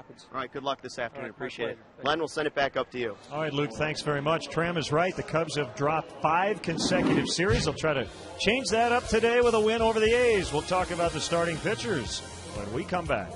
Rapids. All right, good luck this afternoon. Right, appreciate it. Thank Len, we'll send it back up to you. All right, Luke, thanks very much. Tram is right. The Cubs have dropped 5 consecutive series. They'll try to change that up today with a win over the A's. We'll talk about the starting pitchers when we come back.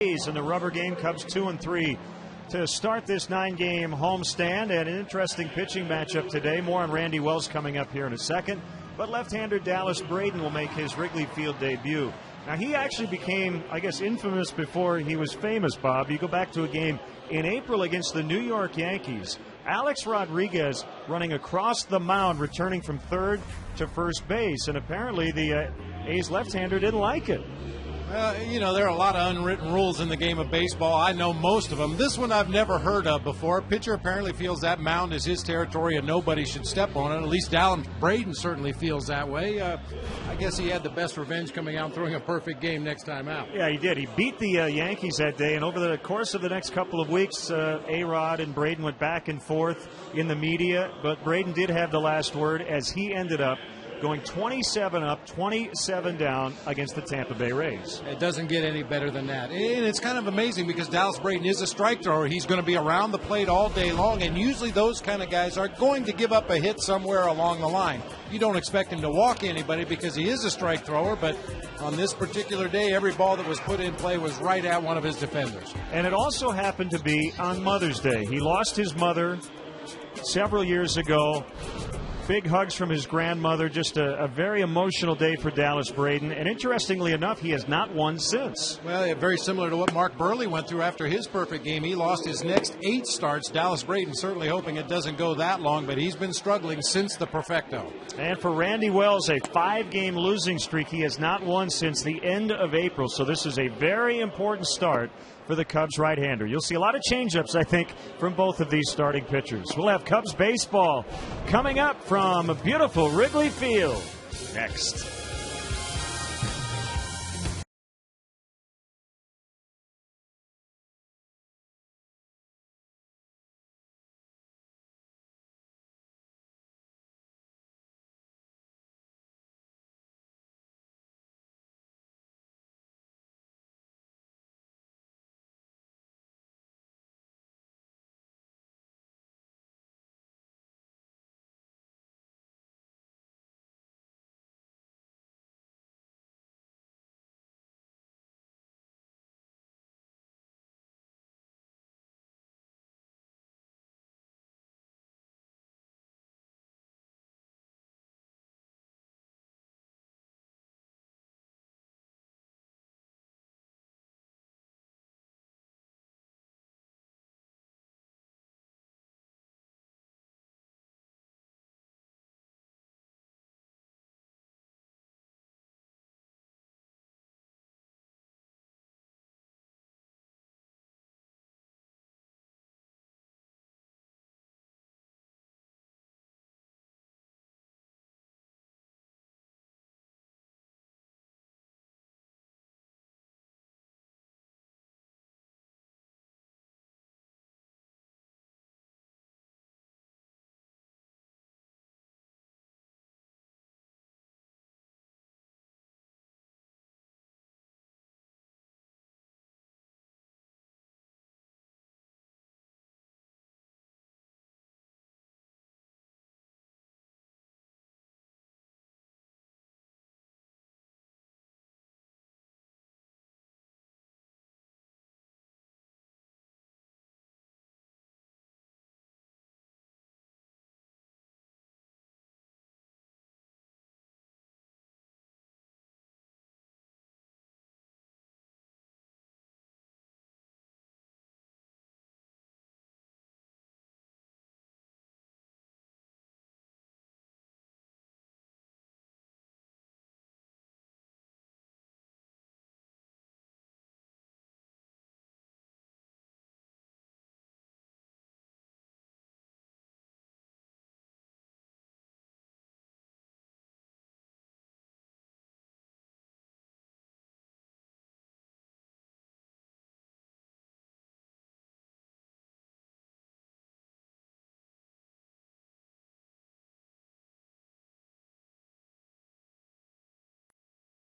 In the rubber game, Cubs 2-3 to start this 9-game homestand, and an interesting pitching matchup today. More on Randy Wells coming up here in a second, but left-hander Dallas Braden will make his Wrigley Field debut. Now, he actually became, I guess, infamous before he was famous, Bob. You go back to a game in April against the New York Yankees. Alex Rodriguez running across the mound, returning from third to first base, and apparently the A's left-hander didn't like it. You know, there are a lot of unwritten rules in the game of baseball. I know most of them. This one I've never heard of before. Pitcher apparently feels that mound is his territory and nobody should step on it. At least Dallas Braden certainly feels that way. I guess he had the best revenge coming out and throwing a perfect game next time out. Yeah, he did. He beat the Yankees that day, and over the course of the next couple of weeks, A-Rod and Braden went back and forth in the media, but Braden did have the last word as he ended up going 27 up, 27 down against the Tampa Bay Rays. It doesn't get any better than that. And it's kind of amazing because Dallas Braden is a strike thrower. He's going to be around the plate all day long, and usually those kind of guys are going to give up a hit somewhere along the line. You don't expect him to walk anybody because he is a strike thrower, but on this particular day, every ball that was put in play was right at one of his defenders. And it also happened to be on Mother's Day. He lost his mother several years ago. Big hugs from his grandmother. Just a very emotional day for Dallas Braden. And interestingly enough, he has not won since. Well, yeah, very similar to what Mark Burley went through after his perfect game. He lost his next 8 starts. Dallas Braden certainly hoping it doesn't go that long, but he's been struggling since the perfecto. And for Randy Wells, a 5-game losing streak. He has not won since the end of April. So this is a very important start for the Cubs right-hander. You'll see a lot of change-ups, I think, from both of these starting pitchers. We'll have Cubs baseball coming up from beautiful Wrigley Field next.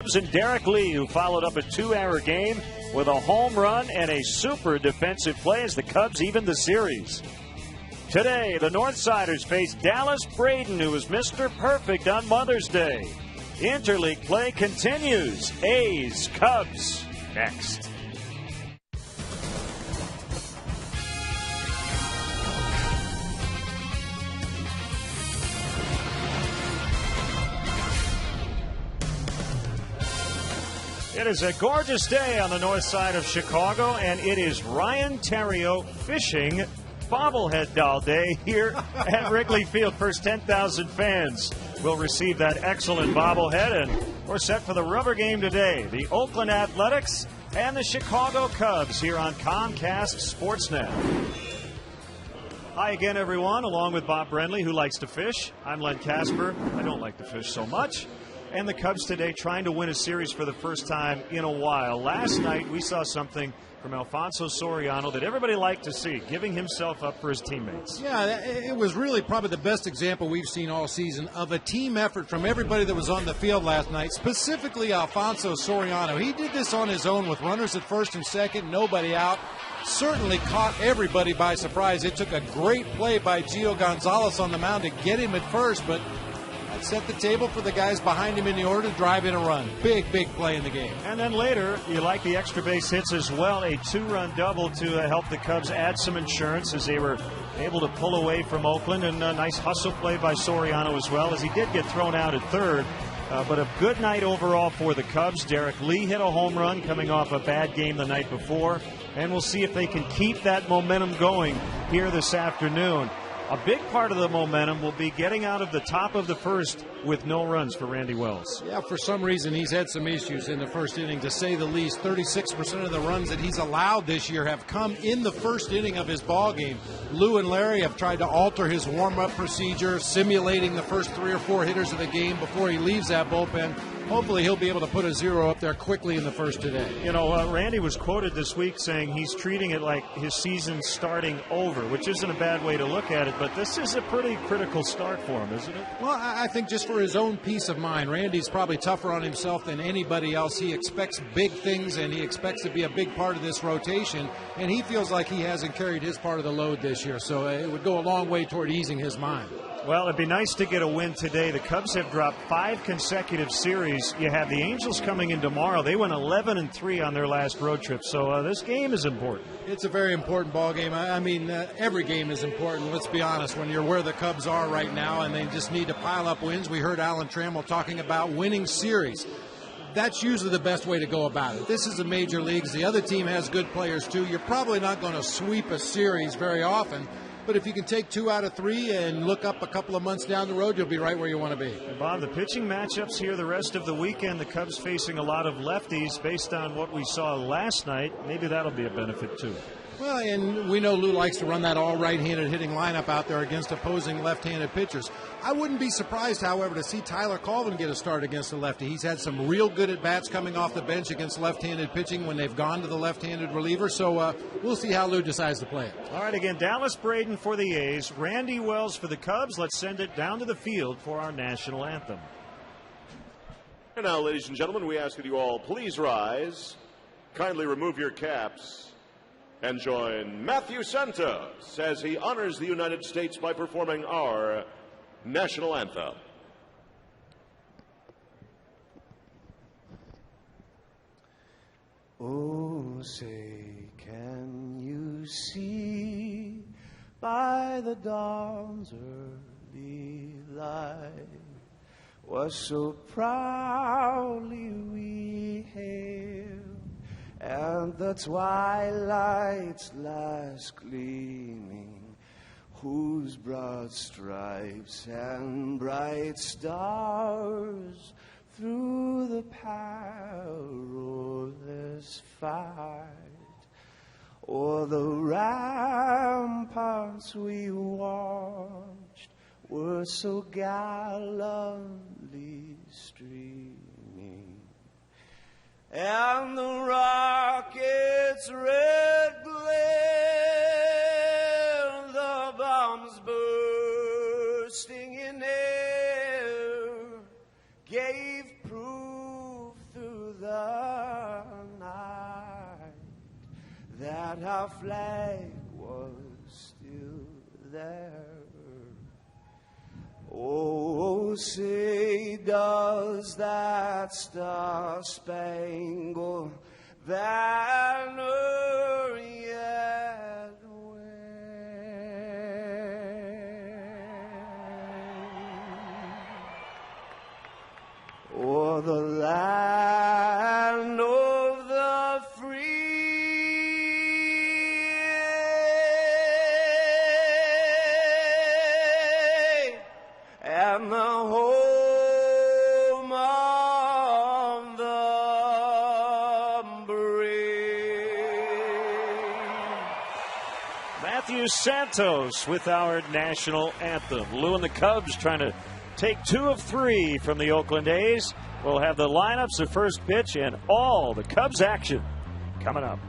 And Derek Lee, who followed up a 2-hour game with a home run and a super defensive play as the Cubs evened the series. Today, the Northsiders face Dallas Braden, who was Mr. Perfect on Mother's Day. Interleague play continues. A's, Cubs, next. It is a gorgeous day on the north side of Chicago, and it is Ryan Theriot fishing bobblehead doll day here at Wrigley Field. First 10,000 fans will receive that excellent bobblehead, and we're set for the rubber game today. The Oakland Athletics and the Chicago Cubs here on Comcast Sportsnet. Hi again, everyone, along with Bob Brenly, who likes to fish. I'm Len Casper. I don't like to fish so much. And the Cubs today trying to win a series for the first time in a while. Last night we saw something from Alfonso Soriano that everybody liked to see, giving himself up for his teammates. Yeah, it was really probably the best example we've seen all season of a team effort from everybody that was on the field last night, specifically Alfonso Soriano. He did this on his own with runners at first and second, nobody out. Certainly caught everybody by surprise. It took a great play by Gio Gonzalez on the mound to get him at first, but set the table for the guys behind him in the order to drive in a run. Big play in the game. And then later, you like the extra base hits as well. A 2-run double to help the Cubs add some insurance as they were able to pull away from Oakland. And a nice hustle play by Soriano as well, as he did get thrown out at third. But a good night overall for the Cubs. Derek Lee hit a home run coming off a bad game the night before. And we'll see if they can keep that momentum going here this afternoon. A big part of the momentum will be getting out of the top of the first with no runs for Randy Wells. Yeah, for some reason he's had some issues in the first inning, to say the least. 36% of the runs that he's allowed this year have come in the first inning of his ball game. Lou and Larry have tried to alter his warm-up procedure, simulating the first 3 or 4 hitters of the game before he leaves that bullpen. Hopefully he'll be able to put a 0 up there quickly in the first today. You know, Randy was quoted this week saying he's treating it like his season's starting over, which isn't a bad way to look at it, but this is a pretty critical start for him, isn't it? Well, I think just for his own peace of mind, Randy's probably tougher on himself than anybody else. He expects big things, and he expects to be a big part of this rotation, and he feels like he hasn't carried his part of the load this year, so it would go a long way toward easing his mind. Well, it'd be nice to get a win today. The Cubs have dropped 5 consecutive series. You have the Angels coming in tomorrow. They went 11-3 on their last road trip, so this game is important. It's a very important ball game. I mean, every game is important, let's be honest, when you're where the Cubs are right now, and they just need to pile up wins. We heard Alan Trammell talking about winning series. That's usually the best way to go about it. This is a major leagues. The other team has good players, too. You're probably not going to sweep a series very often, but if you can take 2 out of 3 and look up a couple of months down the road, you'll be right where you want to be. Bob, the pitching matchups here the rest of the weekend, the Cubs facing a lot of lefties based on what we saw last night. Maybe that'll be a benefit, too. Well, and we know Lou likes to run that all right-handed hitting lineup out there against opposing left-handed pitchers. I wouldn't be surprised, however, to see Tyler Colvin get a start against the lefty. He's had some real good at-bats coming off the bench against left-handed pitching when they've gone to the left-handed reliever, so we'll see how Lou decides to play it. All right, again, Dallas Braden for the A's, Randy Wells for the Cubs. Let's send it down to the field for our national anthem. And now, ladies and gentlemen, we ask that you all please rise, kindly remove your caps, and join Matthew Santos as he honors the United States by performing our national anthem. Oh, say, can you see by the dawn's early light what so proudly we hailed, and the twilight's last gleaming, whose broad stripes and bright stars through the perilous fight o'er the ramparts we watched were so gallantly streaming, and the rocket's red glare, the bombs bursting in air, gave proof that our flag was still there. Oh, say does that star-spangled banner yet wave o'er the land of the free and the home of the brave. Matthew Santos with our national anthem. Lou and the Cubs trying to take 2 of 3 from the Oakland A's. We'll have the lineups, the first pitch, and all the Cubs action coming up.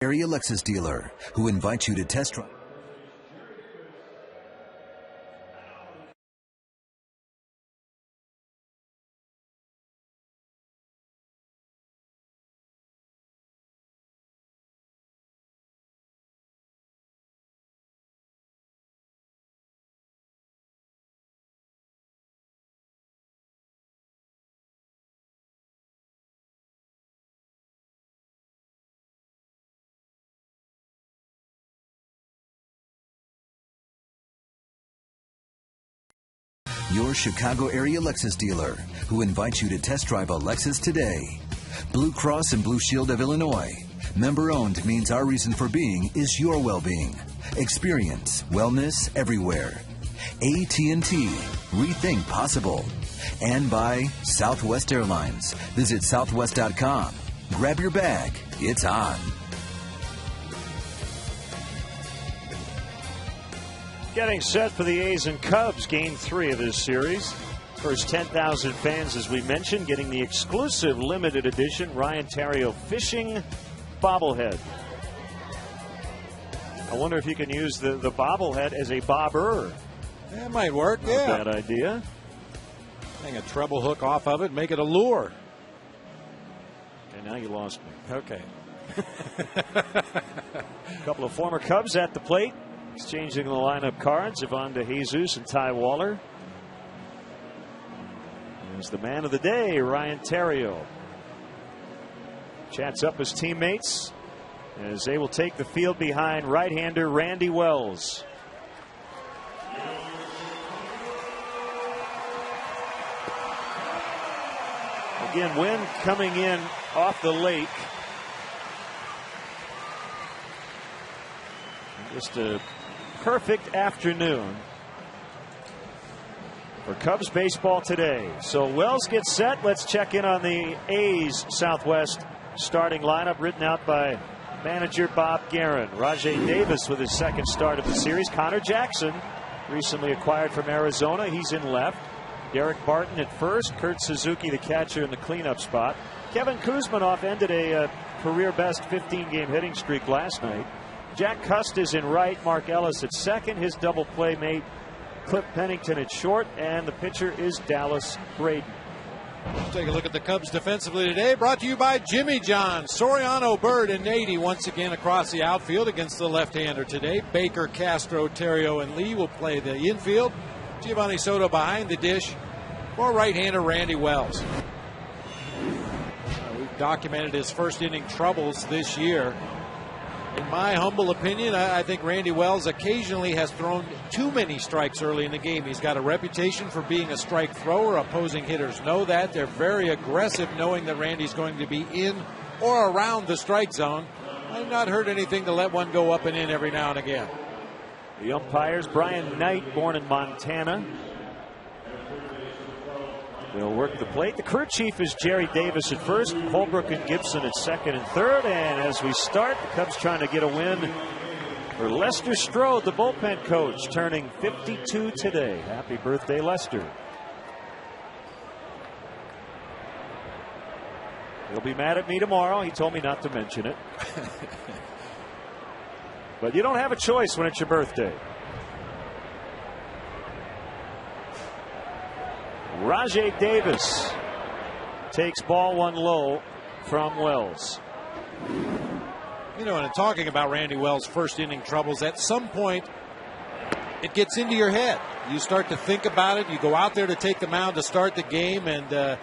Area Lexus dealer who invites you to test drive. Your Chicago area Lexus dealer who invites you to test drive a Lexus today. Blue Cross and Blue Shield of Illinois. Member owned means our reason for being is your well-being. Experience wellness everywhere. AT&T, rethink possible. And by Southwest Airlines. Visit southwest.com. Grab your bag. It's on. Getting set for the A's and Cubs, game 3 of this series. First 10,000 fans, as we mentioned, getting the exclusive limited edition Ryan Theriot fishing bobblehead. I wonder if you can use the bobblehead as a bobber. That might work, Not yeah. a bad idea. Hang a treble hook off of it, make it a lure. Okay, now you lost me. Okay. A couple of former Cubs at the plate. Exchanging the lineup cards, Ivan DeJesus and Ty Waller. There's the man of the day, Ryan Theriot. Chats up his teammates as they will take the field behind right-hander Randy Wells. Again, wind coming in off the lake. Just a perfect afternoon for Cubs baseball today. So Wells gets set. Let's check in on the A's Southwest starting lineup written out by manager Bob Guerin. Rajay Davis with his second start of the series. Connor Jackson, recently acquired from Arizona. He's in left. Derek Barton at first. Kurt Suzuki, the catcher, in the cleanup spot. Kevin Kuzmanoff ended a career-best 15-game hitting streak last night. Jack Cust is in right, Mark Ellis at second. His double play mate Cliff Pennington at short, and the pitcher is Dallas Braden. Take a look at the Cubs defensively today, brought to you by Jimmy John. Soriano, Bird, and Nady once again across the outfield against the left-hander today. Baker, Castro, Theriot, and Lee will play the infield. Giovanni Soto behind the dish for right-hander Randy Wells. We've documented his first inning troubles this year. In my humble opinion, I think Randy Wells occasionally has thrown too many strikes early in the game. He's got a reputation for being a strike thrower. Opposing hitters know that. They're very aggressive, knowing that Randy's going to be in or around the strike zone. I've not heard anything to let one go up and in every now and again. The umpires, Brian Knight, born in Montana. They'll work the plate. The crew chief is Jerry Davis at first, Holbrook and Gibson at second and third. And as we start, the Cubs trying to get a win for Lester Strode, the bullpen coach, turning 52 today. Happy birthday, Lester. He'll be mad at me tomorrow. He told me not to mention it. But you don't have a choice when it's your birthday. Rajay Davis takes ball one low from Wells. You know, and talking about Randy Wells' first inning troubles, at some point it gets into your head. You start to think about it. You go out there to take the mound to start the game, and you're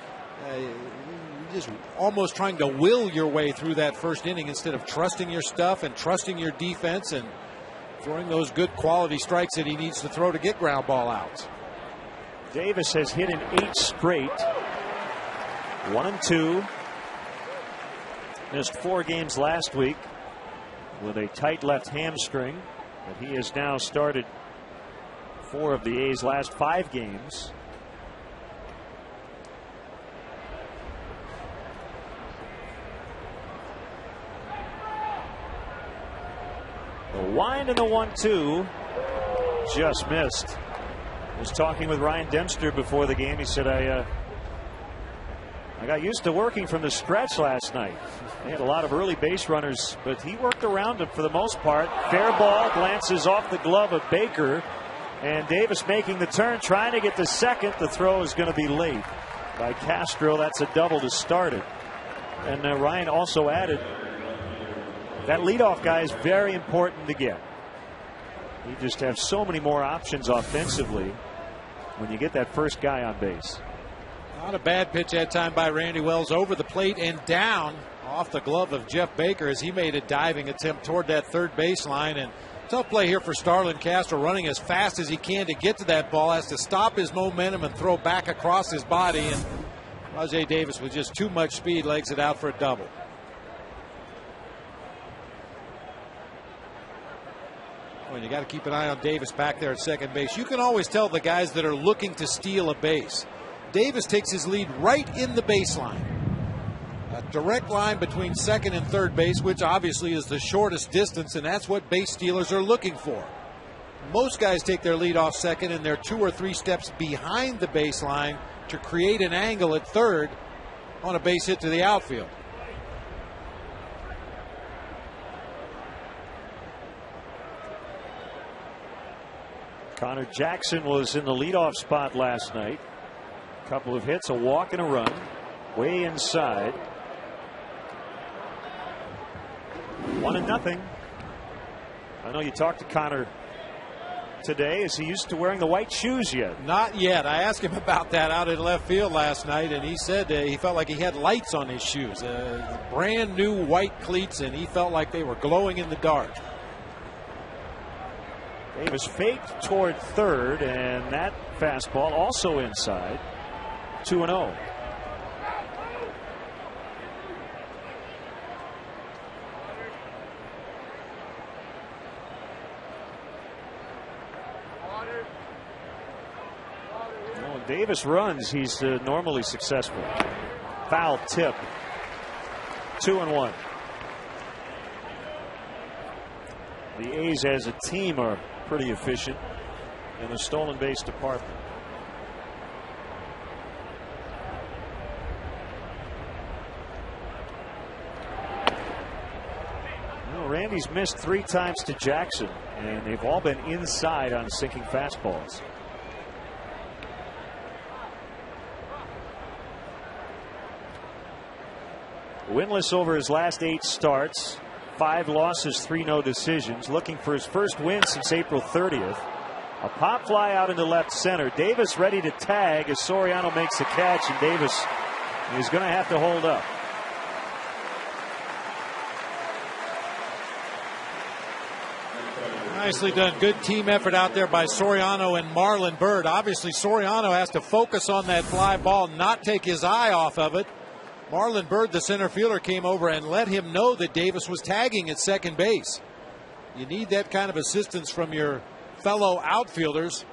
just almost trying to will your way through that first inning instead of trusting your stuff and trusting your defense and throwing those good quality strikes that he needs to throw to get ground ball outs. Davis has hit in 8 straight. 1-2. Missed 4 games last week with a tight left hamstring, but he has now started 4 of the A's last 5 games. The wind and the 1-2 just missed. I was talking with Ryan Dempster before the game. He said, I got used to working from the stretch last night. They had a lot of early base runners, but he worked around them for the most part. Fair ball glances off the glove of Baker, and Davis making the turn, trying to get to second. The throw is going to be late by Castro. That's a double to start it. And Ryan also added that leadoff guy is very important to get. You just have so many more options offensively when you get that first guy on base. Not a bad pitch that time by Randy Wells, over the plate and down off the glove of Jeff Baker as he made a diving attempt toward that third baseline. And tough play here for Starlin Castro, running as fast as he can to get to that ball, has to stop his momentum and throw back across his body. And Rajay Davis, with just too much speed, legs it out for a double. Well, you got to keep an eye on Davis back there at second base. You can always tell the guys that are looking to steal a base. Davis takes his lead right in the baseline. A direct line between second and third base, which obviously is the shortest distance, and that's what base stealers are looking for. Most guys take their lead off second, and they're 2 or 3 steps behind the baseline to create an angle at third on a base hit to the outfield. Connor Jackson was in the leadoff spot last night. A couple of hits, a walk and a run, way inside. 1-0. I know you talked to Connor today. Is he used to wearing the white shoes yet? Not yet. I asked him about that out in left field last night, and he said he felt like he had lights on his shoes. Brand new white cleats, and he felt like they were glowing in the dark. Davis faked toward third, and that fastball also inside. 2-0. When Davis runs, he's normally successful. Foul tip. 2-1. The A's as a team are pretty efficient in the stolen base department. Well, Randy's missed 3 times to Jackson, and they've all been inside on sinking fastballs. Winless over his last 8 starts. 5 losses, 3 no decisions. Looking for his first win since April 30th. A pop fly out into left center. Davis ready to tag as Soriano makes the catch, and Davis is going to have to hold up. Nicely done. Good team effort out there by Soriano and Marlon Byrd. Obviously, Soriano has to focus on that fly ball, not take his eye off of it. Marlon Byrd, the center fielder, came over and let him know that Davis was tagging at second base. You need that kind of assistance from your fellow outfielders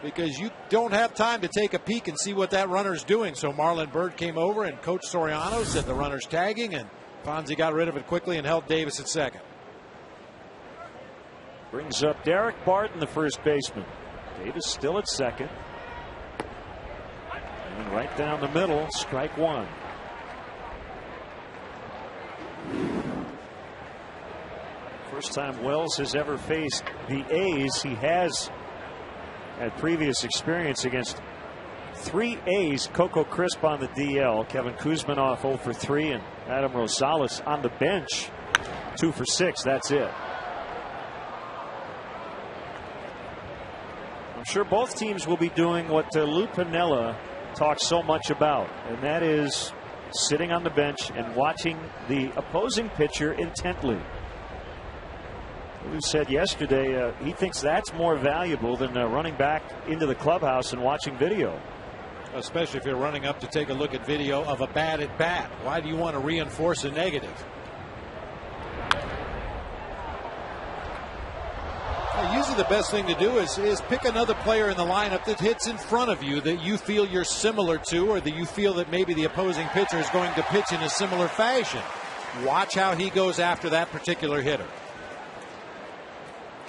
because you don't have time to take a peek and see what that runner's doing. So Marlon Byrd came over and Coach Soriano said the runner's tagging, and Fonzie got rid of it quickly and held Davis at second. Brings up Derek Barton, the first baseman. Davis still at second. And right down the middle, strike one. First time Wells has ever faced the A's. He has had previous experience against 3 A's. Coco Crisp on the DL. Kevin Kuzminoff 0 for 3. And Adam Rosales on the bench 2 for 6. That's it. I'm sure both teams will be doing what Lou Piniella talks so much about, and that is sitting on the bench and watching the opposing pitcher intently. Lou said yesterday he thinks that's more valuable than running back into the clubhouse and watching video. Especially if you're running up to take a look at video of a bad at bat. Why do you want to reinforce a negative? Usually the best thing to do is pick another player in the lineup that hits in front of you that you feel you're similar to, or that you feel that maybe the opposing pitcher is going to pitch in a similar fashion. Watch how he goes after that particular hitter.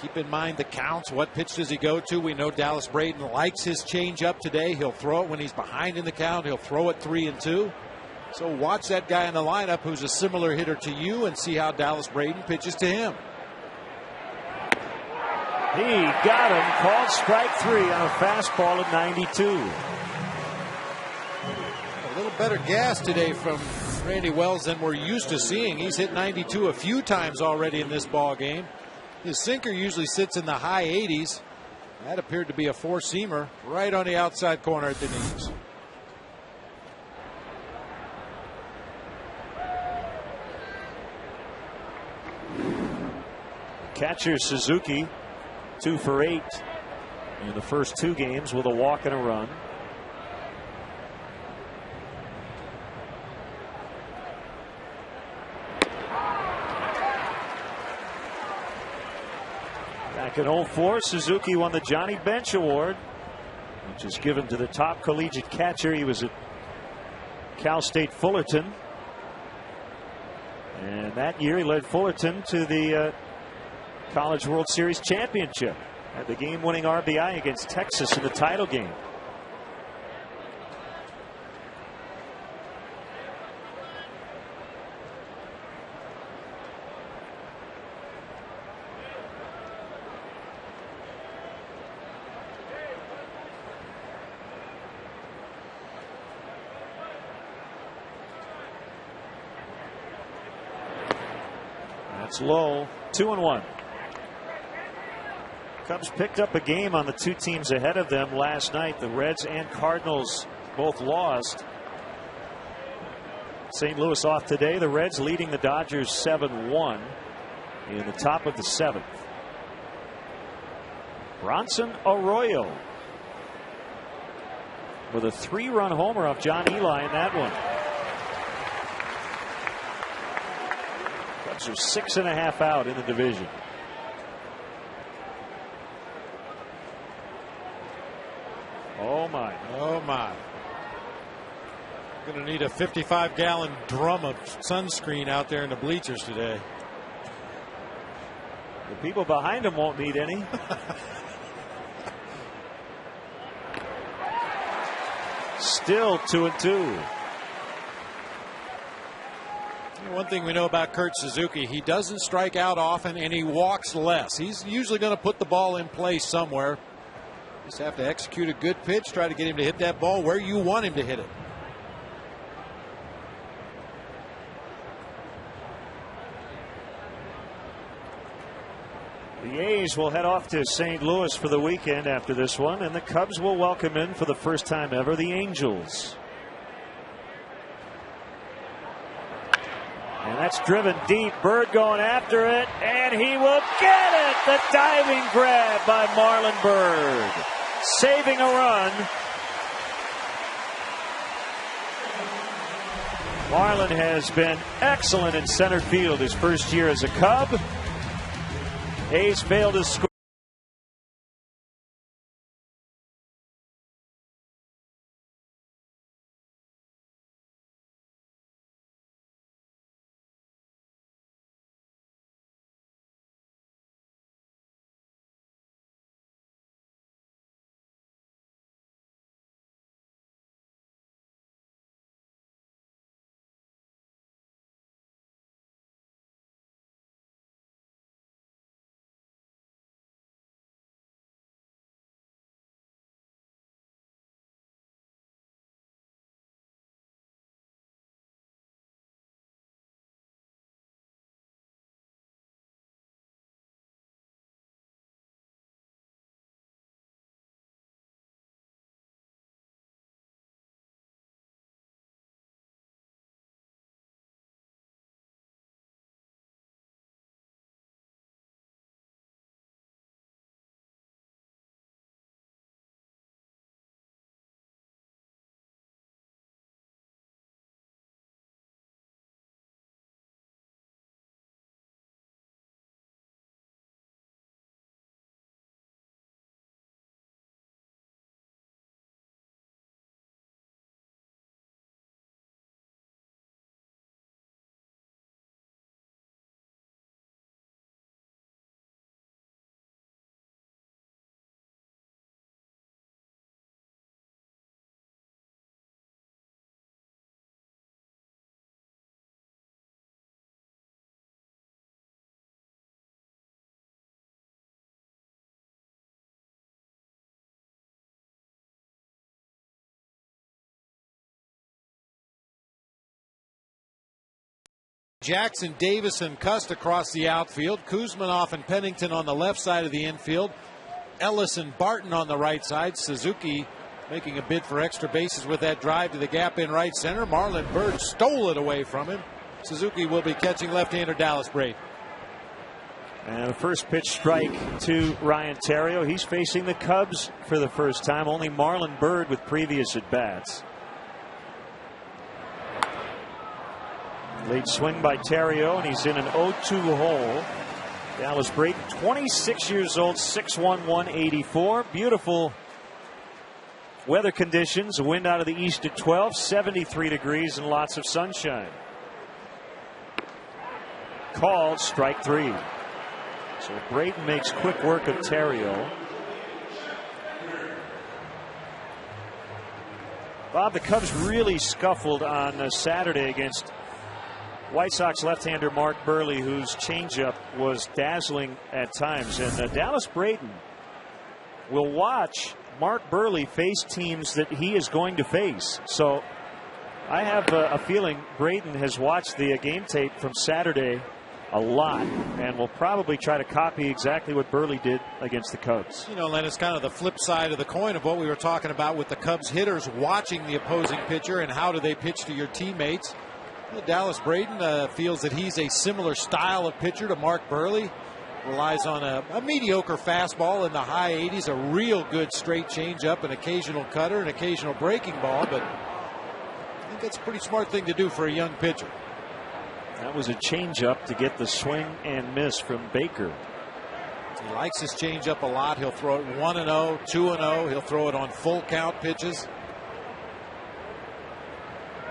Keep in mind the counts. What pitch does he go to? We know Dallas Braden likes his changeup today. He'll throw it when he's behind in the count. He'll throw it 3-2. So watch that guy in the lineup who's a similar hitter to you and see how Dallas Braden pitches to him. He got him. Called strike 3 on a fastball at 92. A little better gas today from Randy Wells than we're used to seeing. He's hit 92 a few times already in this ball game. His sinker usually sits in the high 80s. That appeared to be a four-seamer right on the outside corner at the knees. Catcher Suzuki 2 for 8 in the first 2 games with a walk and a run. Back in 04, Suzuki won the Johnny Bench Award, which is given to the top collegiate catcher. He was at Cal State Fullerton, and that year he led Fullerton to the College World Series championship. Had the game-winning RBI against Texas in the title game. That's low. 2-1. Cubs picked up a game on the 2 teams ahead of them last night. The Reds and Cardinals both lost. St. Louis off today. The Reds leading the Dodgers 7-1 in the top of the 7th. Bronson Arroyo with a 3-run homer off John Eli in that one. Cubs are 6.5 out in the division. Oh my. Oh my. Going to need a 55-gallon drum of sunscreen out there in the bleachers today. The people behind him won't need any. Still 2-2. One thing we know about Kurt Suzuki, he doesn't strike out often and he walks less. He's usually going to put the ball in play somewhere. Just have to execute a good pitch, try to get him to hit that ball where you want him to hit it. The A's will head off to St. Louis for the weekend after this one, and the Cubs will welcome in for the first time ever the Angels. And that's driven deep. Bird going after it, and he will get it. The diving grab by Marlon Bird, saving a run. Marlon has been excellent in center field his first year as a Cub. A's failed to score. Jackson, Davis, and Cust across the outfield. Kuzmanoff and Pennington on the left side of the infield. Ellis and Barton on the right side. Suzuki making a bid for extra bases with that drive to the gap in right center. Marlon Bird stole it away from him. Suzuki will be catching left-hander Dallas Braden. And the first pitch strike to Ryan Theriot. He's facing the Cubs for the first time. Only Marlon Bird with previous at-bats. Late swing by Theriot, and he's in an 0-2 hole. Dallas Braden, 26 years old, 6'1", 184. Beautiful weather conditions. A wind out of the east at 12, 73 degrees, and lots of sunshine. Called strike 3. So Braden makes quick work of Theriot. Bob, the Cubs really scuffled on Saturday against White Sox left-hander Mark Burley, whose changeup was dazzling at times. And Dallas Braden will watch Mark Burley face teams that he is going to face. So I have a feeling Braden has watched the game tape from Saturday a lot and will probably try to copy exactly what Burley did against the Cubs. You know, Len, it's kind of the flip side of the coin of what we were talking about with the Cubs hitters watching the opposing pitcher and how do they pitch to your teammates. Dallas Braden feels that he's a similar style of pitcher to Mark Burley. Relies on a mediocre fastball in the high 80s, a real good straight changeup, an occasional cutter, an occasional breaking ball. But I think that's a pretty smart thing to do for a young pitcher. That was a changeup to get the swing and miss from Baker. He likes his changeup a lot. He'll throw it 1-0, 2-0. He'll throw it on full count pitches.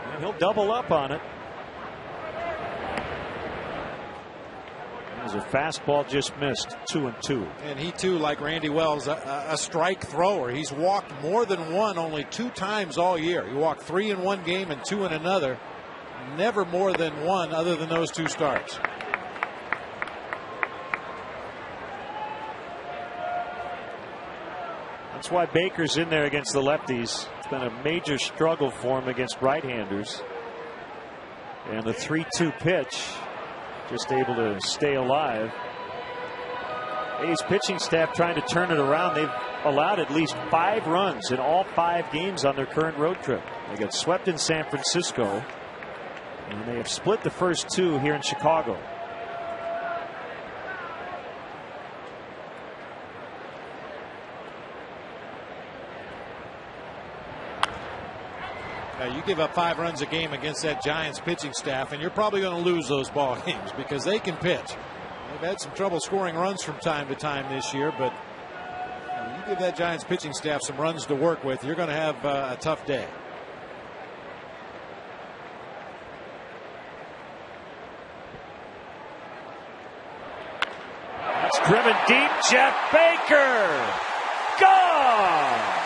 And he'll double up on it. There's a fastball just missed, 2-2. And he too, like Randy Wells, a strike thrower. He's walked more than one only 2 times all year. He walked 3 in one game and 2 in another. Never more than one other than those 2 starts. That's why Baker's in there against the lefties. It's been a major struggle for him against right-handers. And the 3-2 pitch, just able to stay alive. A's pitching staff trying to turn it around. They've allowed at least 5 runs in all 5 games on their current road trip. They got swept in San Francisco, and they have split the first 2 here in Chicago. You give up 5 runs a game against that Giants pitching staff, and you're probably going to lose those ball games because they can pitch. They've had some trouble scoring runs from time to time this year, but you give that Giants pitching staff some runs to work with, you're going to have a tough day. That's driven deep. Jeff Baker. Gone.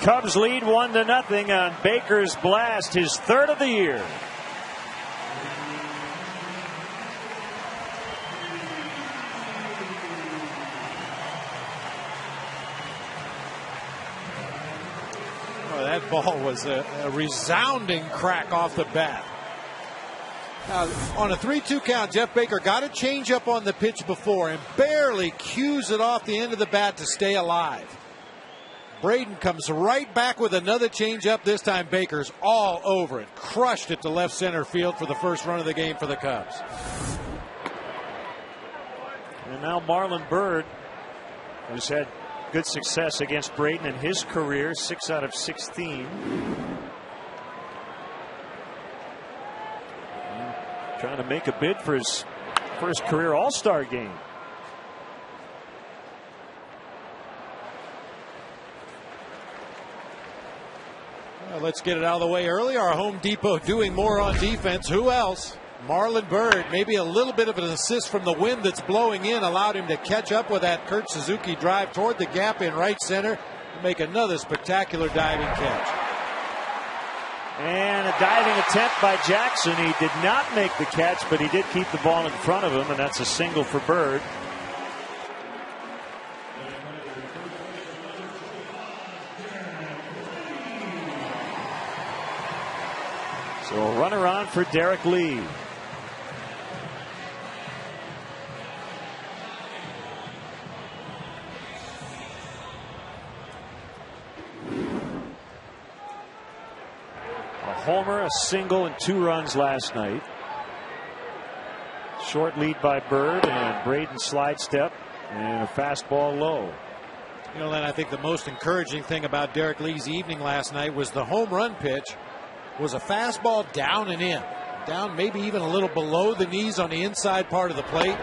Cubs lead 1-0 on Baker's blast, his 3rd of the year. Oh, that ball was a resounding crack off the bat. Now, on a 3-2 count, Jeff Baker got a changeup on the pitch before and barely cues it off the end of the bat to stay alive. Braden comes right back with another changeup. This time Baker's all over it. Crushed it to left center field for the first run of the game for the Cubs. And now Marlon Byrd, who's had good success against Braden in his career, 6 out of 16. Trying to make a bid for his first career All-Star game. Well, let's get it out of the way early. Our Home Depot doing more on defense. Who else? Marlon Byrd. Maybe a little bit of an assist from the wind that's blowing in allowed him to catch up with that Kurt Suzuki drive toward the gap in right center to make another spectacular diving catch. And a diving attempt by Jackson. He did not make the catch, but he did keep the ball in front of him, and that's a single for Byrd. So a runner on for Derek Lee. A homer, a single, and 2 runs last night. Short lead by Byrd, and Braden slide step and a fastball low. You know, Len, I think the most encouraging thing about Derek Lee's evening last night was the home run pitch was a fastball down and in. Down maybe even a little below the knees on the inside part of the plate.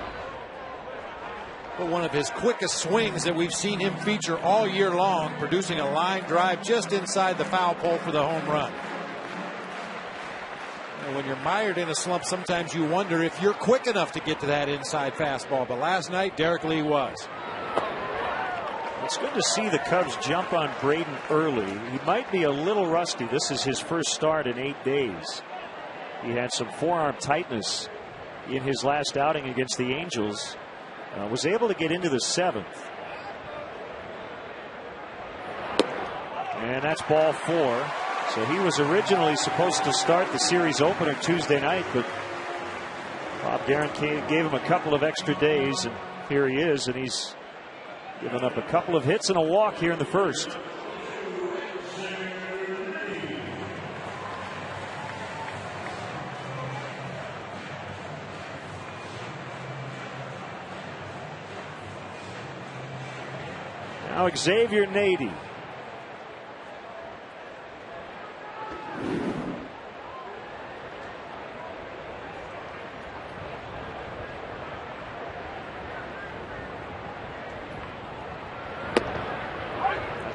But one of his quickest swings that we've seen him feature all year long, producing a line drive just inside the foul pole for the home run. And when you're mired in a slump, sometimes you wonder if you're quick enough to get to that inside fastball. But last night, Derek Lee was. It's good to see the Cubs jump on Braden early. He might be a little rusty. This is his first start in 8 days. He had some forearm tightness in his last outing against the Angels. Was able to get into the 7th. And that's ball 4. So he was originally supposed to start the series opener Tuesday night, but Bob Guerin gave him a couple of extra days, and here he is, and he's given up a couple of hits and a walk here in the first. Now Xavier Nady.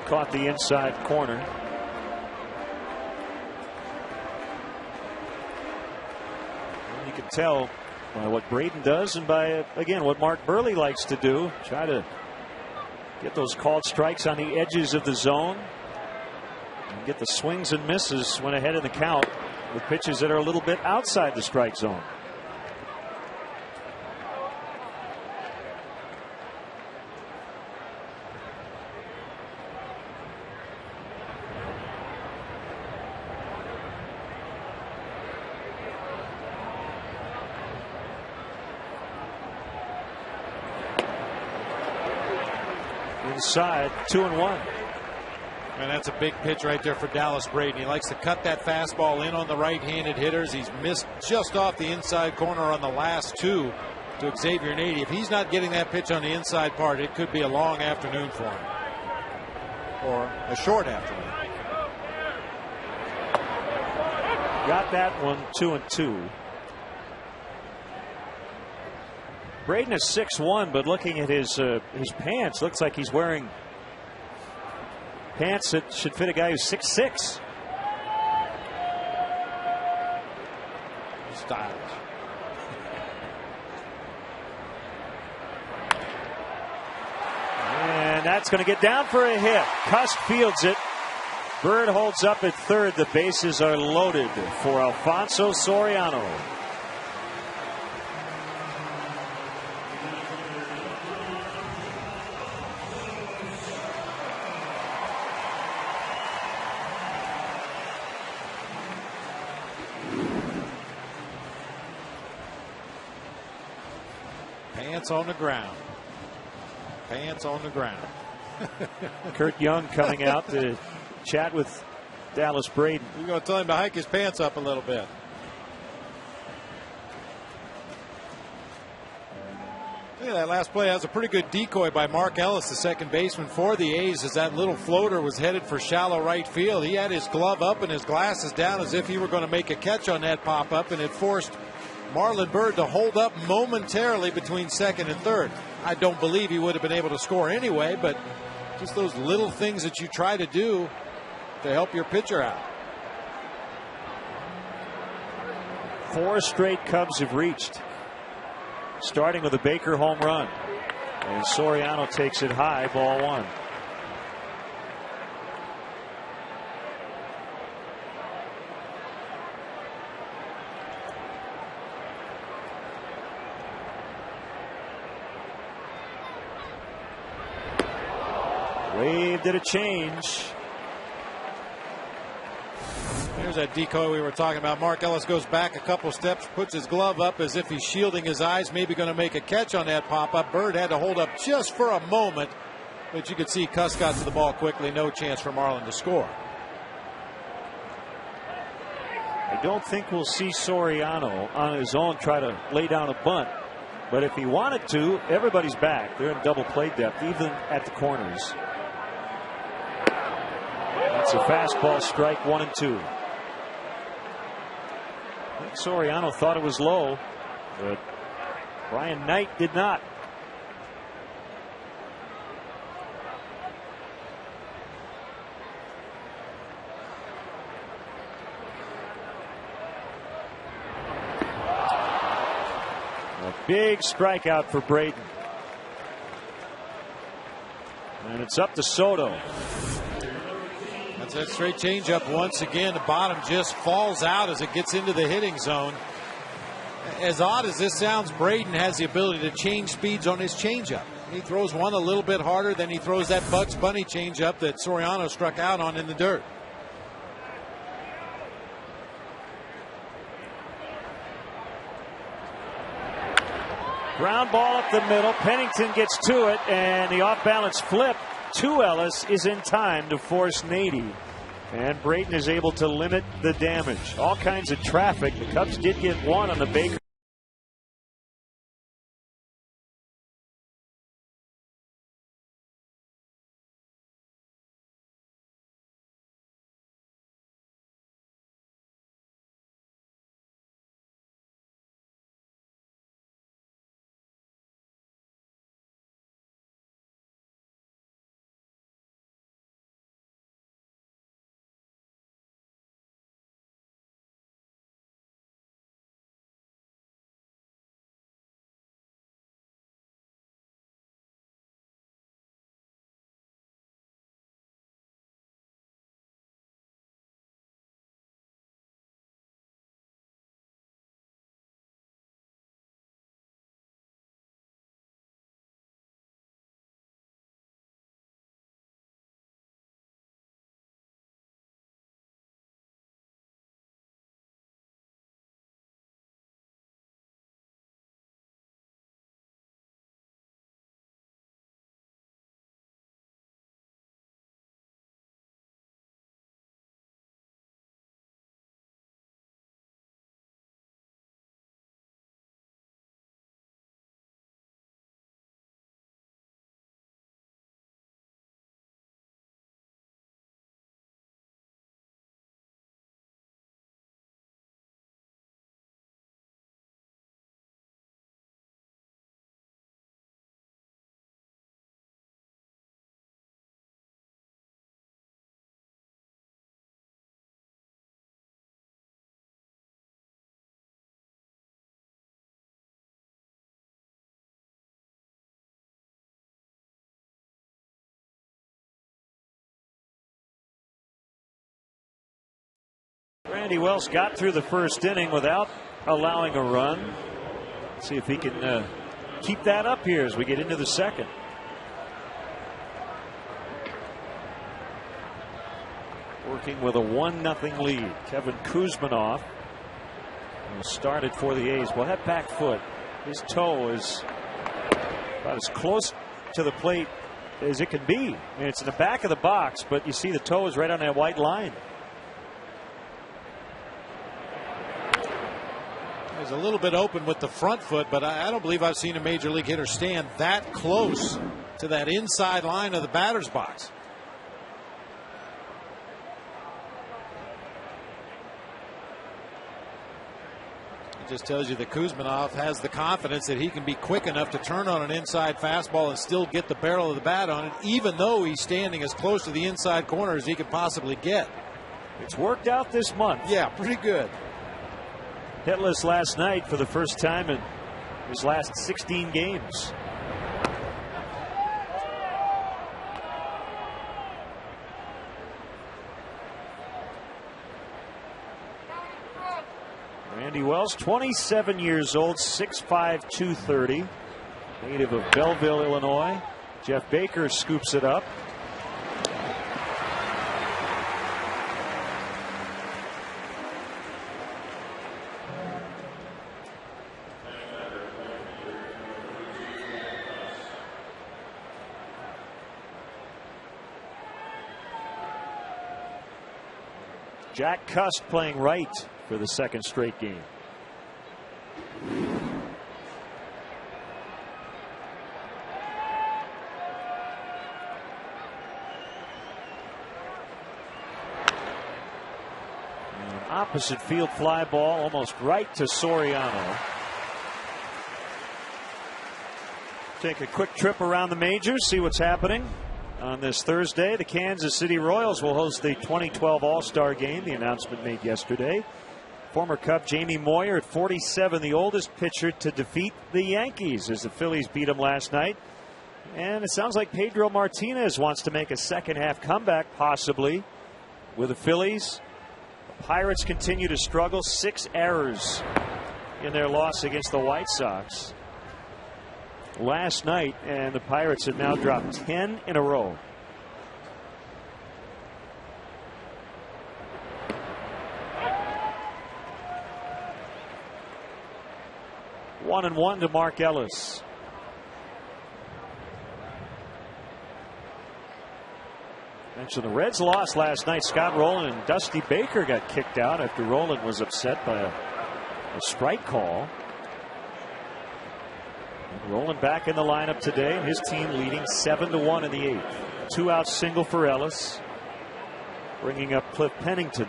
Caught the inside corner. And you can tell by what Braden does and by, again, what Mark Burley likes to do. Try to get those called strikes on the edges of the zone and get the swings and misses when ahead in the count with pitches that are a little bit outside the strike zone. Inside, 2-1. And that's a big pitch right there for Dallas Braden. He likes to cut that fastball in on the right-handed hitters. He's missed just off the inside corner on the last two to Xavier Nady. If he's not getting that pitch on the inside part, it could be a long afternoon for him. Or a short afternoon. Got that one, 2-2. Braden is 6'1", but looking at his pants, looks like he's wearing pants that should fit a guy who's 6'6". Stylish. And that's going to get down for a hit. Cusk fields it. Bird holds up at third. The bases are loaded for Alfonso Soriano. Pants on the ground. Pants on the ground. Kurt Young coming out to chat with Dallas Braden. We're going to tell him to hike his pants up a little bit. Yeah, that last play has a pretty good decoy by Mark Ellis, the second baseman for the A's, as that little floater was headed for shallow right field. He had his glove up and his glasses down as if he were going to make a catch on that pop-up, and it forced Marlon Byrd to hold up momentarily between second and third. I don't believe he would have been able to score anyway, but just those little things that you try to do to help your pitcher out. 4 straight Cubs have reached, starting with a Baker home run. And Soriano takes it high, ball 1. Waved at a change. Here's that decoy we were talking about. Mark Ellis goes back a couple steps, puts his glove up as if he's shielding his eyes, maybe going to make a catch on that pop-up. Bird had to hold up just for a moment, but you could see Cusk got to the ball quickly. No chance for Marlon to score. I don't think we'll see Soriano on his own try to lay down a bunt. But if he wanted to, everybody's back. They're in double play depth, even at the corners. That's a fastball strike, 1 and 2. I think Soriano thought it was low, but Brian Knight did not. A big strikeout for Braden. And it's up to Soto. That's that straight changeup once again. The bottom just falls out as it gets into the hitting zone. As odd as this sounds, Braden has the ability to change speeds on his changeup. He throws one a little bit harder, then he throws that Bugs Bunny changeup that Soriano struck out on in the dirt. Ground ball up the middle. Pennington gets to it, and the off-balance flip to Ellis is in time to force Nady. And Braden is able to limit the damage. All kinds of traffic. The Cubs did get one on the Baker. Randy Wells got through the first inning without allowing a run. Let's see if he can keep that up here as we get into the second. Working with a 1-0 lead. Kevin Kuzminoff started for the A's. Well, that back foot, his toe is about as close to the plate as it can be. I mean, it's in the back of the box, but you see the toe is right on that white line. He's a little bit open with the front foot, but I don't believe I've seen a major league hitter stand that close to that inside line of the batter's box. Just tells you that Kuzminoff has the confidence that he can be quick enough to turn on an inside fastball and still get the barrel of the bat on it, even though he's standing as close to the inside corner as he could possibly get. It's worked out this month. Yeah, pretty good. Hitless last night for the first time in his last 16 games. Randy Wells, 27 years old, 6'5", 230, native of Belleville, Illinois. Jeff Baker scoops it up. Jack Cust playing right for the second straight game. An opposite field fly ball almost right to Soriano. Take a quick trip around the majors, see what's happening. On this Thursday, the Kansas City Royals will host the 2012 All-Star Game. The announcement made yesterday. Former Cub Jamie Moyer at 47, the oldest pitcher to defeat the Yankees as the Phillies beat him last night. And it sounds like Pedro Martinez wants to make a second-half comeback, possibly, with the Phillies. The Pirates continue to struggle. 6 errors in their loss against the White Sox last night, and the Pirates have now dropped 10 in a row. One and one to Mark Ellis. Mentioned the Reds lost last night. Scott Rowland and Dusty Baker got kicked out after Rowland was upset by a strike call. Rowland back in the lineup today, and his team leading 7-1 in the 8th. 2-out single for Ellis, bringing up Cliff Pennington.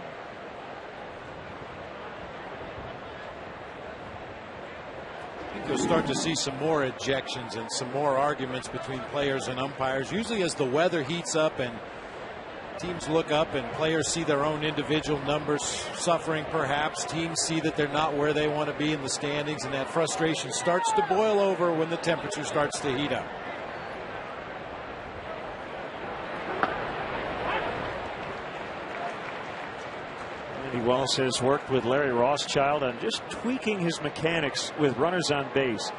I think you'll start to see some more ejections and some more arguments between players and umpires. Usually as the weather heats up and teams look up and players see their own individual numbers suffering, perhaps teams see that they're not where they want to be in the standings, and that frustration starts to boil over when the temperature starts to heat up. Randy Wells has worked with Larry Rothschild on just tweaking his mechanics with runners on base.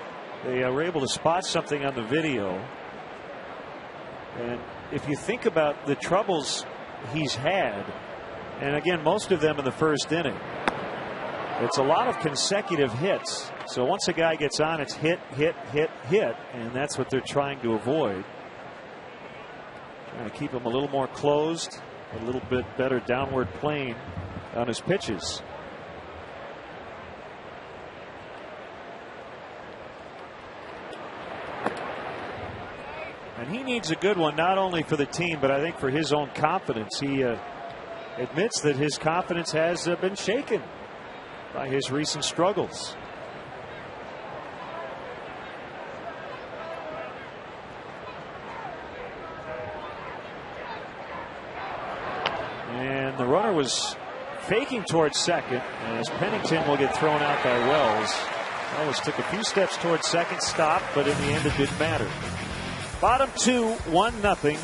They were able to spot something on the video, and if you think about the troubles he's had, and again, most of them in the first inning, it's a lot of consecutive hits. So once a guy gets on, it's hit, hit, hit, hit, and that's what they're trying to avoid. Trying to keep him a little more closed, a little bit better downward plane on his pitches. And he needs a good one, not only for the team, but I think for his own confidence. He admits that his confidence has been shaken by his recent struggles. And the runner was faking towards second, as Pennington will get thrown out by Wells. Wells took a few steps towards second, stopped, but in the end it didn't matter. Bottom 2, 1-0.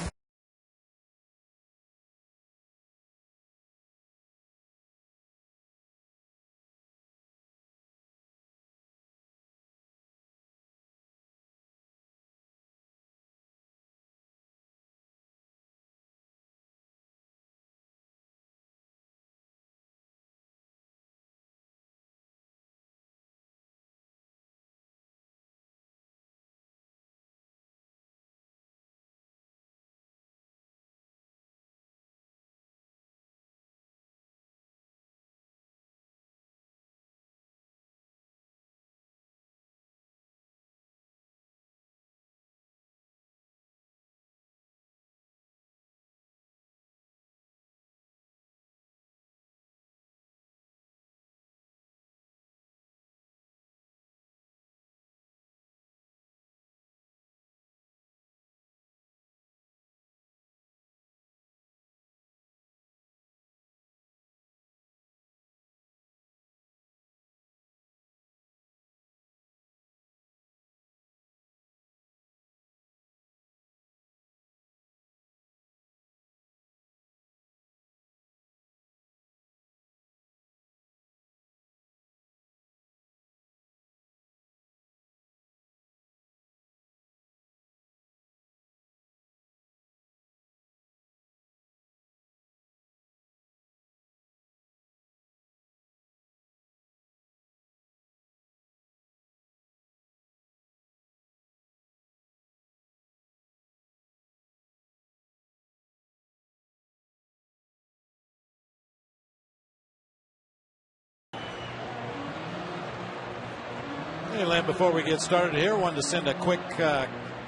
Hey, Len, before we get started here, wanted to send a quick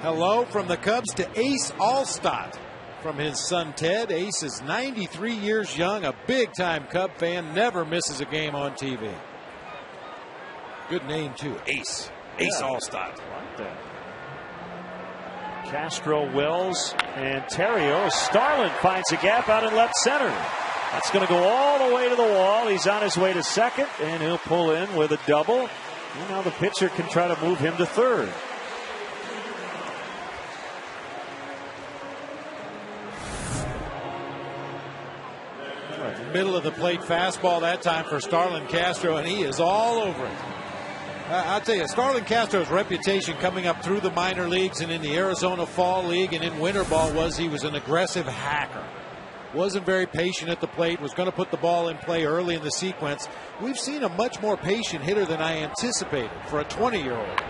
hello from the Cubs to Ace Allstott from his son Ted. Ace is 93 years young, a big-time Cub fan, never misses a game on TV. Good name, too, Ace. Ace Allstott. Like that. Castro, Wells, and Terrio. Starlin finds a gap out in left center. That's going to go all the way to the wall. He's on his way to second, and he'll pull in with a double. And now the pitcher can try to move him to third. Middle of the plate fastball that time for Starlin Castro, and he is all over it. I'll tell you, Starlin Castro's reputation coming up through the minor leagues and in the Arizona Fall League and in winter ball was he was an aggressive hacker. Wasn't very patient at the plate, was going to put the ball in play early in the sequence. We've seen a much more patient hitter than I anticipated for a 20-year-old.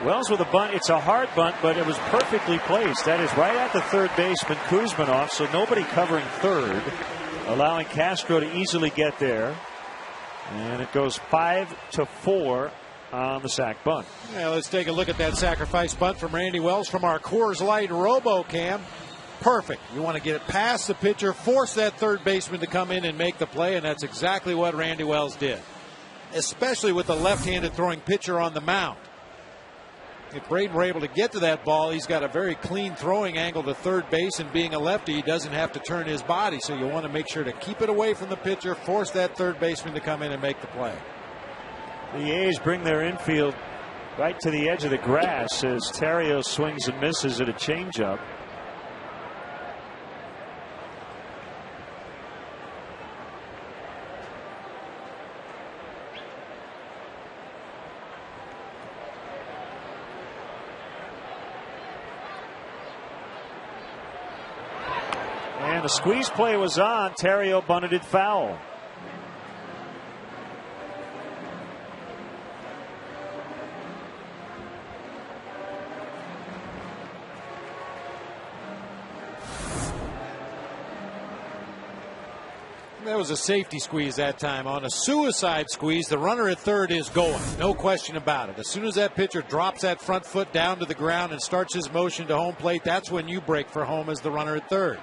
Wells with a bunt. It's a hard bunt, but it was perfectly placed. That is right at the third baseman, Kuzminoff, so nobody covering third, allowing Castro to easily get there. And it goes 5-4 on the sac bunt. Yeah, let's take a look at that sacrifice bunt from Randy Wells from our Coors Light RoboCam. Perfect. You want to get it past the pitcher, force that third baseman to come in and make the play, and that's exactly what Randy Wells did, especially with the left-handed throwing pitcher on the mound. If Braden were able to get to that ball, he's got a very clean throwing angle to third base, and being a lefty, he doesn't have to turn his body, so you want to make sure to keep it away from the pitcher, force that third baseman to come in and make the play. The A's bring their infield right to the edge of the grass as Terrio swings and misses at a changeup. And the squeeze play was on. Terrio bunted it foul. That was a safety squeeze that time. On a suicide squeeze, the runner at third is going. No question about it. As soon as that pitcher drops that front foot down to the ground and starts his motion to home plate, that's when you break for home as the runner at third.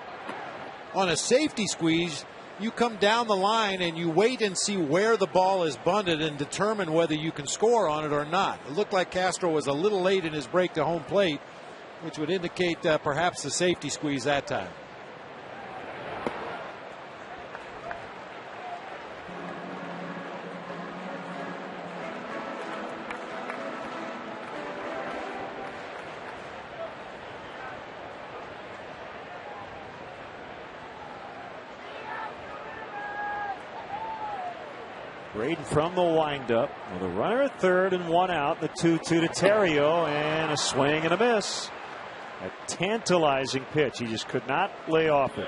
On a safety squeeze, you come down the line and you wait and see where the ball is bunted and determine whether you can score on it or not. It looked like Castro was a little late in his break to home plate, which would indicate perhaps the safety squeeze that time. Braden from the windup with a runner at third and one out. The 2-2 to Terrio, and a swing and a miss. A tantalizing pitch. He just could not lay off it.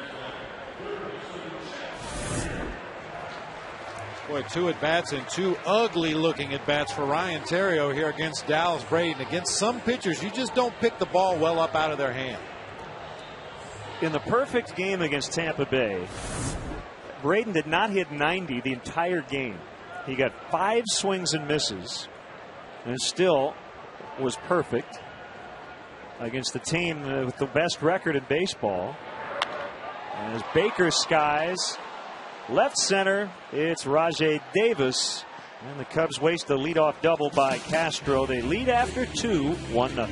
Boy, 2 at-bats and 2 ugly-looking at-bats for Ryan Terrio here against Dallas Braden. Against some pitchers, you just don't pick the ball well up out of their hand. In the perfect game against Tampa Bay, Braden did not hit 90 the entire game. He got 5 swings and misses and still was perfect against the team with the best record in baseball. As Baker skies left center, it's Rajay Davis, and the Cubs waste the leadoff double by Castro. They lead after 2, 1-0.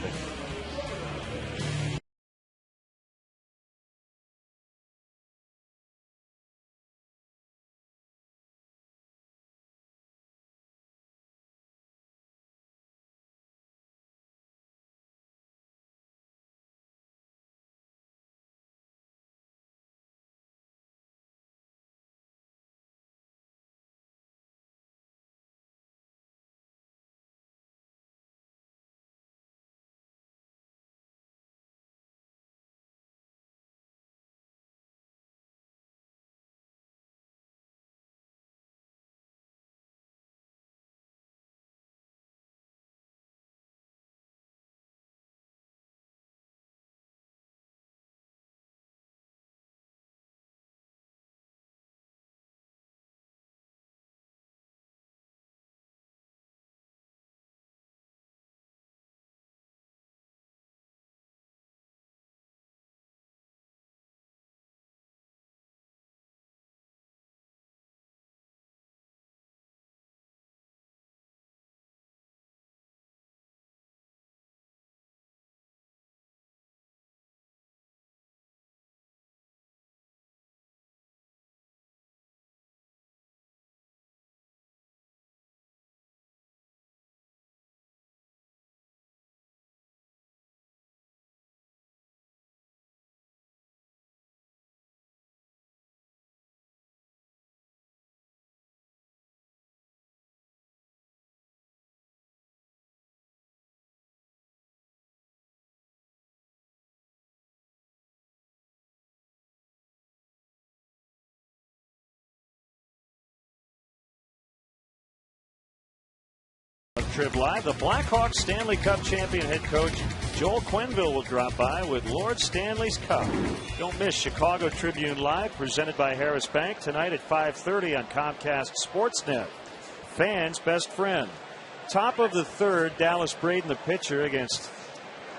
Trib Live. The Blackhawks Stanley Cup champion head coach Joel Quenneville will drop by with Lord Stanley's Cup. Don't miss Chicago Tribune Live, presented by Harris Bank, tonight at 5:30 on Comcast Sportsnet. Fans' best friend. Top of the third, Dallas Braden, the pitcher, against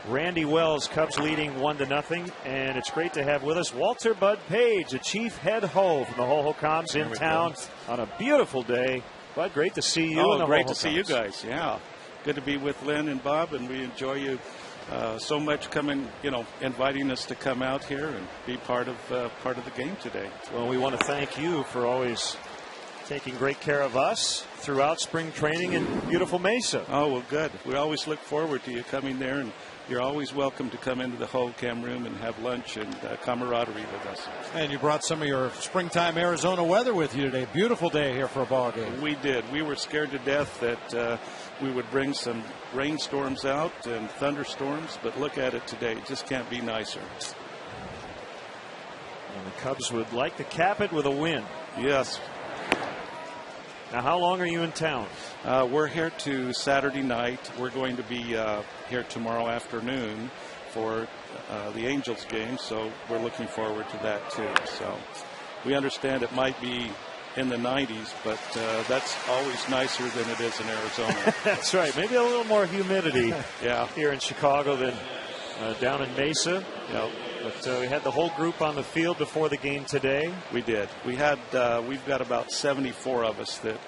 Randy Wells. Cubs leading 1-0, and it's great to have with us Walter Bud Page, the chief head ho from the Ho-Ho-Coms in town on a beautiful day. Bud, great to see you. Oh, great to see you guys. Yeah, good to be with Lynn and Bob, and we enjoy you so much coming, inviting us to come out here and be part of the game today. Well, we want to thank you for always taking great care of us throughout spring training in beautiful Mesa. Oh, well, good. We always look forward to you coming there, and you're always welcome to come into the Ho-Cam room and have lunch and camaraderie with us. And you brought some of your springtime Arizona weather with you today. Beautiful day here for a ball game. We did. We were scared to death that we would bring some rainstorms out and thunderstorms, but look at it today. It just can't be nicer. And the Cubs would like to cap it with a win. Yes. Now, how long are you in town? We're here to Saturday night. We're going to be here tomorrow afternoon for the Angels game, so we're looking forward to that too. So we understand it might be in the 90s, but that's always nicer than it is in Arizona. That's right. Maybe a little more humidity here in Chicago than down in Mesa. Yeah. But we had the whole group on the field before the game today. We did. We've got about 74 of us that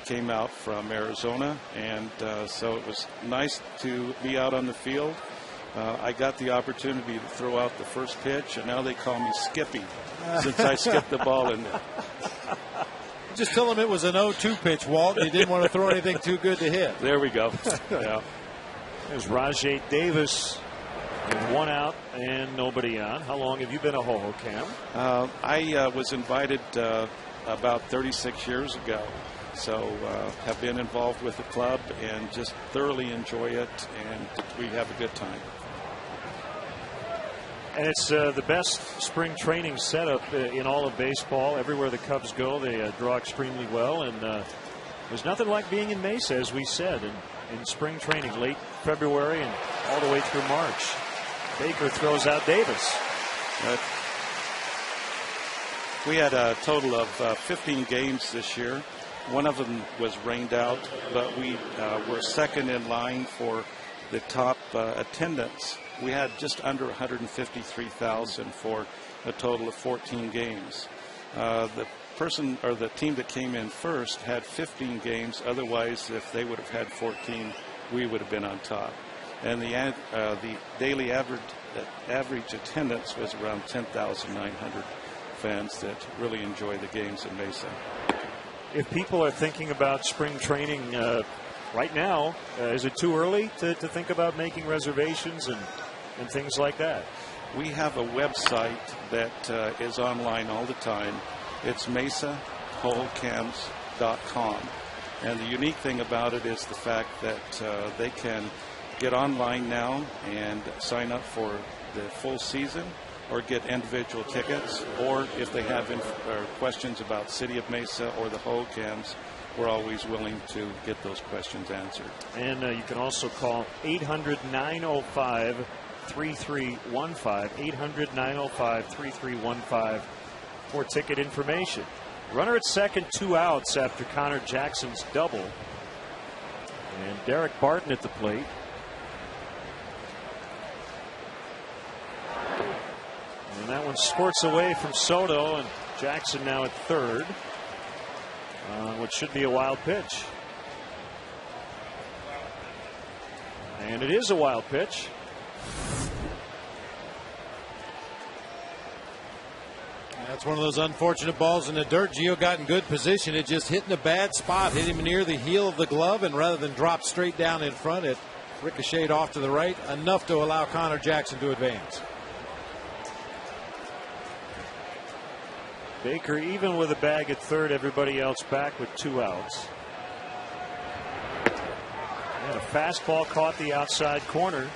came out from Arizona, and so it was nice to be out on the field. I got the opportunity to throw out the first pitch, and now they call me Skippy since I skipped the ball in there. Just tell them it was an 0-2 pitch, Walt. You didn't want to throw anything too good to hit. There we go. Yeah. There's Rajay Davis. One out and nobody on. How long have you been a Ho-Ho-Cam? I was invited about 36 years ago, so have been involved with the club and just thoroughly enjoy it, and we have a good time. And it's the best spring training setup in all of baseball. Everywhere the Cubs go, they draw extremely well, and there's nothing like being in Mesa, as we said, in spring training, late February and all the way through March. Baker throws out Davis. We had a total of 15 games this year. One of them was rained out, but we were second in line for the top attendance. We had just under 153,000 for a total of 14 games. The person or the team that came in first had 15 games. Otherwise, if they would have had 14, we would have been on top. And the daily average attendance was around 10,900 fans that really enjoy the games in Mesa. If people are thinking about spring training right now, is it too early to think about making reservations and things like that? We have a website that is online all the time. It's MesaHohocams.com. And the unique thing about it is the fact that they can get online now and sign up for the full season or get individual tickets, or if they have questions about City of Mesa or the Ho-Cams, we're always willing to get those questions answered. And you can also call 800-905-3315, 800-905-3315 for ticket information. Runner at second, 2 outs after Connor Jackson's double. And Derek Barton at the plate. And that one squirts away from Soto, and Jackson now at third. What should be a wild pitch. And it is a wild pitch. That's one of those unfortunate balls in the dirt. Gio got in good position. It just hit in a bad spot, hit him near the heel of the glove, and rather than drop straight down in front, it ricocheted off to the right, enough to allow Connor Jackson to advance. Baker even with a bag at third, everybody else back with 2 outs. And a fastball caught the outside corner.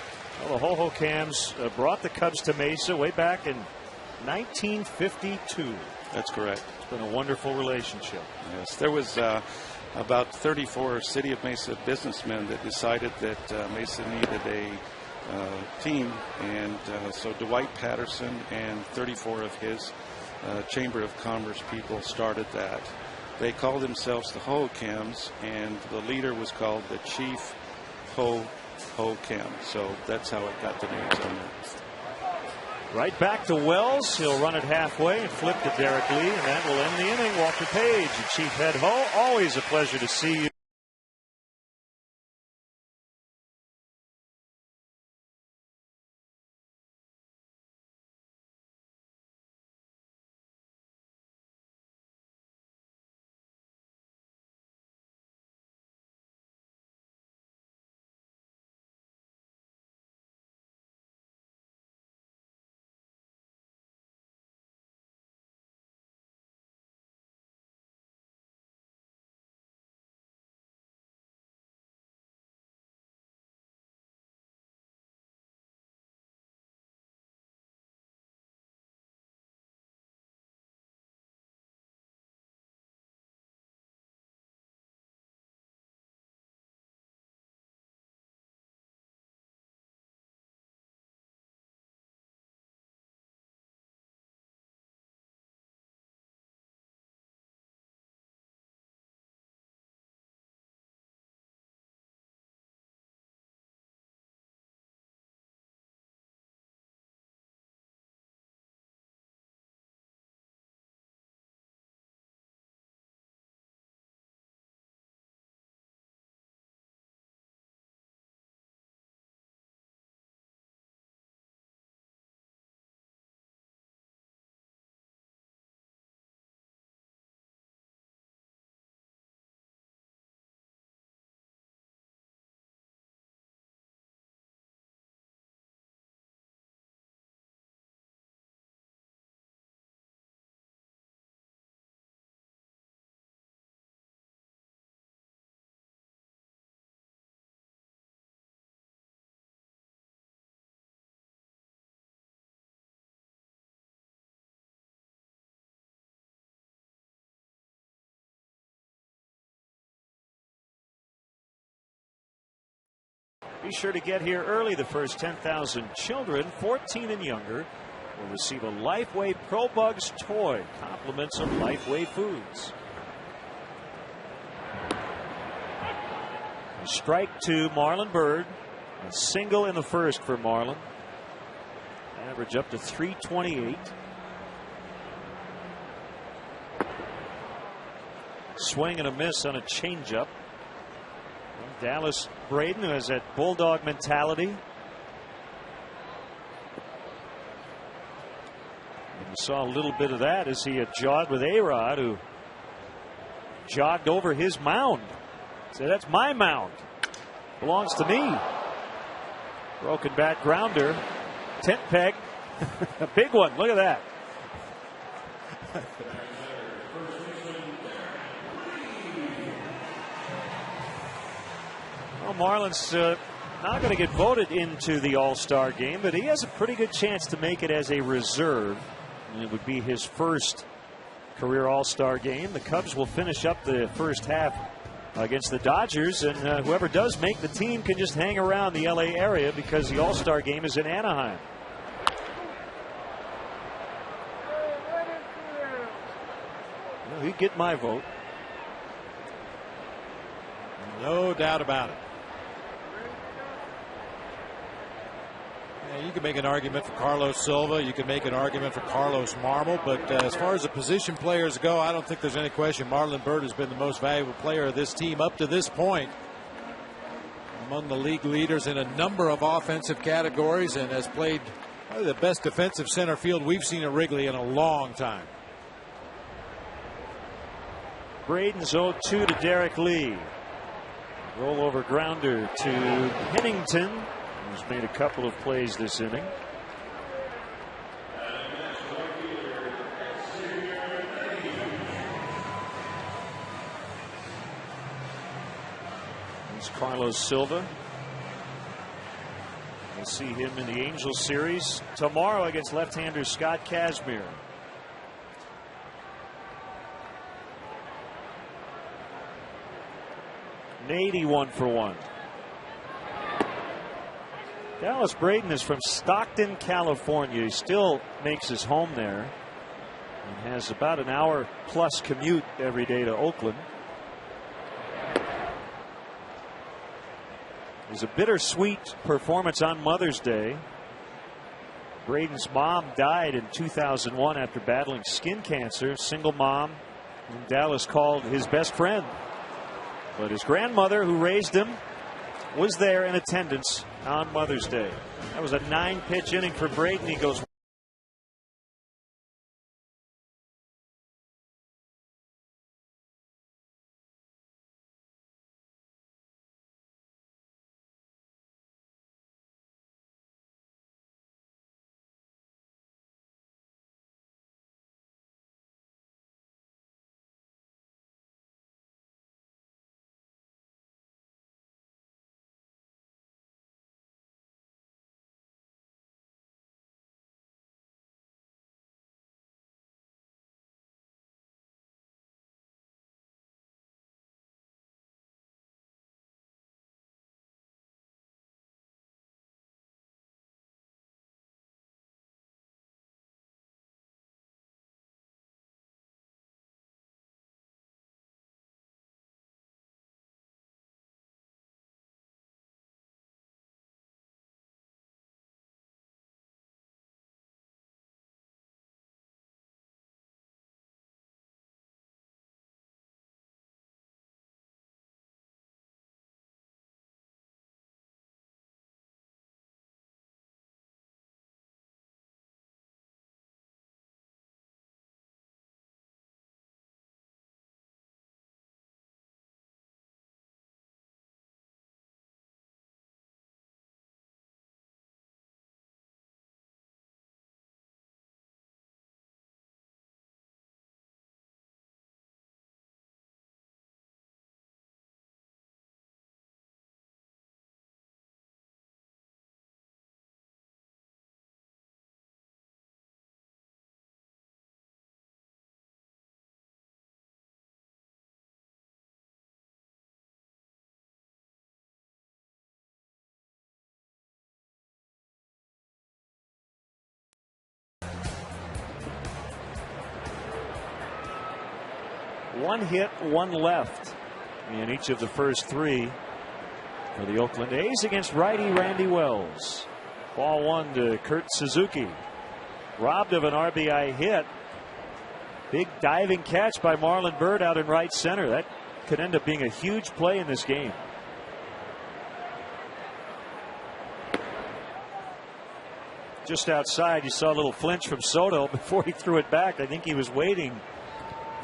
Well, the Ho-Ho-Cams brought the Cubs to Mesa way back in 1952. That's correct. It's been a wonderful relationship. Yes, there was about 34 City of Mesa businessmen that decided that Mesa needed a team, and so Dwight Patterson and 34 of his Chamber of Commerce people started that. They called themselves the Ho-Cams, and the leader was called the Chief Ho-Cam. So that's how it got the names on there. Right back to Wells. He'll run it halfway and flip to Derek Lee, and that will end the inning. Walter Page, the Chief Head Ho. Always a pleasure to see you. Be sure to get here early. The first 10,000 children 14 and younger will receive a Lifeway Pro Bugs toy. Compliments of Lifeway Foods. A strike to Marlon Byrd. A single in the first for Marlon. Average up to 328. Swing and a miss on a changeup. Dallas Braden, who has that bulldog mentality. And we saw a little bit of that as he had jogged with A-Rod, who jogged over his mound. Said, "That's my mound. Belongs to me." Broken back grounder. Tent peg. A big one. Look at that. Well, Marlon's not going to get voted into the All-Star game, but he has a pretty good chance to make it as a reserve. And it would be his first career All-Star game. The Cubs will finish up the first half against the Dodgers, and whoever does make the team can just hang around the LA area because the All-Star game is in Anaheim. Well, he'd get my vote. No doubt about it. You can make an argument for Carlos Silva. You can make an argument for Carlos Marmol. But as far as the position players go, I don't think there's any question Marlon Byrd has been the most valuable player of this team up to this point. Among the league leaders in a number of offensive categories and has played probably the best defensive center field we've seen at Wrigley in a long time. Braden's 0-2 to Derek Lee. Rollover grounder to Pennington, who's made a couple of plays this inning. It's Carlos Silva. We'll see him in the Angels series tomorrow against left-hander Scott Kazmir. Nady 1 for 1. Dallas Braden is from Stockton, California. He still makes his home there and has about an hour plus commute every day to Oakland. It was a bittersweet performance on Mother's Day. Braden's mom died in 2001 after battling skin cancer. Single mom, whom Dallas called his best friend. But his grandmother, who raised him, was there in attendance on Mother's Day. That was a 9-pitch inning for Braden. He goes one hit, one left in each of the first 3 for the Oakland A's against righty Randy Wells. Ball 1 to Kurt Suzuki. Robbed of an RBI hit. Big diving catch by Marlon Byrd out in right center. That could end up being a huge play in this game. Just outside, you saw a little flinch from Soto before he threw it back. I think he was waiting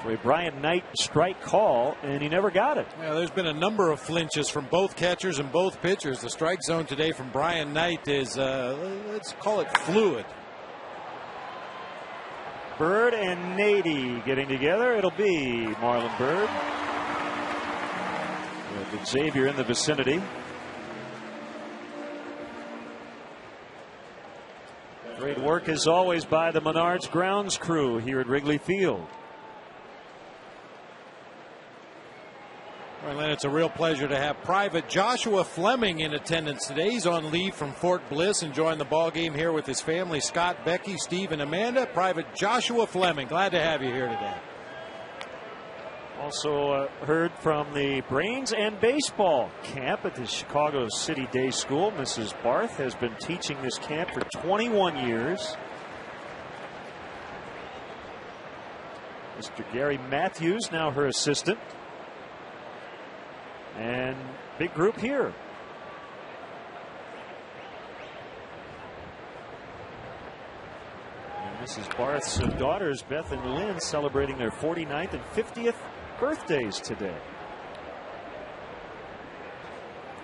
for a Brian Knight strike call, and he never got it. Yeah, there's been a number of flinches from both catchers and both pitchers. The strike zone today from Brian Knight is, let's call it fluid. Byrd and Nady getting together. It'll be Marlon Byrd with Xavier in the vicinity. Great work as always by the Menards grounds crew here at Wrigley Field. Well, and it's a real pleasure to have Private Joshua Fleming in attendance today. He's on leave from Fort Bliss, enjoying the ball game here with his family. Scott, Becky, Steve, and Amanda. Private Joshua Fleming, glad to have you here today. Also heard from the Brains and Baseball camp at the Chicago City Day School. Mrs. Barth has been teaching this camp for 21 years. Mr. Gary Matthews, now her assistant. And big group here. And Mrs. Barth's daughters, Beth and Lynn, celebrating their 49th and 50th birthdays today.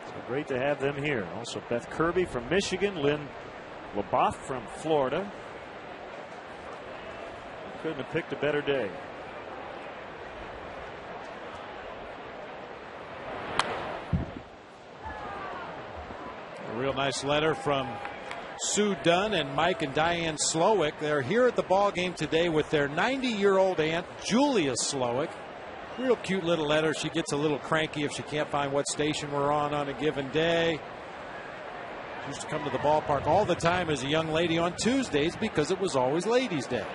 So great to have them here. Also Beth Kirby from Michigan, Lynn LaBeouf from Florida. Couldn't have picked a better day. A real nice letter from Sue Dunn and Mike and Diane Slowick. They're here at the ball game today with their 90-year-old aunt, Julia Slowick. Real cute little letter. She gets a little cranky if she can't find what station we're on a given day. She used to come to the ballpark all the time as a young lady on Tuesdays because it was always Ladies' Day.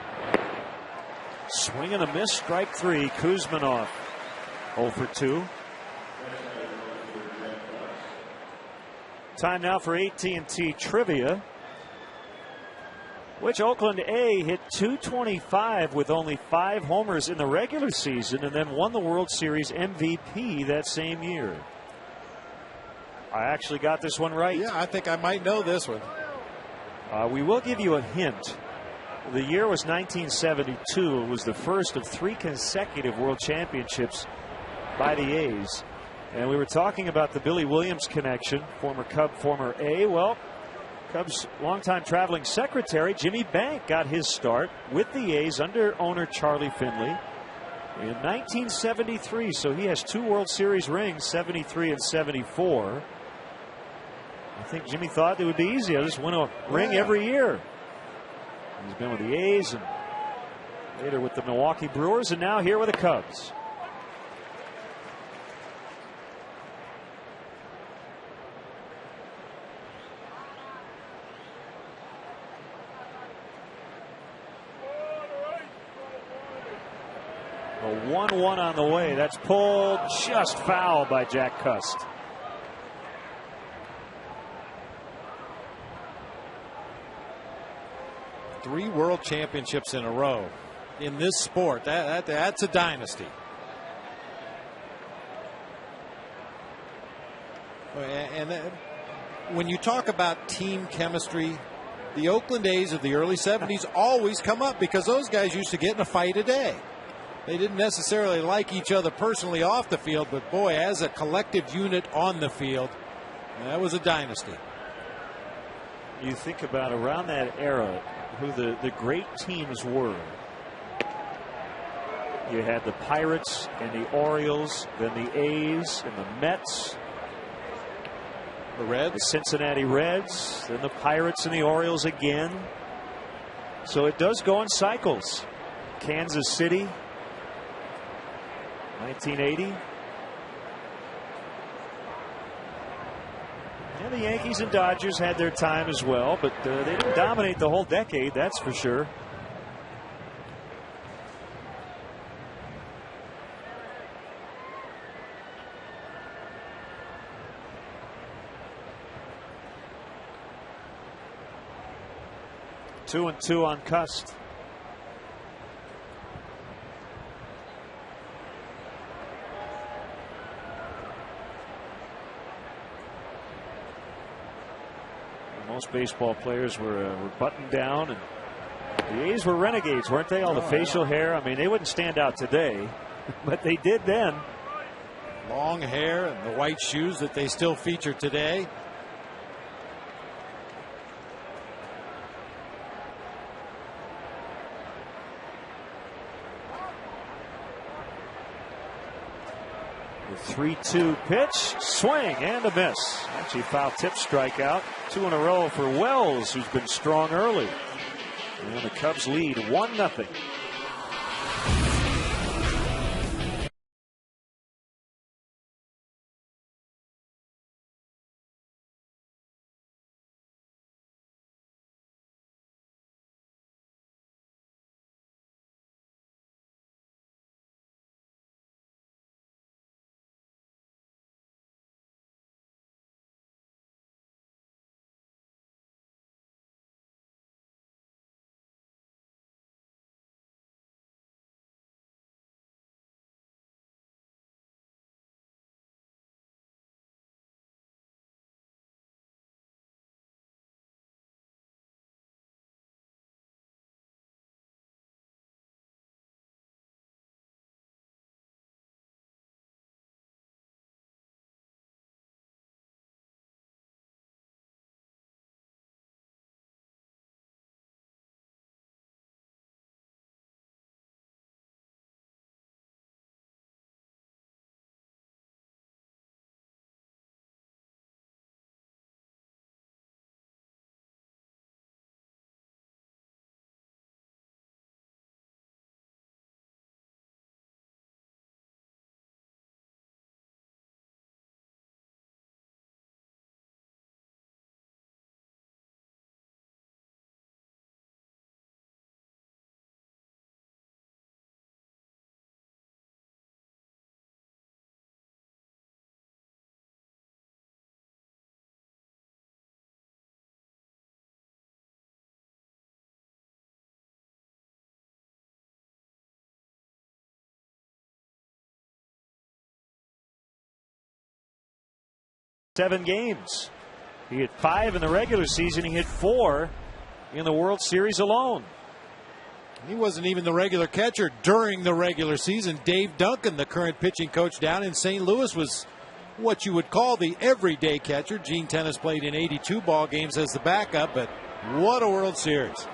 Swing and a miss, strike three. Kuzmanov 0 for 2. Time now for AT&T Trivia. Which Oakland A hit .225 with only 5 homers in the regular season and then won the World Series MVP that same year? I actually got this one right. Yeah, I think I might know this one. We will give you a hint. The year was 1972. It was the first of 3 consecutive World Championships by the A's. And we were talking about the Billy Williams connection, former Cub, former A. Well, Cubs' longtime traveling secretary, Jimmy Bank, got his start with the A's under owner Charlie Finley in 1973. So he has 2 World Series rings, 73 and 74. I think Jimmy thought it would be easy. I'll just win a ring every year. He's been with the A's and later with the Milwaukee Brewers and now here with the Cubs. A 1-1 on the way. That's pulled just foul by Jack Cust. Three World Championships in a row in this sport. That's a dynasty. And when you talk about team chemistry, the Oakland A's of the early 70s always come up because those guys used to get in a fight a day. They didn't necessarily like each other personally off the field, but boy, as a collective unit on the field, that was a dynasty. You think about around that era who the great teams were. You had the Pirates and the Orioles, then the A's and the Mets. The Reds. The Cincinnati Reds, then the Pirates and the Orioles again. So it does go in cycles. Kansas City, 1980. And the Yankees and Dodgers had their time as well, but they didn't dominate the whole decade, that's for sure. Two and two on Cust. Most baseball players were buttoned down, and the A's were renegades, weren't they? All the facial hair. I mean, they wouldn't stand out today, but they did then. Long hair and the white shoes that they still feature today. The 3-2 pitch, swing and a miss. Actually, foul tip strikeout. 2 in a row for Wells, who's been strong early. And the Cubs lead 1-0. 7 games. He hit 5 in the regular season. He hit 4 in the World Series alone. He wasn't even the regular catcher during the regular season. Dave Duncan, the current pitching coach down in St. Louis, was what you would call the everyday catcher. Gene Tennis played in 82 ball games as the backup, but what a World Series.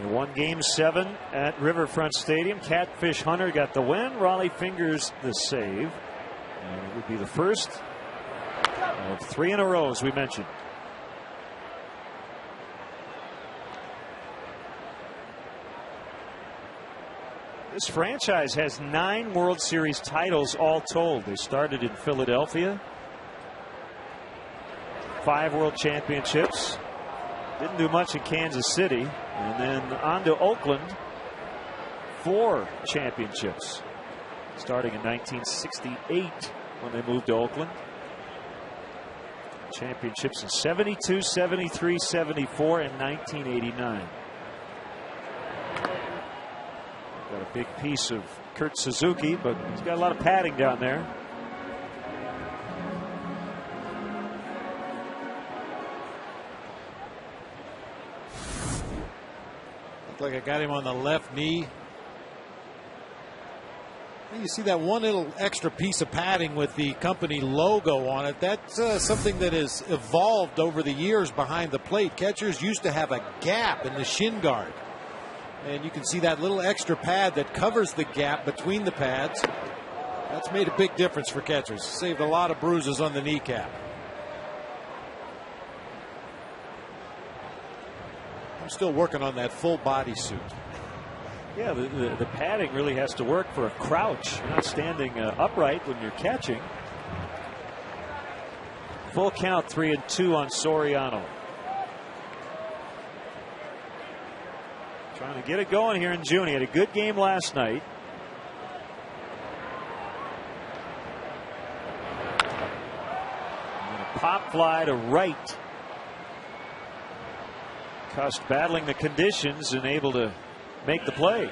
They won Game 7 at Riverfront Stadium. Catfish Hunter got the win. Raleigh Fingers the save. And it would be the first of 3 in a row, as we mentioned. This franchise has 9 World Series titles all told. They started in Philadelphia. 5 World Championships. Didn't do much in Kansas City. And then on to Oakland. 4 championships. Starting in 1968 when they moved to Oakland. Championships in 72, 73, 74, and 1989. Got a big piece of Kurt Suzuki, but he's got a lot of padding down there. Looked like I got him on the left knee. You see that one little extra piece of padding with the company logo on it. That's something that has evolved over the years behind the plate. Catchers used to have a gap in the shin guard. And you can see that little extra pad that covers the gap between the pads. That's made a big difference for catchers. Saved a lot of bruises on the kneecap. I'm still working on that full body suit. Yeah, the padding really has to work for a crouch. You're not standing upright when you're catching. Full count, 3-2 on Soriano. Trying to get it going here in June. He had a good game last night. And a pop fly to right. Cust battling the conditions and able to make the play.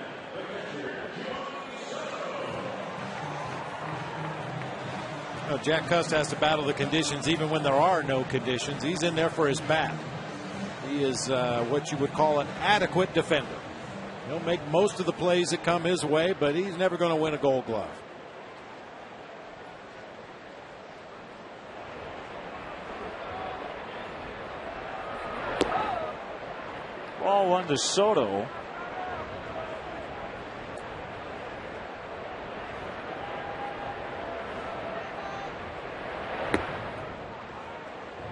Well, Jack Cust has to battle the conditions even when there are no conditions. He's in there for his bat. He is what you would call an adequate defender. He'll make most of the plays that come his way, but he's never going to win a Gold Glove. Ball 1 to Soto.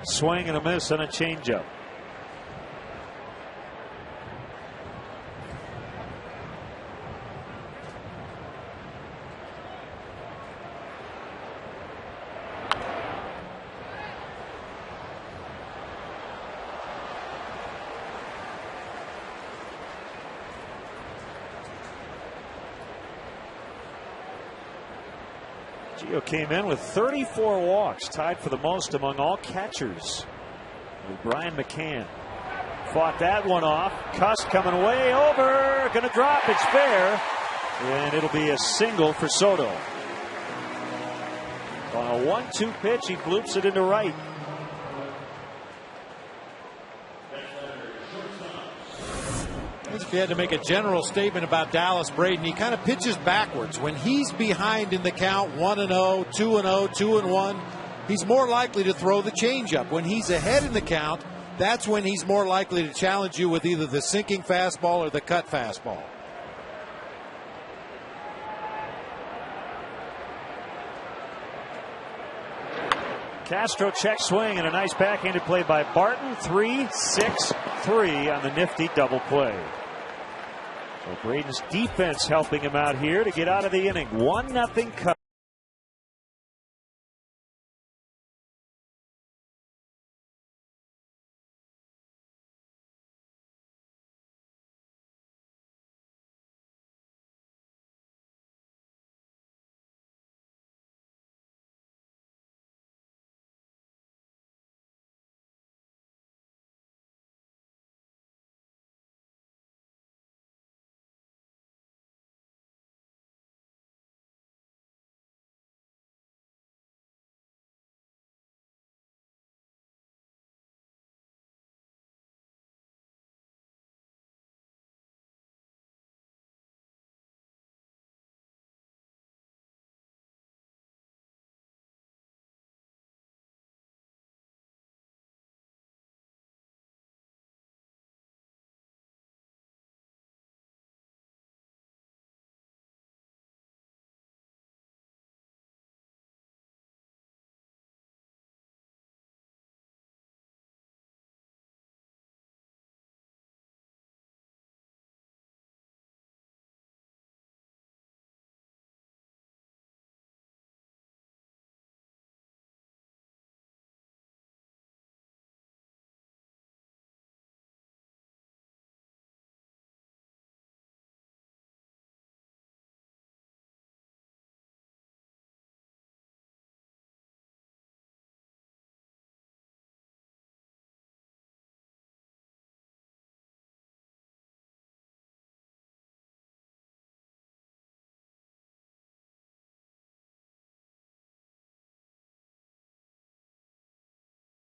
Swing and a miss on a changeup. Gio came in with 34 walks, tied for the most among all catchers with Brian McCann. Fought that one off. Cust coming way over. Going to drop. It's fair. And it'll be a single for Soto. On a 1-2 pitch, he bloops it into right. If you had to make a general statement about Dallas Braden, he kind of pitches backwards. When he's behind in the count, 1-0, 2-0, 2-1, he's more likely to throw the changeup. When he's ahead in the count, that's when he's more likely to challenge you with either the sinking fastball or the cut fastball. Castro check swing and a nice backhanded play by Barton. 3-6-3 on the nifty double play. So Braden's defense helping him out here to get out of the inning. 1-0 Cubs.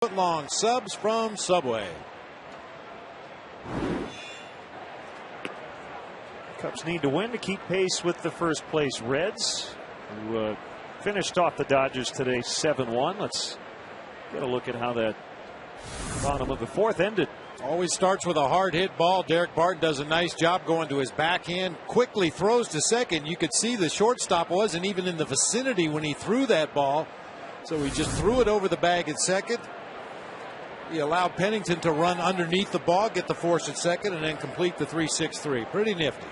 Foot-long subs from Subway. Cubs need to win to keep pace with the first place Reds, who finished off the Dodgers today 7-1. Let's get a look at how that bottom of the fourth ended. Always starts with a hard hit ball. Derek Barton does a nice job going to his backhand. Quickly throws to second. You could see the shortstop wasn't even in the vicinity when he threw that ball. So he just threw it over the bag at second. He allowed Pennington to run underneath the ball, get the force at second, and then complete the 3-6-3. Pretty nifty.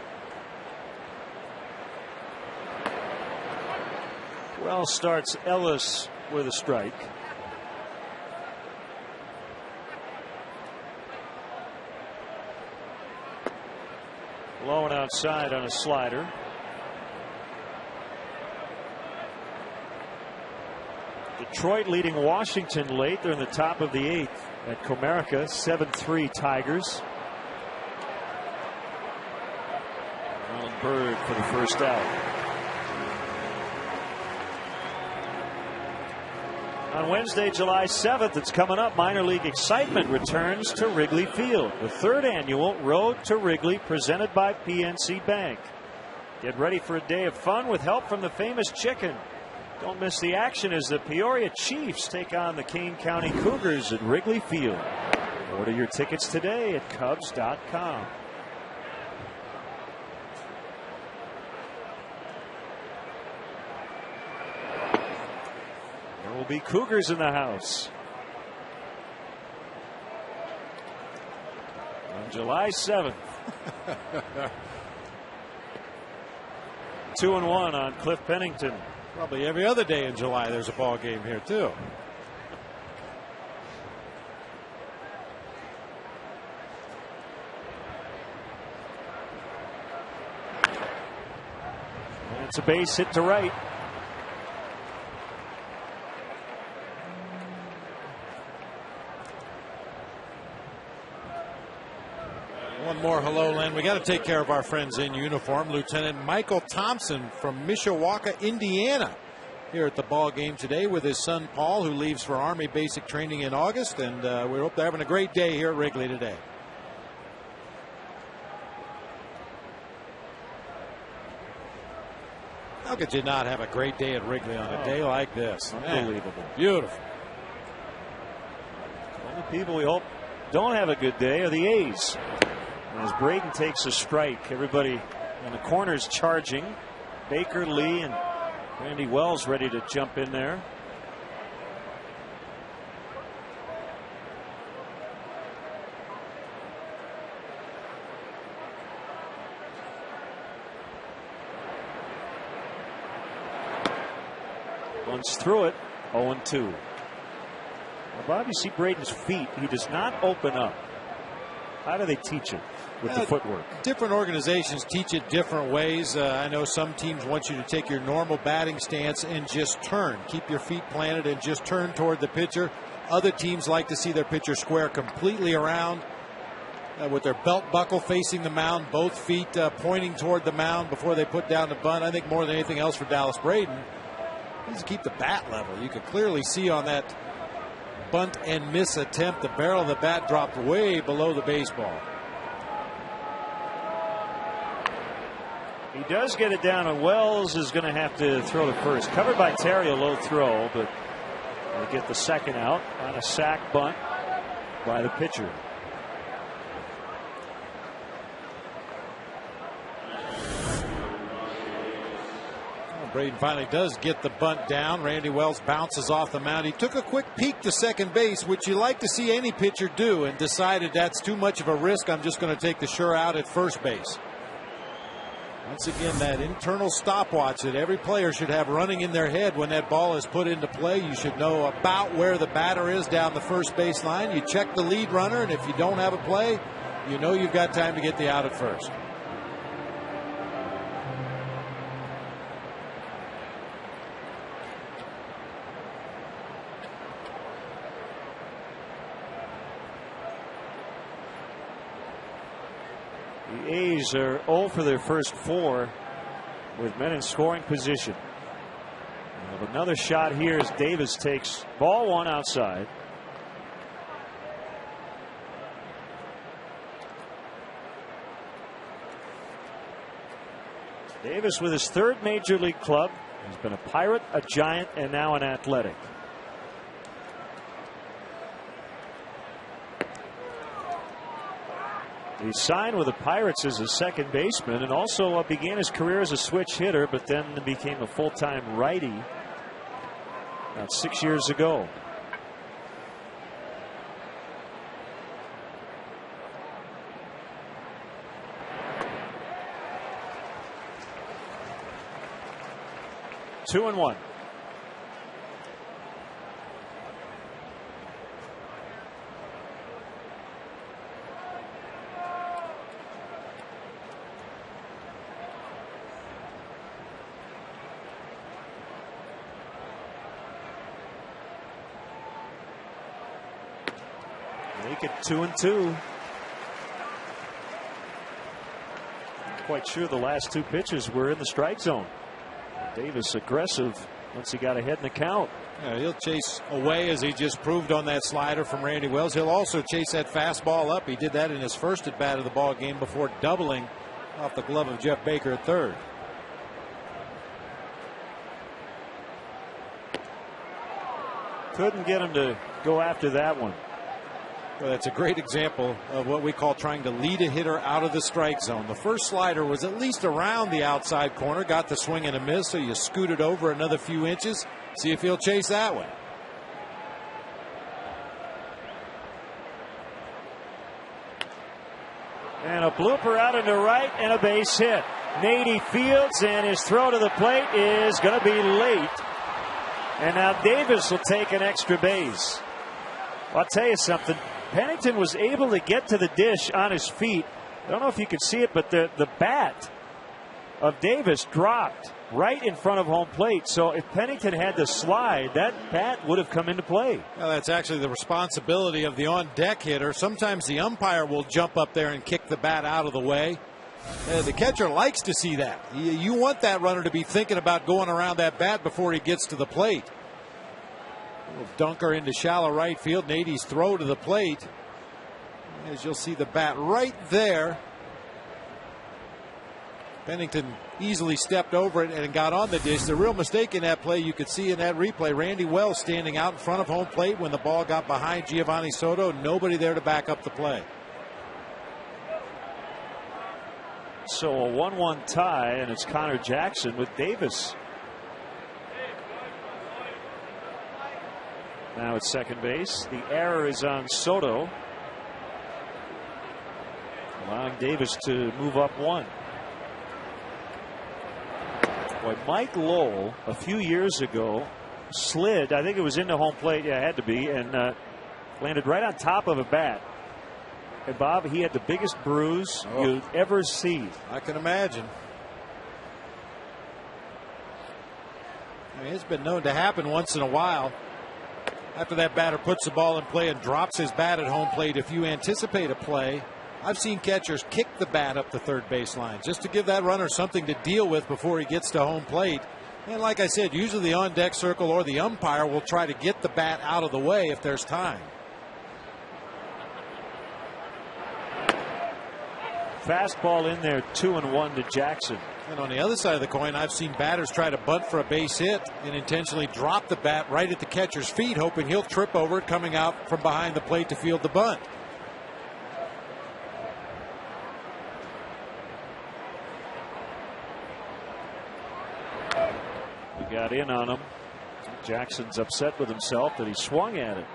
Well, starts Ellis with a strike. Low and outside on a slider. Detroit leading Washington late. They're in the top of the 8th at Comerica. 7-3 Tigers. Alan Bird for the first out. On Wednesday, July 7th, it's coming up. Minor league excitement returns to Wrigley Field. The 3rd annual Road to Wrigley presented by PNC Bank. Get ready for a day of fun with help from the famous chicken. Don't miss the action as the Peoria Chiefs take on the Kane County Cougars at Wrigley Field. Order your tickets today at Cubs.com. There will be Cougars in the house on July 7th. 2-1 on Cliff Pennington. Probably every other day in July there's a ball game here too. And it's a base hit to right. One more hello, Len. We got to take care of our friends in uniform. Lieutenant Michael Thompson from Mishawaka, Indiana, here at the ball game today with his son Paul, who leaves for Army basic training in August. And we hope they're having a great day here at Wrigley today. How could you not have a great day at Wrigley on a day like this? Unbelievable. Man, beautiful. Only people we hope don't have a good day are the A's. As Braden takes a strike, everybody in the corners charging. Baker, Lee, and Randy Wells ready to jump in there. Once through it, 0-2. Well, Bob, you see Braden's feet. He does not open up. How do they teach it with the footwork? Different organizations teach it different ways. I know some teams want you to take your normal batting stance and just turn. Keep your feet planted and just turn toward the pitcher. Other teams like to see their pitcher square completely around with their belt buckle facing the mound, both feet pointing toward the mound before they put down the bunt. I think more than anything else for Dallas Braden, he needs to keep the bat level. You could clearly see on that bunt and miss attempt, the barrel of the bat dropped way below the baseball. He does get it down, and Wells is going to have to throw the first. Covered by Terry, a low throw, but they get the second out on a sac bunt by the pitcher. Braden finally does get the bunt down. Randy Wells bounces off the mound. He took a quick peek to second base, which you like to see any pitcher do, and decided that's too much of a risk. I'm just going to take the sure out at first base. Once again, that internal stopwatch that every player should have running in their head when that ball is put into play. You should know about where the batter is down the first base line. You check the lead runner, and if you don't have a play, you know you've got time to get the out at first. The A's are 0 for their first 4 with men in scoring position. Another shot here as Davis takes ball one outside. Davis with his third major league club. He's been a Pirate, a Giant, and now an Athletic. He signed with the Pirates as a second baseman and also began his career as a switch hitter, but then became a full-time righty about 6 years ago. Two and one. Make it 2-2. Not quite sure the last two pitches were in the strike zone. Davis aggressive once he got ahead in the count. Yeah, he'll chase away as he just proved on that slider from Randy Wells. He'll also chase that fastball up. He did that in his first at bat of the ball game before doubling off the glove of Jeff Baker at third. Couldn't get him to go after that one. Well, that's a great example of what we call trying to lead a hitter out of the strike zone. The first slider was at least around the outside corner, got the swing and a miss, so you scoot it over another few inches, see if he'll chase that one. And a blooper out into right and a base hit. Nady fields, and his throw to the plate is going to be late. And now Davis will take an extra base. I'll tell you something. Pennington was able to get to the dish on his feet. I don't know if you can see it, but the bat of Davis dropped right in front of home plate. So if Pennington had to slide, that bat would have come into play. Well, that's actually the responsibility of the on-deck hitter. Sometimes the umpire will jump up there and kick the bat out of the way. The catcher likes to see that. You want that runner to be thinking about going around that bat before he gets to the plate. Dunker into shallow right field. Nady's throw to the plate. As you'll see the bat right there. Pennington easily stepped over it and got on the dish. The real mistake in that play, you could see in that replay, Randy Wells standing out in front of home plate when the ball got behind Giovanni Soto. Nobody there to back up the play. So a 1-1 tie, and it's Connor Jackson with Davis now at second base. The error is on Soto, allowing Davis to move up one. Boy, Mike Lowell a few years ago slid, I think it was into home plate, yeah, it had to be, and landed right on top of a bat. And Bob, he had the biggest bruise you'd ever see. I can imagine. I mean, it's been known to happen once in a while. After that batter puts the ball in play and drops his bat at home plate, if you anticipate a play, I've seen catchers kick the bat up the third baseline just to give that runner something to deal with before he gets to home plate. And like I said, usually the on-deck circle or the umpire will try to get the bat out of the way if there's time. Fastball in there, 2-1 to Jackson. And on the other side of the coin, I've seen batters try to bunt for a base hit and intentionally drop the bat right at the catcher's feet, hoping he'll trip over it coming out from behind the plate to field the bunt. We got in on him. Jackson's upset with himself that he swung at it.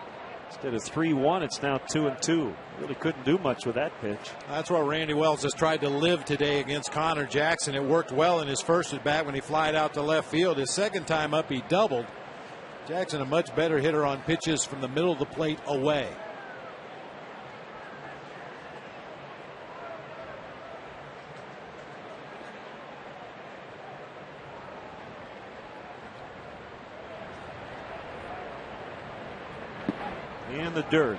Instead of 3-1, it's now 2-2. Really couldn't do much with that pitch. That's what Randy Wells has tried to live today against Connor Jackson. It worked well in his first at bat when he flied out to left field. His second time up, he doubled. Jackson, a much better hitter on pitches from the middle of the plate away. In the dirt.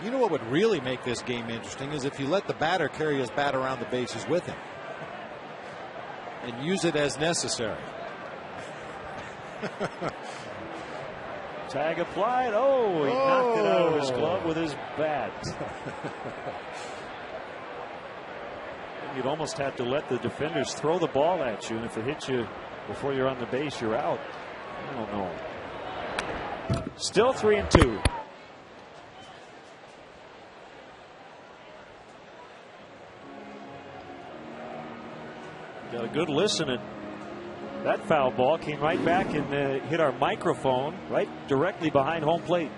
You know what would really make this game interesting is if you let the batter carry his bat around the bases with him and use it as necessary. Tag applied. Oh, he knocked it out of his glove with his bat. You'd almost have to let the defenders throw the ball at you, and if it hits you before you're on the base, you're out. I don't know. Still 3-2. Got a good listen at that foul ball. Came right back and hit our microphone right directly behind home plate.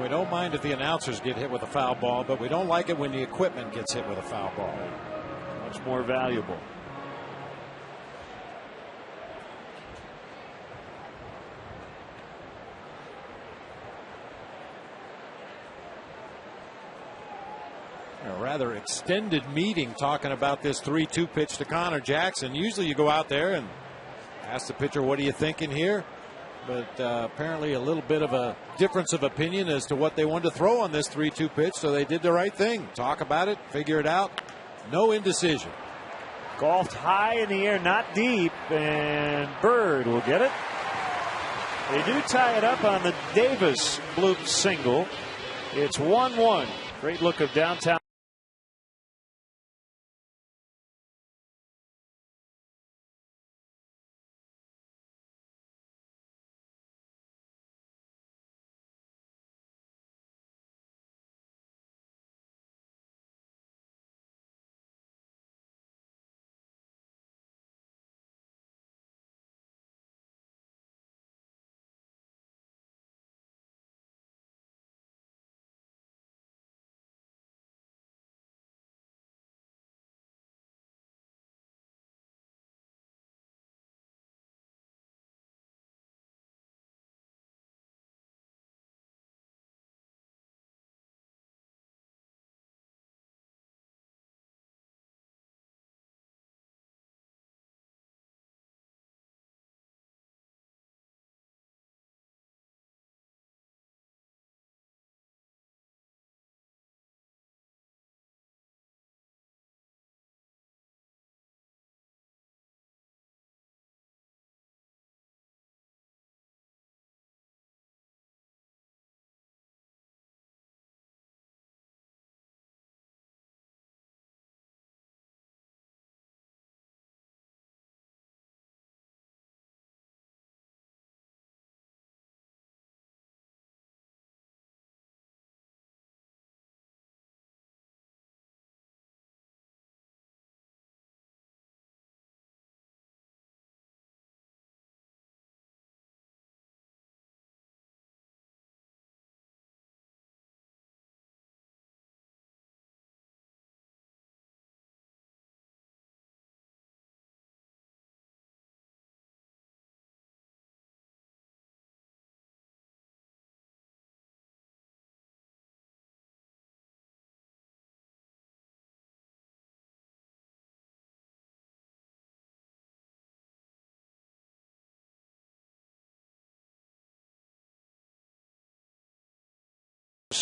We don't mind if the announcers get hit with a foul ball, but we don't like it when the equipment gets hit with a foul ball. Much more valuable. A rather extended meeting talking about this 3-2 pitch to Connor Jackson. Usually you go out there and ask the pitcher, what are you thinking here? But apparently a little bit of a difference of opinion as to what they wanted to throw on this 3-2 pitch, so they did the right thing. Talk about it, figure it out. No indecision. Golfed high in the air, not deep, and Bird will get it. They do tie it up on the Davis bloop single. It's 1-1. Great look of downtown.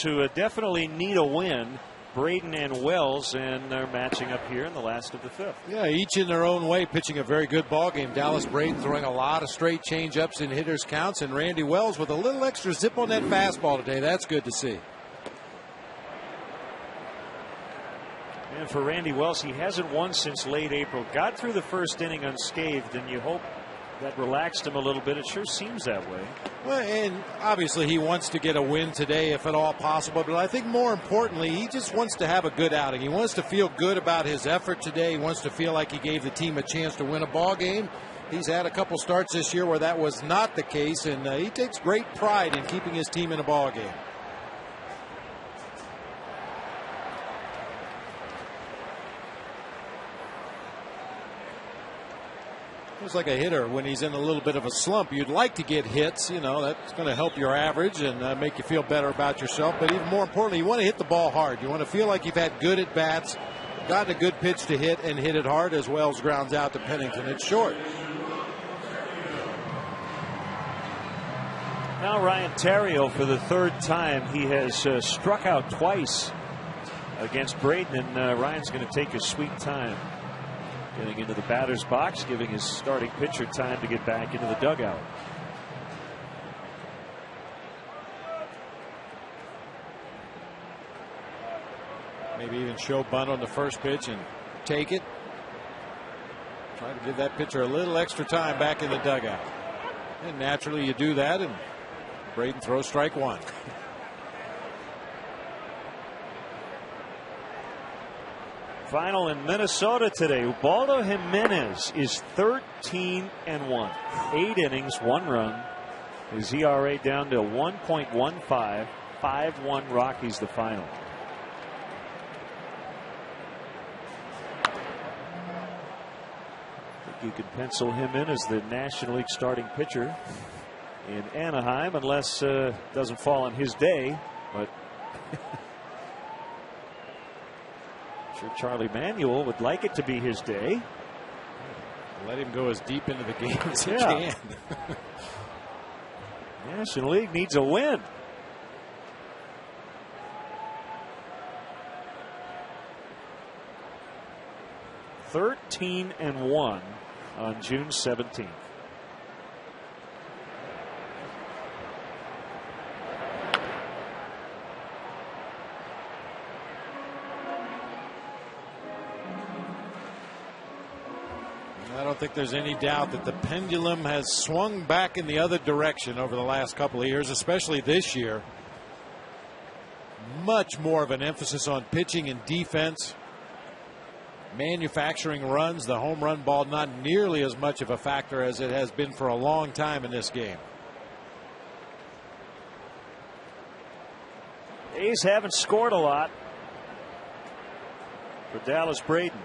Who definitely need a win, Braden and Wells, and they're matching up here in the last of the fifth. Yeah, each in their own way pitching a very good ball game. Dallas Braden throwing a lot of straight change-ups in hitters' counts, and Randy Wells with a little extra zip on that fastball today. That's good to see. And for Randy Wells, he hasn't won since late April. Got through the first inning unscathed, and you hope that relaxed him a little bit. It sure seems that way. Well, and obviously he wants to get a win today if at all possible, but I think more importantly he just wants to have a good outing. He wants to feel good about his effort today. He wants to feel like he gave the team a chance to win a ball game. He's had a couple starts this year where that was not the case, and he takes great pride in keeping his team in a ball game. It's like a hitter when he's in a little bit of a slump. You'd like to get hits, you know, that's going to help your average and make you feel better about yourself. But even more importantly, you want to hit the ball hard. You want to feel like you've had good at bats, gotten a good pitch to hit, and hit it hard as Wells grounds out to Pennington. It's short. Now Ryan Theriot, for the third time, he has struck out twice against Braden, and Ryan's going to take his sweet time getting into the batter's box, giving his starting pitcher time to get back into the dugout. Maybe even show bunt on the first pitch and take it. Try to give that pitcher a little extra time back in the dugout. And naturally you do that, and Braden throws strike one. Final in Minnesota today. Ubaldo Jimenez is 13-1. 8 innings, 1 run. His ERA down to 1.15. 5-1 Rockies the final. You can pencil him in as the National League starting pitcher in Anaheim, unless it doesn't fall on his day. But I'm sure Charlie Manuel would like it to be his day. Let him go as deep into the game as he Yeah. can. National League needs a win. (13-1) on June 17th. I don't think there's any doubt that the pendulum has swung back in the other direction over the last couple of years, especially this year. Much more of an emphasis on pitching and defense. Manufacturing runs, the home run ball not nearly as much of a factor as it has been for a long time in this game. A's haven't scored a lot for Dallas Braden.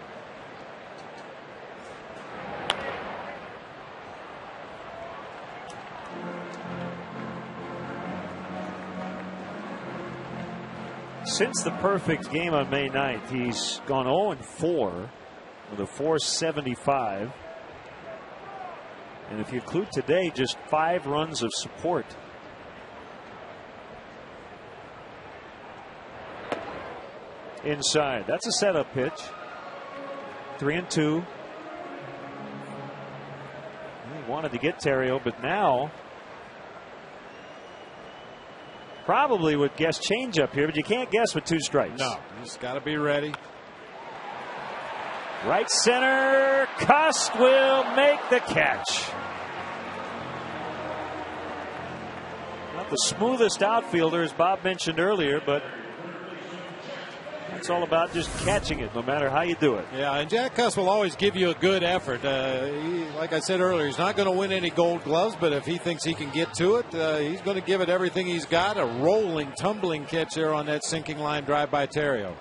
Since the perfect game on May 9th, he's gone 0-4 with a .475. And if you include today, just 5 runs of support. Inside. That's a setup pitch. 3-2. He wanted to get Terrio, but now probably would guess changeup here, but you can't guess with 2 strikes. No, you just got to be ready. Right center. Cust will make the catch. Not the smoothest outfielder, as Bob mentioned earlier, but it's all about just catching it, no matter how you do it. Yeah, and Jack Cust will always give you a good effort. Like I said earlier, he's not going to win any gold gloves, but if he thinks he can get to it, he's going to give it everything he's got. A rolling, tumbling catch there on that sinking line drive by Terrio.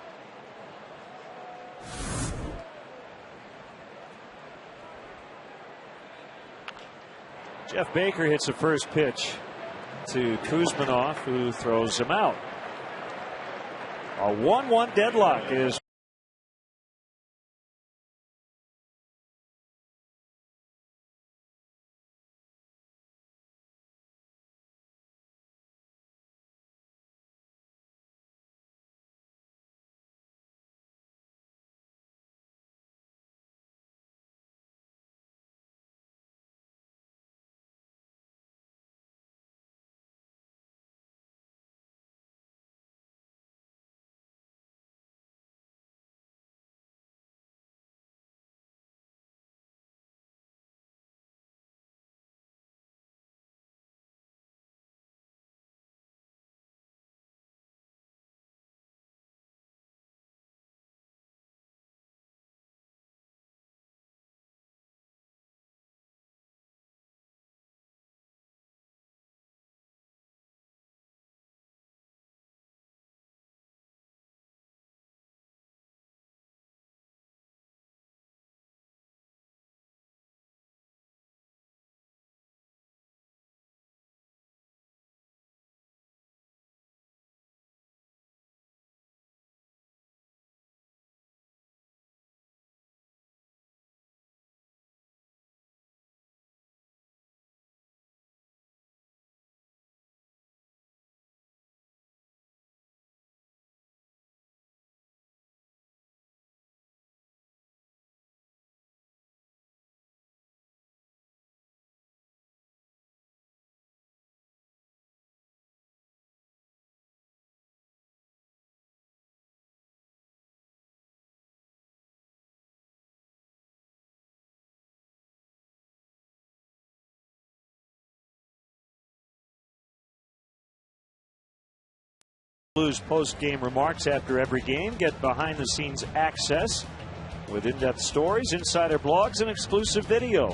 Jeff Baker hits the first pitch to Kuzminoff, who throws him out. A 1-1 deadlock is Blues post-game remarks after every game. Get behind-the-scenes access with in-depth stories, insider blogs, and exclusive video.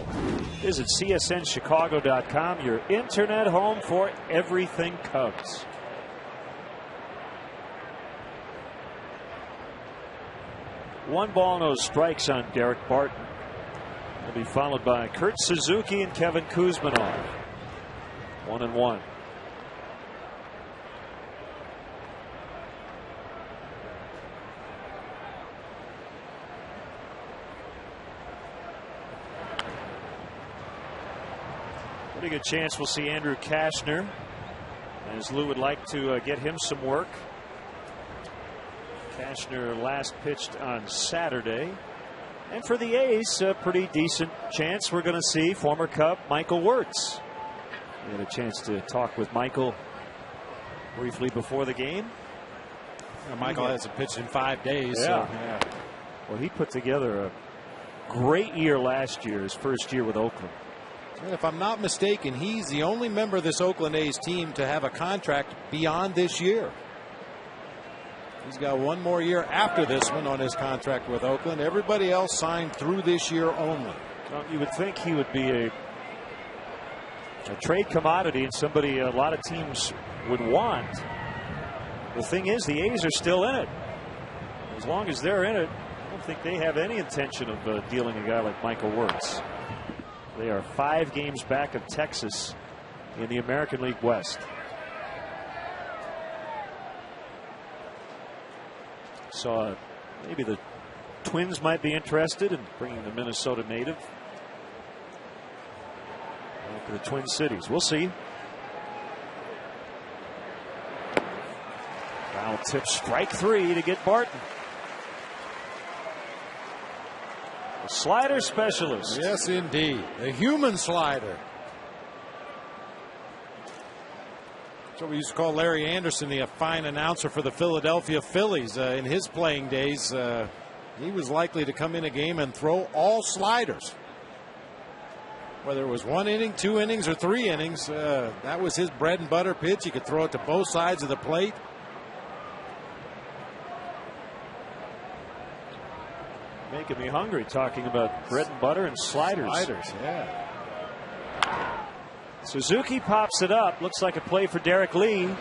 Visit csnchicago.com, your internet home for everything Cubs. One ball, no strikes on Derek Barton. He'll be followed by Kurt Suzuki and Kevin Kuzmanov. 1-1. Pretty good chance we'll see Andrew Kashner, as Lou would like to get him some work. Kashner last pitched on Saturday. And for the A's, a pretty decent chance we're going to see former Cub Michael Wirtz. We had a chance to talk with Michael briefly before the game. Michael hasn't pitched in 5 days. Yeah. So, yeah. Well, he put together a great year last year, his first year with Oakland. And if I'm not mistaken, he's the only member of this Oakland A's team to have a contract beyond this year. He's got one more year after this one on his contract with Oakland. Everybody else signed through this year only. Well, you would think he would be a trade commodity and somebody a lot of teams would want. The thing is, the A's are still in it. As long as they're in it, I don't think they have any intention of dealing a guy like Michael Wirtz. They are 5 games back of Texas in the American League West. So maybe the Twins might be interested in bringing the Minnesota native back to the Twin Cities. We'll see. Foul tip, strike 3 to get Barton. A slider specialist. Yes, indeed. A human slider. That's what we used to call Larry Anderson, the fine announcer for the Philadelphia Phillies. In his playing days, he was likely to come in a game and throw all sliders. Whether it was 1 inning, 2 innings, or 3 innings, that was his bread and butter pitch. He could throw it to both sides of the plate. Making me hungry talking about bread and butter and sliders. Sliders, yeah. Suzuki pops it up. Looks like a play for Derek Lee.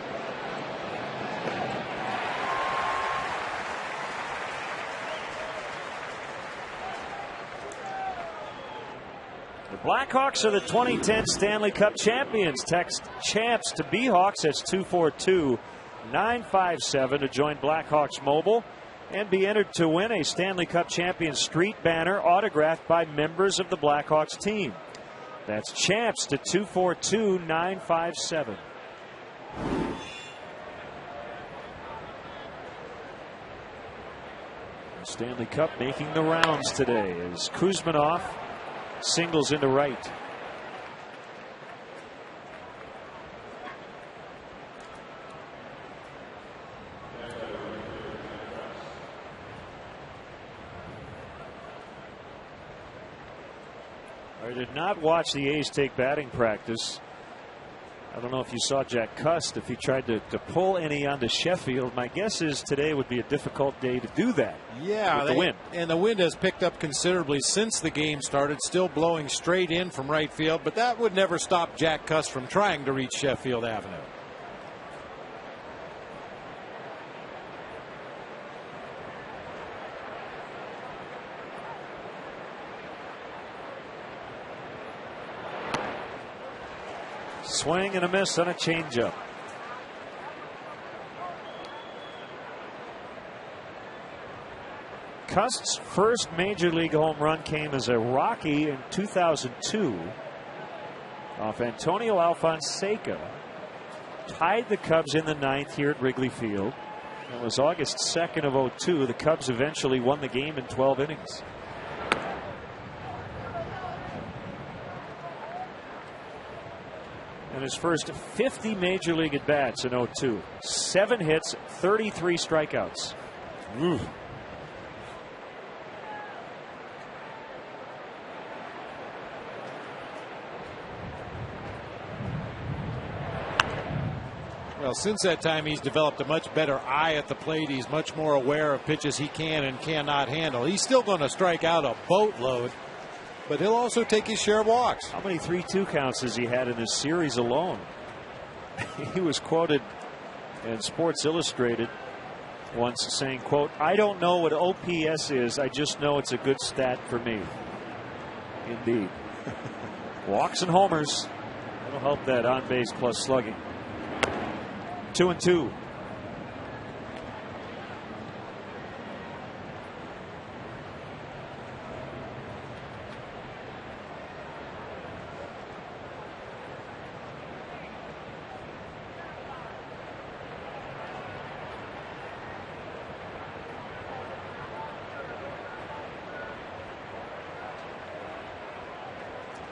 The Blackhawks are the 2010 Stanley Cup champions. Text CHAMPS to BHawks. That's 242-957 to join Blackhawks Mobile and be entered to win a Stanley Cup champion street banner autographed by members of the Blackhawks team. That's CHAMPS to 242-957. Stanley Cup making the rounds today as Kuzmanov singles into right. I did not watch the A's take batting practice. I don't know if you saw Jack Cust, if he tried to pull any onto Sheffield. My guess is today would be a difficult day to do that. Yeah, with the wind. And the wind has picked up considerably since the game started, still blowing straight in from right field, but that would never stop Jack Cust from trying to reach Sheffield Avenue. Swing and a miss on a changeup. Cust's first major league home run came as a Rocky in 2002 off Antonio Alfonseca. Tied the Cubs in the 9th here at Wrigley Field. It was August 2nd of 2002. The Cubs eventually won the game in 12 innings. And his first 50 major league at bats in 2002. 7 hits, 33 strikeouts. Ooh. Well, since that time, he's developed a much better eye at the plate. He's much more aware of pitches he can and cannot handle. He's still going to strike out a boatload, but he'll also take his share of walks. How many 3-2 counts has he had in this series alone? He was quoted in Sports Illustrated once saying, quote, "I don't know what OPS is. I just know it's a good stat for me." Indeed. Walks and homers. That'll help that on base plus slugging. 2-2.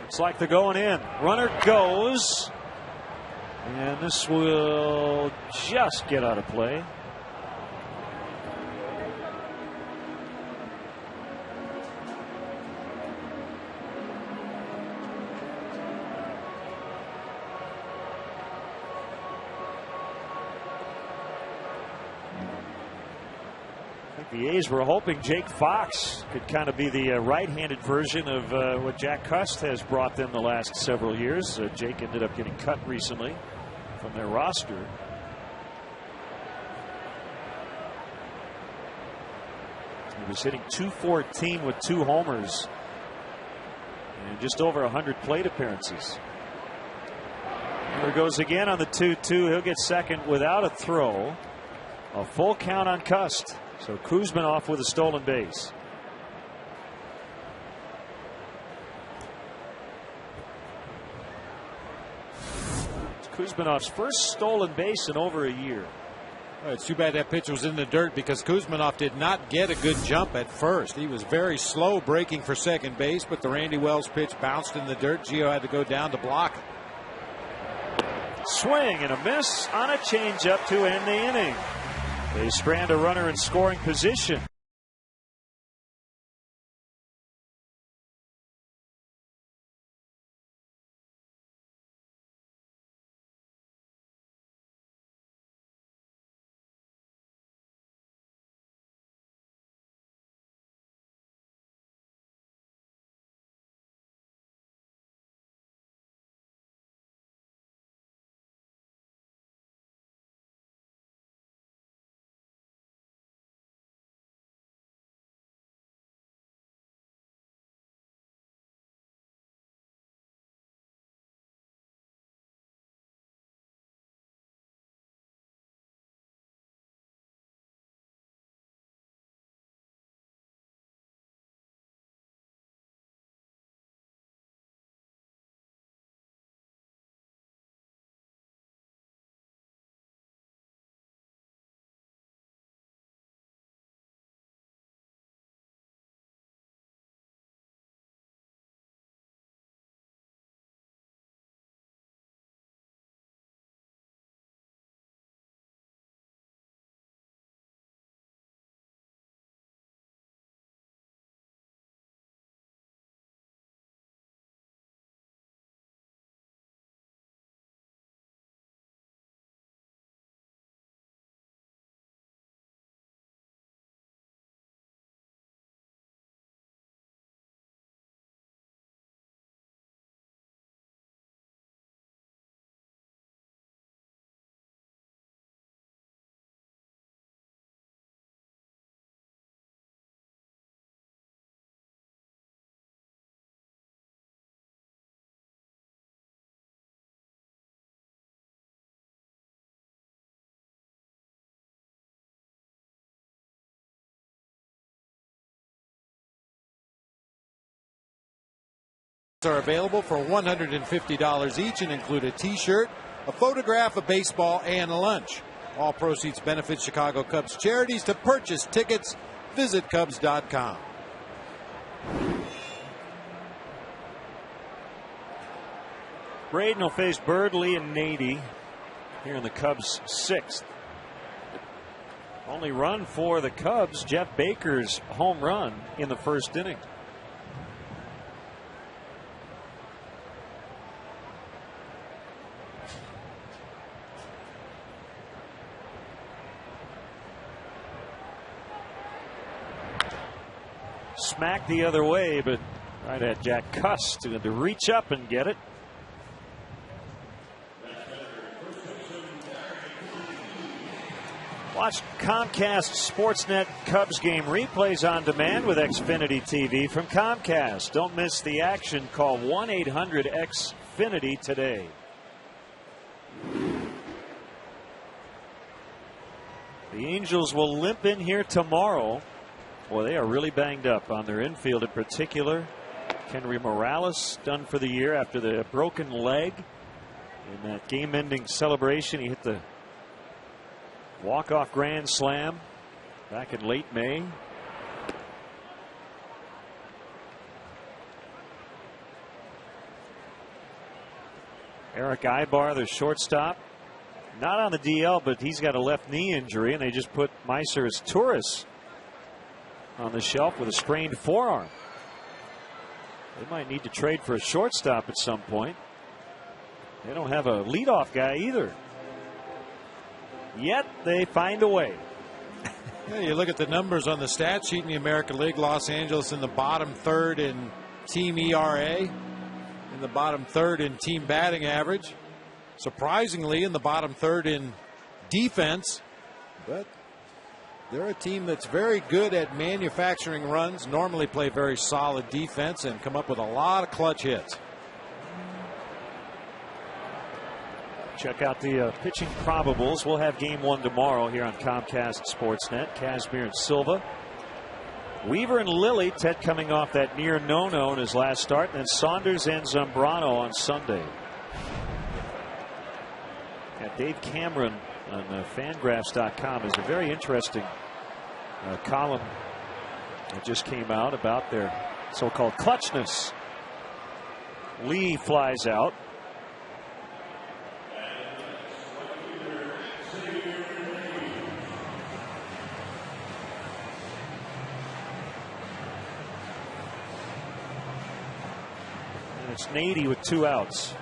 Looks like they're going in. Runner goes. And this will just get out of play. I think the A's were hoping Jake Fox could kind of be the right-handed version of what Jack Cust has brought them the last several years. Jake ended up getting cut recently from their roster. He was hitting .214 with 2 homers and just over 100 plate appearances. There goes again on the 2-2. He'll get second without a throw. A full count on Cust. So Kuzminoff with a stolen base. Kuzminoff's first stolen base in over a year. Well, it's too bad that pitch was in the dirt because Kuzminoff did not get a good jump at first. He was very slow breaking for second base, but the Randy Wells pitch bounced in the dirt. Gio had to go down to block. Swing and a miss on a changeup to end the inning. They strand a runner in scoring position. Are available for $150 each and include a t-shirt, a photograph, a baseball, and a lunch. All proceeds benefit Chicago Cubs charities. To purchase tickets, visit Cubs.com. Braden will face Birdley and Nady here in the Cubs' 6th. Only run for the Cubs, Jeff Baker's home run in the first inning. smacked the other way, but right at Jack Cuss to reach up and get it. Watch Comcast Sportsnet Cubs game replays on demand with Xfinity TV from Comcast. Don't miss the action. Call 1-800-XFINITY today. The Angels will limp in here tomorrow. Boy, they are really banged up on their infield in particular. Henry Morales done for the year after the broken leg. In that game-ending celebration, he hit the walk-off grand slam back in late May. Eric Ibar, their shortstop, not on the DL, but he's got a left knee injury, and they just put Meiser's Torres on the shelf with a sprained forearm. They might need to trade for a shortstop at some point. They don't have a leadoff guy either. Yet they find a way. Yeah, you look at the numbers on the stat sheet in the American League. Los Angeles in the bottom third in team ERA, in the bottom third in team batting average, surprisingly in the bottom third in defense. But they're a team that's very good at manufacturing runs, normally play very solid defense, and come up with a lot of clutch hits. Check out the pitching probables. We'll have game one tomorrow here on Comcast Sportsnet. Kazmir and Silva. Weaver and Lilly. Ted coming off that near no-no in his last start. And then Saunders and Zambrano on Sunday. Dave Cameron on Fangraphs.com is a very interesting column that just came out about their so-called clutchness. Lee flies out. It's Nady with 2 outs.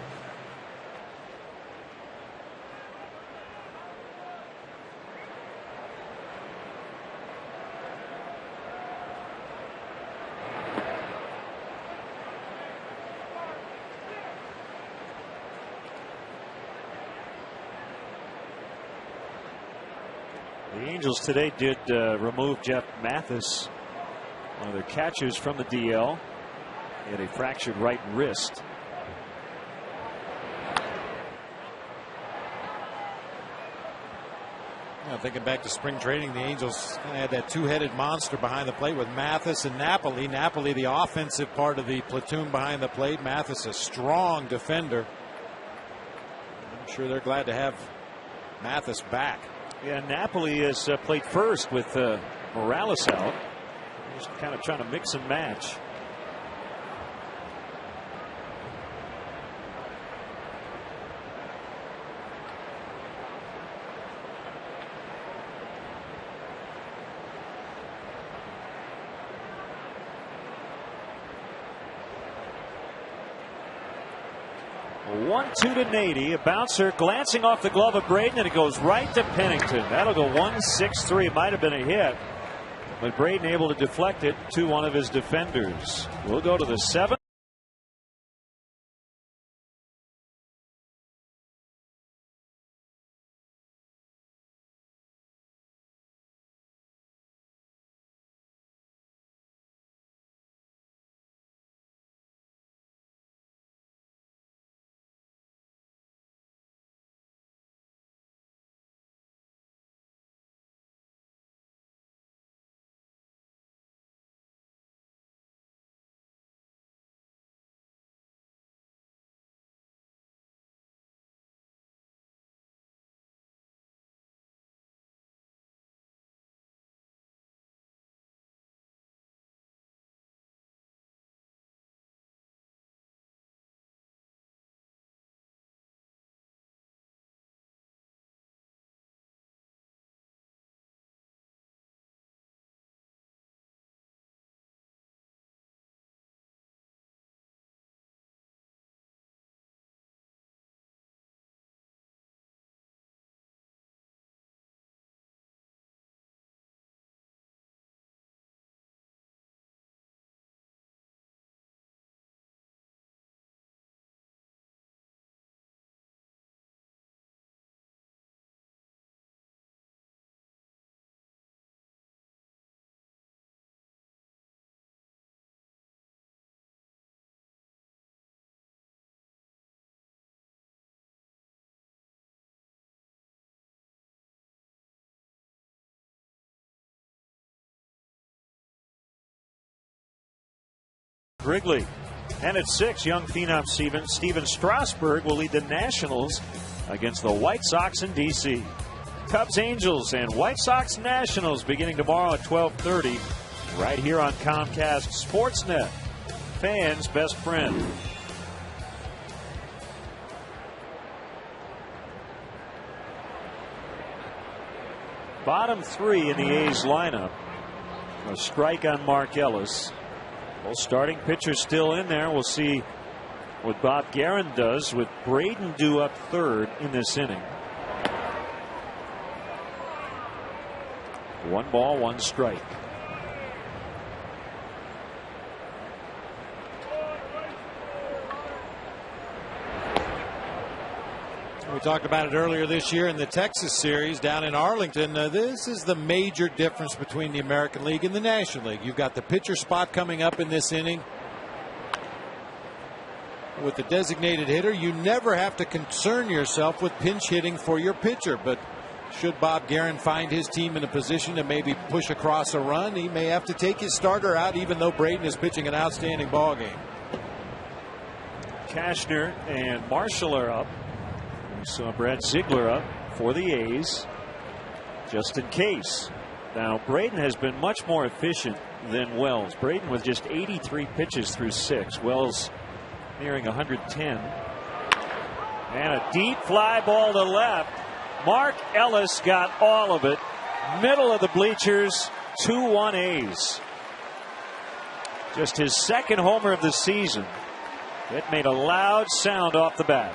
The Angels today did remove Jeff Mathis, one of their catchers, from the DL. He had a fractured right wrist. Thinking back to spring training, the Angels kind of had that two-headed monster behind the plate with Mathis and Napoli. Napoli, the offensive part of the platoon behind the plate. Mathis, a strong defender. I'm sure they're glad to have Mathis back. Yeah, Napoli has played first with Morales out. Just kind of trying to mix and match. A 1-2 to Nady. A bouncer glancing off the glove of Braden, and it goes right to Pennington. That'll go 1-6-3. It might have been a hit, but Braden able to deflect it to one of his defenders. We'll go to the 7th. Wrigley. And at 6, young phenom Steven Strasburg will lead the Nationals against the White Sox in D.C. Cubs, Angels, and White Sox Nationals beginning tomorrow at 12:30 right here on Comcast Sportsnet, fans' best friend. Bottom 3 in the A's lineup. A strike on Mark Ellis. Well, starting pitcher still in there. We'll see what Bob Guerin does with Braden due up third in this inning. 1 ball, 1 strike. We talked about it earlier this year in the Texas series down in Arlington. This is the major difference between the American League and the National League. You've got the pitcher spot coming up in this inning. With the designated hitter, you never have to concern yourself with pinch hitting for your pitcher. But should Bob Guerin find his team in a position to maybe push across a run, he may have to take his starter out, even though Braden is pitching an outstanding ball game. Cashner and Marshall are up. We saw Brad Ziegler up for the A's just in case. Now, Braden has been much more efficient than Wells. Braden with just 83 pitches through 6. Wells nearing 110. And a deep fly ball to left. Mark Ellis got all of it. Middle of the bleachers, 2-1 A's. Just his second homer of the season. It made a loud sound off the bat.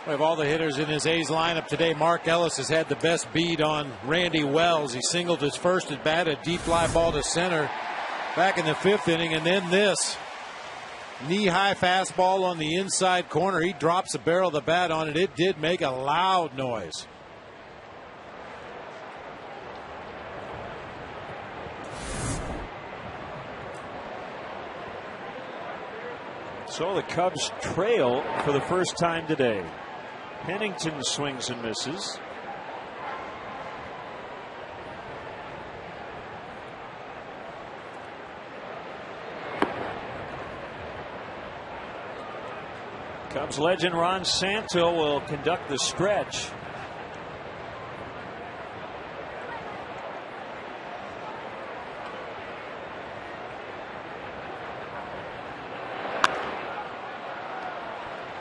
Of all the hitters in his A's lineup today, Mark Ellis has had the best beat on Randy Wells. He singled his first at bat, a deep fly ball to center back in the 5th inning, and then this knee-high fastball on the inside corner. He drops the barrel of the bat on it. It did make a loud noise. So the Cubs trail for the first time today. Pennington swings and misses. Cubs legend Ron Santo will conduct the stretch.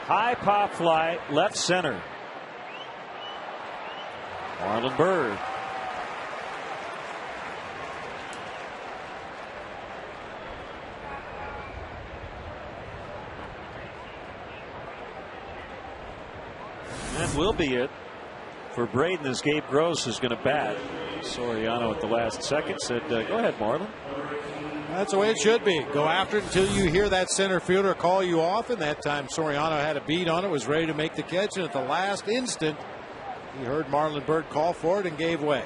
High pop fly, left center. Marlon Byrd. That will be it for Braden as Gabe Gross is going to bat. Soriano at the last second said, go ahead, Marlon. That's the way it should be. Go after it until you hear that center fielder call you off. And that time Soriano had a beat on it, was ready to make the catch. And at the last instant, he heard Marlon Byrd call for it and gave way.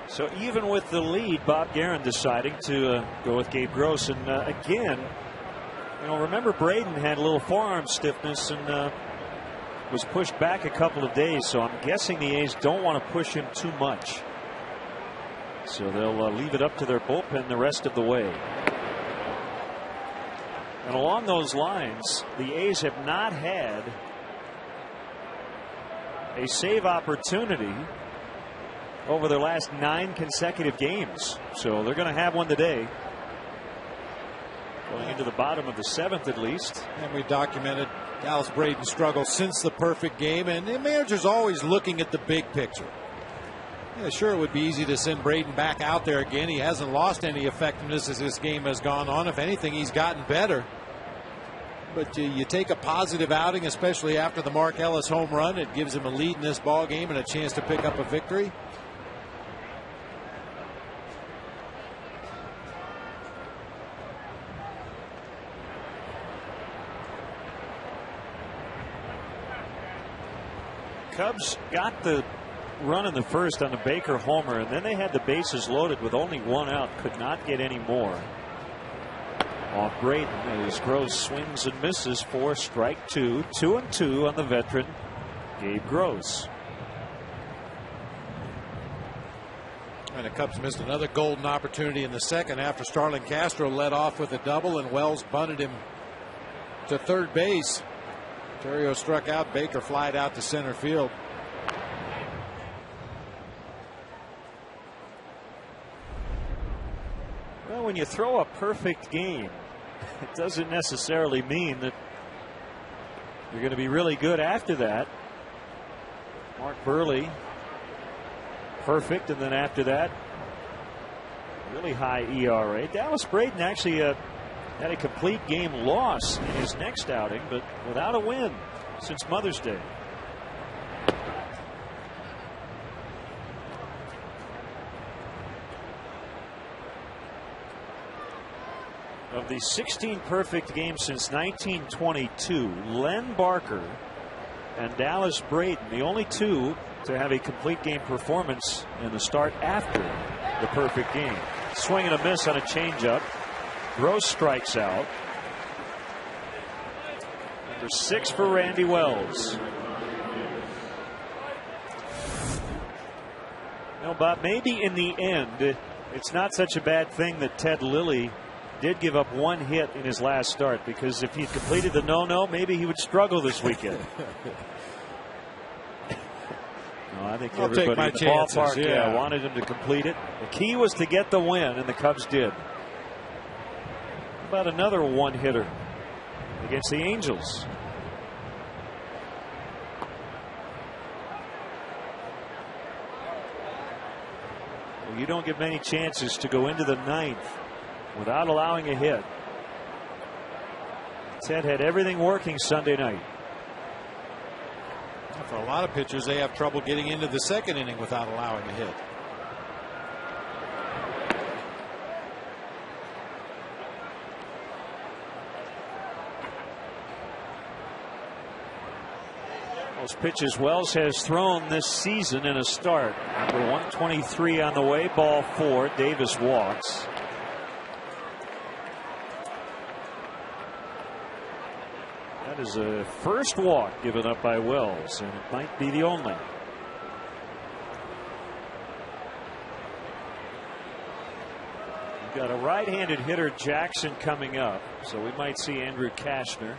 So even with the lead, Bob Guerin deciding to go with Gabe Gross. And again, remember Braden had a little forearm stiffness and was pushed back a couple of days. So I'm guessing the A's don't want to push him too much. So they'll leave it up to their bullpen the rest of the way. And along those lines, the A's have not had a save opportunity over their last 9 consecutive games. So they're going to have one today. Going into the bottom of the 7th at least. And we documented Dallas Braden's struggle since the perfect game. And the manager's always looking at the big picture. Yeah, sure, it would be easy to send Braden back out there again. He hasn't lost any effectiveness as this game has gone on. If anything, he's gotten better. But you take a positive outing, especially after the Mark Ellis home run. It gives him a lead in this ball game and a chance to pick up a victory. Cubs got the run in the first on the Baker homer, and then they had the bases loaded with only 1 out. Could not get any more off Braden as Gross swings and misses for strike 2. 2-2 on the veteran Gabe Gross. And the Cubs missed another golden opportunity in the second after Starlin Castro led off with a double and Wells bunted him to third base. Terrio struck out. Baker flied out to center field. Well, when you throw a perfect game, it doesn't necessarily mean that you're going to be really good after that. Mark Burley, perfect, and then after that, really high ERA. Dallas Braden actually had a complete game loss in his next outing, but without a win since Mother's Day. Of the 16 perfect games since 1922, Len Barker and Dallas Braden, the only two to have a complete game performance in the start after the perfect game. Swing and a miss on a changeup. Gross strikes out. Number 6 for Randy Wells. No, but maybe in the end, it's not such a bad thing that Ted Lilly did give up one hit in his last start, because if he completed the no-no, maybe he would struggle this weekend. No, I think everybody in the ballpark wanted him to complete it. The key was to get the win, and the Cubs did. How about another one-hitter against the Angels? Well, you don't get many chances to go into the ninth without allowing a hit. Ted had everything working Sunday night. For a lot of pitchers, they have trouble getting into the second inning without allowing a hit. Most pitches Wells has thrown this season in a start. Number 123 on the way, ball 4. Davis walks. That is a first walk given up by Wells, and it might be the only. We've got a right-handed hitter, Jackson, coming up, so we might see Andrew Kashner.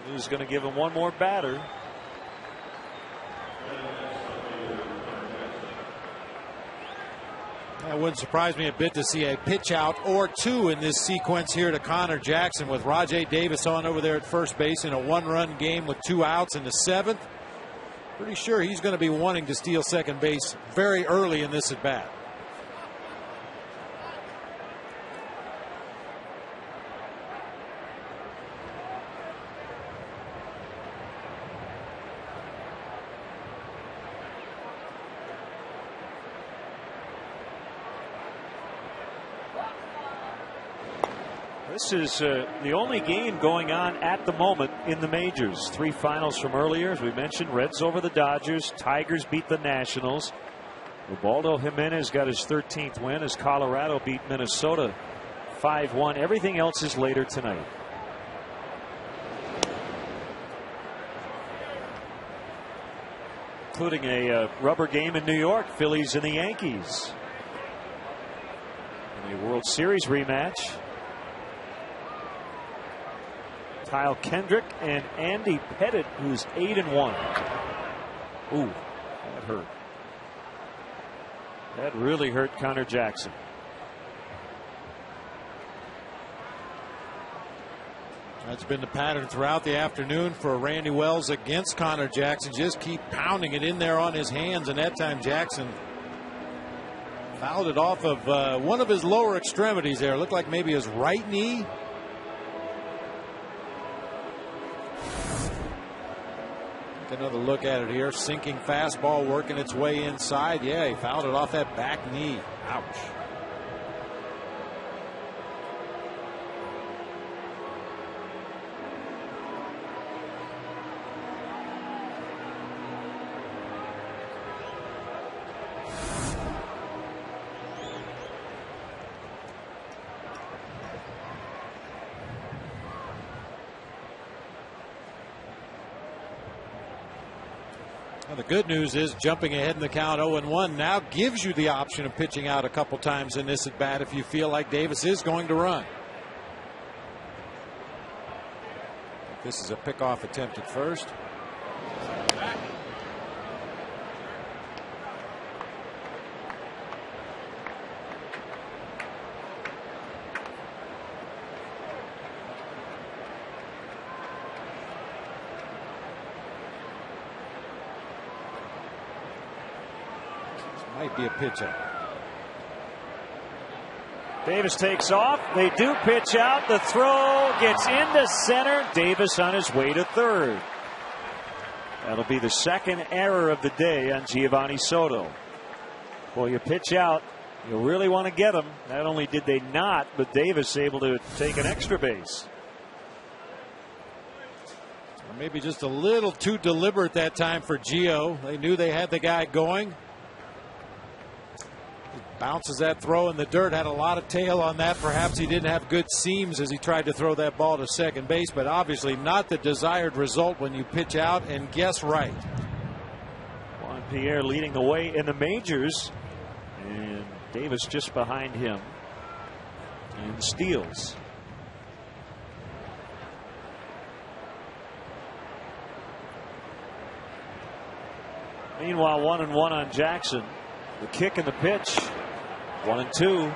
Who's going to give him one more batter? It wouldn't surprise me a bit to see a pitch out or two in this sequence here to Connor Jackson, with Rajay Davis on over there at first base in a one-run game with 2 outs in the 7th. Pretty sure he's going to be wanting to steal second base very early in this at-bat. This is the only game going on at the moment in the majors. 3 finals from earlier, as we mentioned. Reds over the Dodgers. Tigers beat the Nationals. Ubaldo Jimenez got his 13th win as Colorado beat Minnesota 5-1. Everything else is later tonight. Including a rubber game in New York. Phillies and the Yankees. In a World Series rematch. Kyle Kendrick and Andy Pettit, who's 8-1. Ooh, that hurt. That really hurt Connor Jackson. That's been the pattern throughout the afternoon for Randy Wells against Connor Jackson. Just keep pounding it in there on his hands, and that time Jackson fouled it off of one of his lower extremities there. Looked like maybe his right knee. Another look at it here. Sinking fastball working its way inside. Yeah, he fouled it off that back knee. Ouch. Well, the good news is jumping ahead in the count 0-1 now gives you the option of pitching out a couple times in this at bat if you feel like Davis is going to run. This is a pickoff attempt at first. Might be a pitch up. Davis takes off. They do pitch out. The throw gets into center. Davis on his way to third. That'll be the second error of the day on Giovanni Soto. Well, you pitch out, you really want to get them. Not only did they not, but Davis able to take an extra base. Maybe just a little too deliberate that time for Gio. They knew they had the guy going. Bounces that throw in the dirt, had a lot of tail on that. Perhaps he didn't have good seams as he tried to throw that ball to second base, but obviously not the desired result when you pitch out and guess right. Juan Pierre leading the way in the majors, and Davis just behind him in steals. Meanwhile, 1-1 on Jackson. The kick and the pitch. 1-2.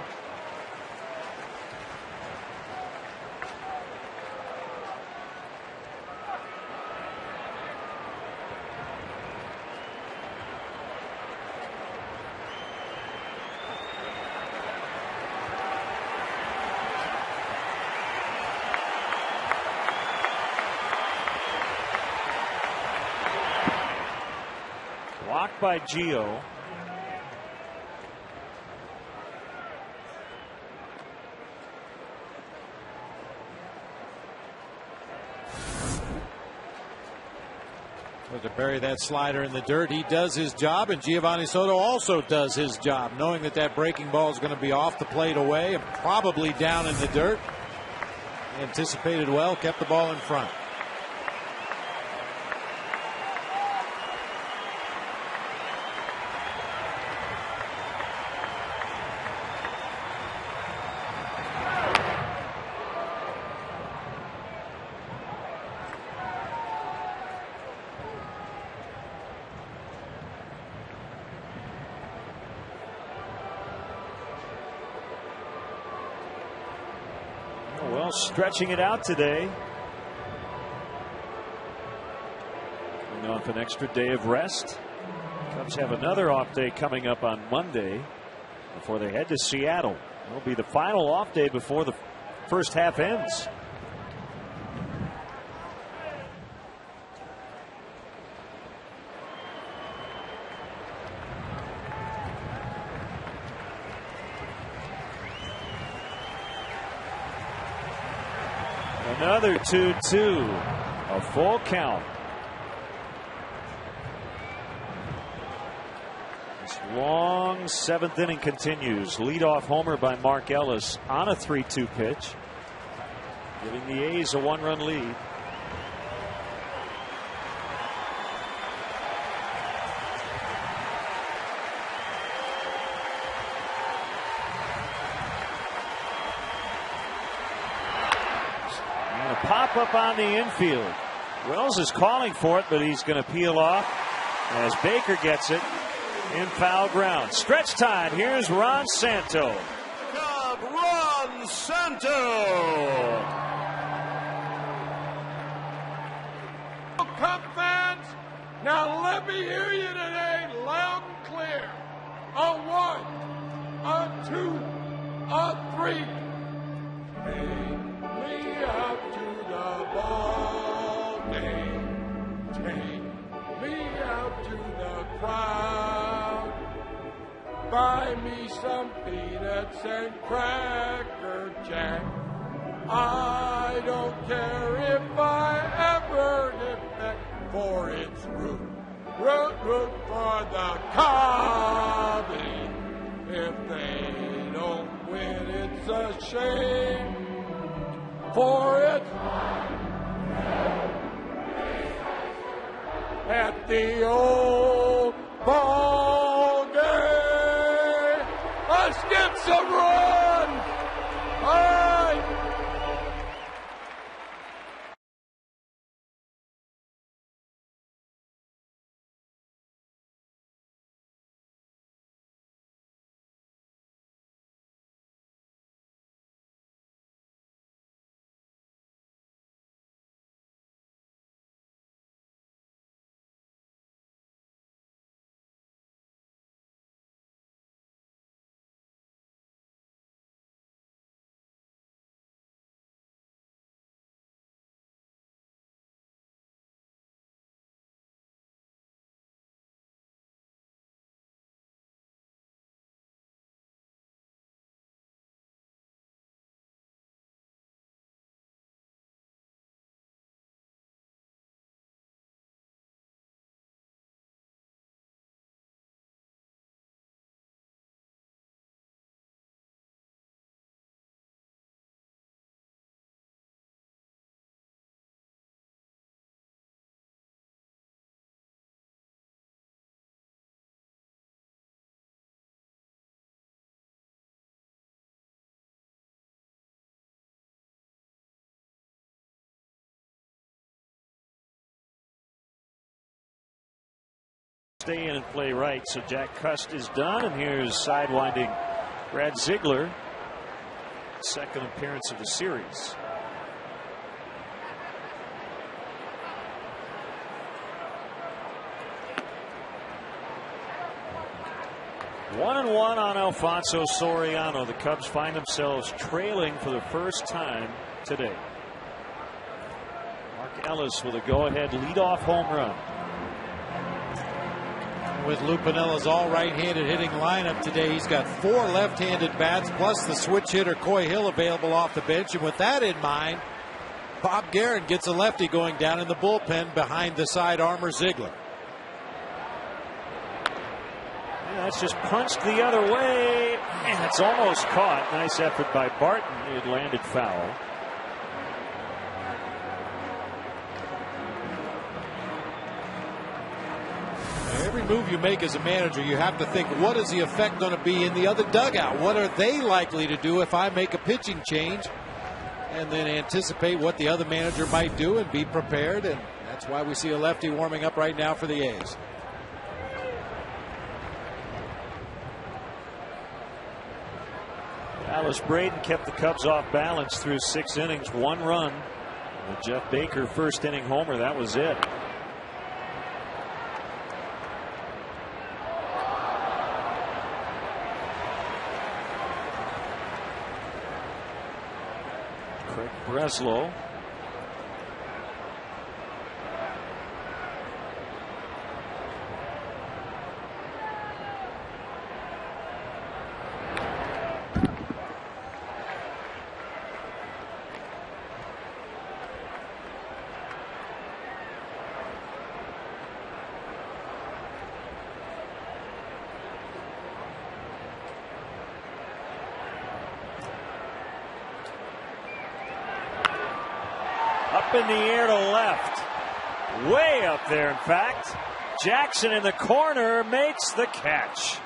Blocked by Gio. To bury that slider in the dirt. He does his job, and Giovanni Soto also does his job, knowing that that breaking ball is going to be off the plate away and probably down in the dirt. Anticipated well, kept the ball in front. Well, stretching it out today. Coming off an extra day of rest. Cubs have another off day coming up on Monday before they head to Seattle. It'll be the final off day before the first half ends. Another 2-2, a full count. This long seventh inning continues. Leadoff homer by Mark Ellis on a 3-2 pitch, giving the A's a 1-run lead. Pop up on the infield. Wells is calling for it, but he's going to peel off as Baker gets it in foul ground. Stretch time. Here's Ron Santo. Cub Ron Santo. Cub fans, now let me hear you today loud and clear. A 1, a 2, a 3. Take me out to the ball game. Take me out to the crowd. Buy me some peanuts and Cracker Jack. I don't care if I ever get back, for it's root for the Cubs. If they don't win, it's a shame. For it at the old ball game. Let's get some run. All right. Stay in and play right. So Jack Cust is done, and here's sidewinding Brad Ziegler. Second appearance of the series. One and one on Alfonso Soriano. The Cubs find themselves trailing for the first time today. Mark Ellis with a go-ahead leadoff home run. With Lou Piniella's all right-handed hitting lineup today, he's got 4 left-handed bats plus the switch hitter Coy Hill available off the bench. And with that in mind, Bob Guerin gets a lefty going down in the bullpen behind the side armor Ziegler. Yeah, that's just punched the other way, and it's almost caught. Nice effort by Barton. It landed foul. Every move you make as a manager, you have to think, what is the effect going to be in the other dugout? What are they likely to do if I make a pitching change? And then anticipate what the other manager might do and be prepared. And that's why we see a lefty warming up right now for the A's. Alice Braden kept the Cubs off balance through 6 innings, 1 run. The Jeff Baker first inning homer, that was it. Craig Breslow. Up in the air to left. Way up there, in fact. Jackson in the corner makes the catch.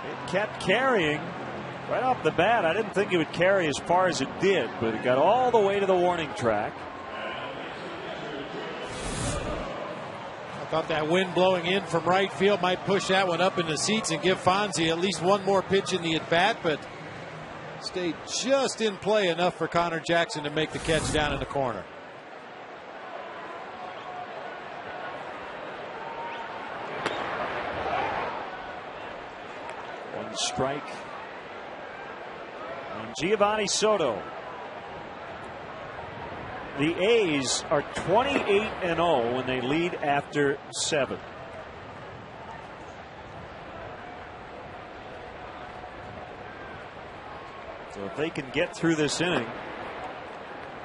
It kept carrying right off the bat. I didn't think it would carry as far as it did, but it got all the way to the warning track. I thought that wind blowing in from right field might push that one up in the seats and give Fonzie at least one more pitch in the at-bat, but stayed just in play enough for Connor Jackson to make the catch down in the corner. One strike on Giovanni Soto. The A's are 28-0 when they lead after 7. So if they can get through this inning,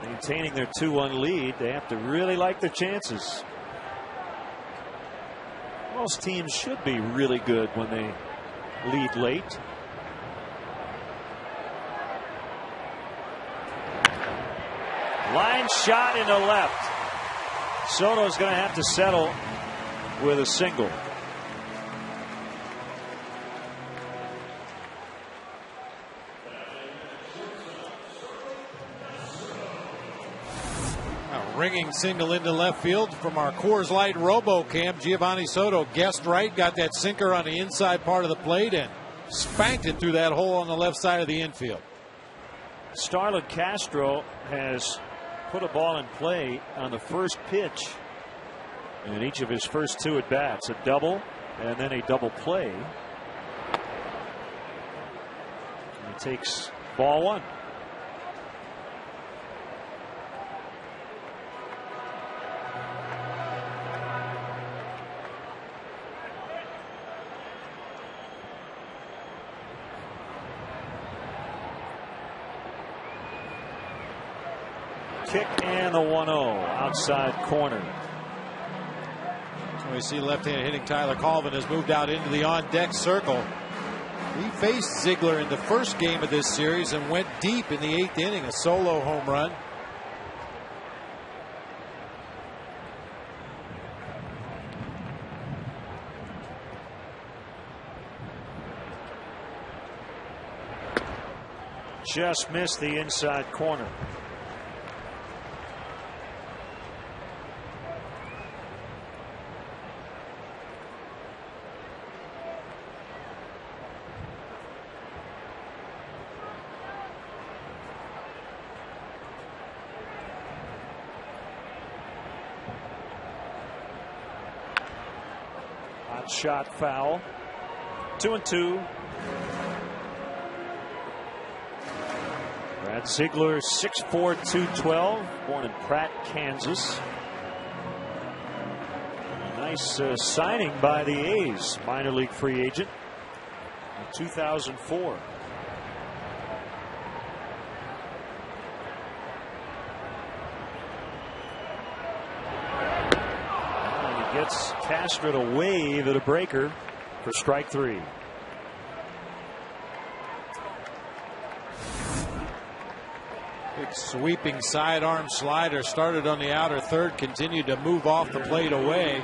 maintaining their 2-1 lead, they have to really like their chances. Most teams should be really good when they lead late. Line shot into left. Soto's going to have to settle with a single. A ringing single into left field from our Coors Light RoboCam. Giovanni Soto guessed right, got that sinker on the inside part of the plate and spanked it through that hole on the left side of the infield. Starlin Castro has put a ball in play on the first pitch in each of his first 2 at bats, a double and then a double play. And he takes ball 1. Kick and the 1-0 outside corner. So we see left-hand hitting Tyler Colvin has moved out into the on-deck circle. He faced Ziegler in the first game of this series and went deep in the 8th inning, a solo home run. Just missed the inside corner. Shot foul. 2-2. Brad Ziegler, 6'4", 212, born in Pratt, Kansas. Nice signing by the A's, minor league free agent in 2004. Gets Castro to wave at a breaker for strike 3. Big sweeping sidearm slider started on the outer third, continued to move off the plate away.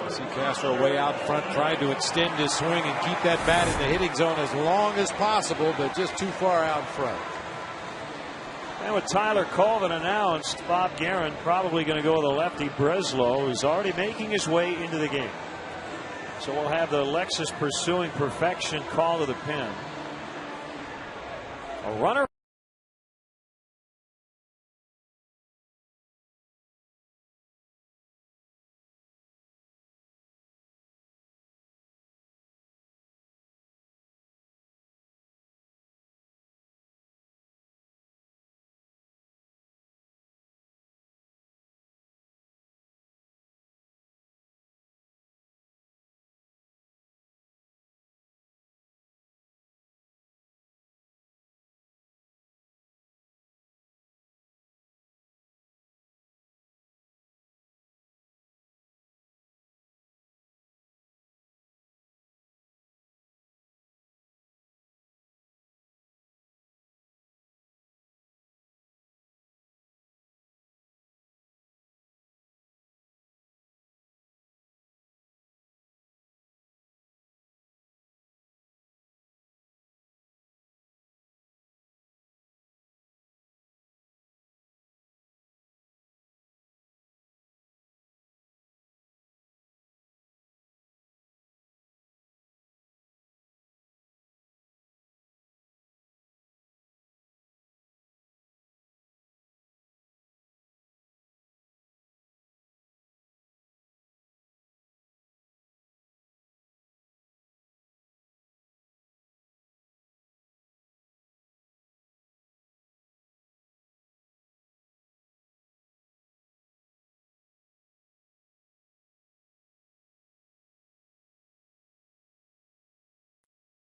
See Castro way out front, trying to extend his swing and keep that bat in the hitting zone as long as possible, but just too far out front. And with Tyler Colvin announced, Bob Guerin probably going to go with the lefty Breslow, who's already making his way into the game. So we'll have the Lexus pursuing perfection call to the pen. A runner.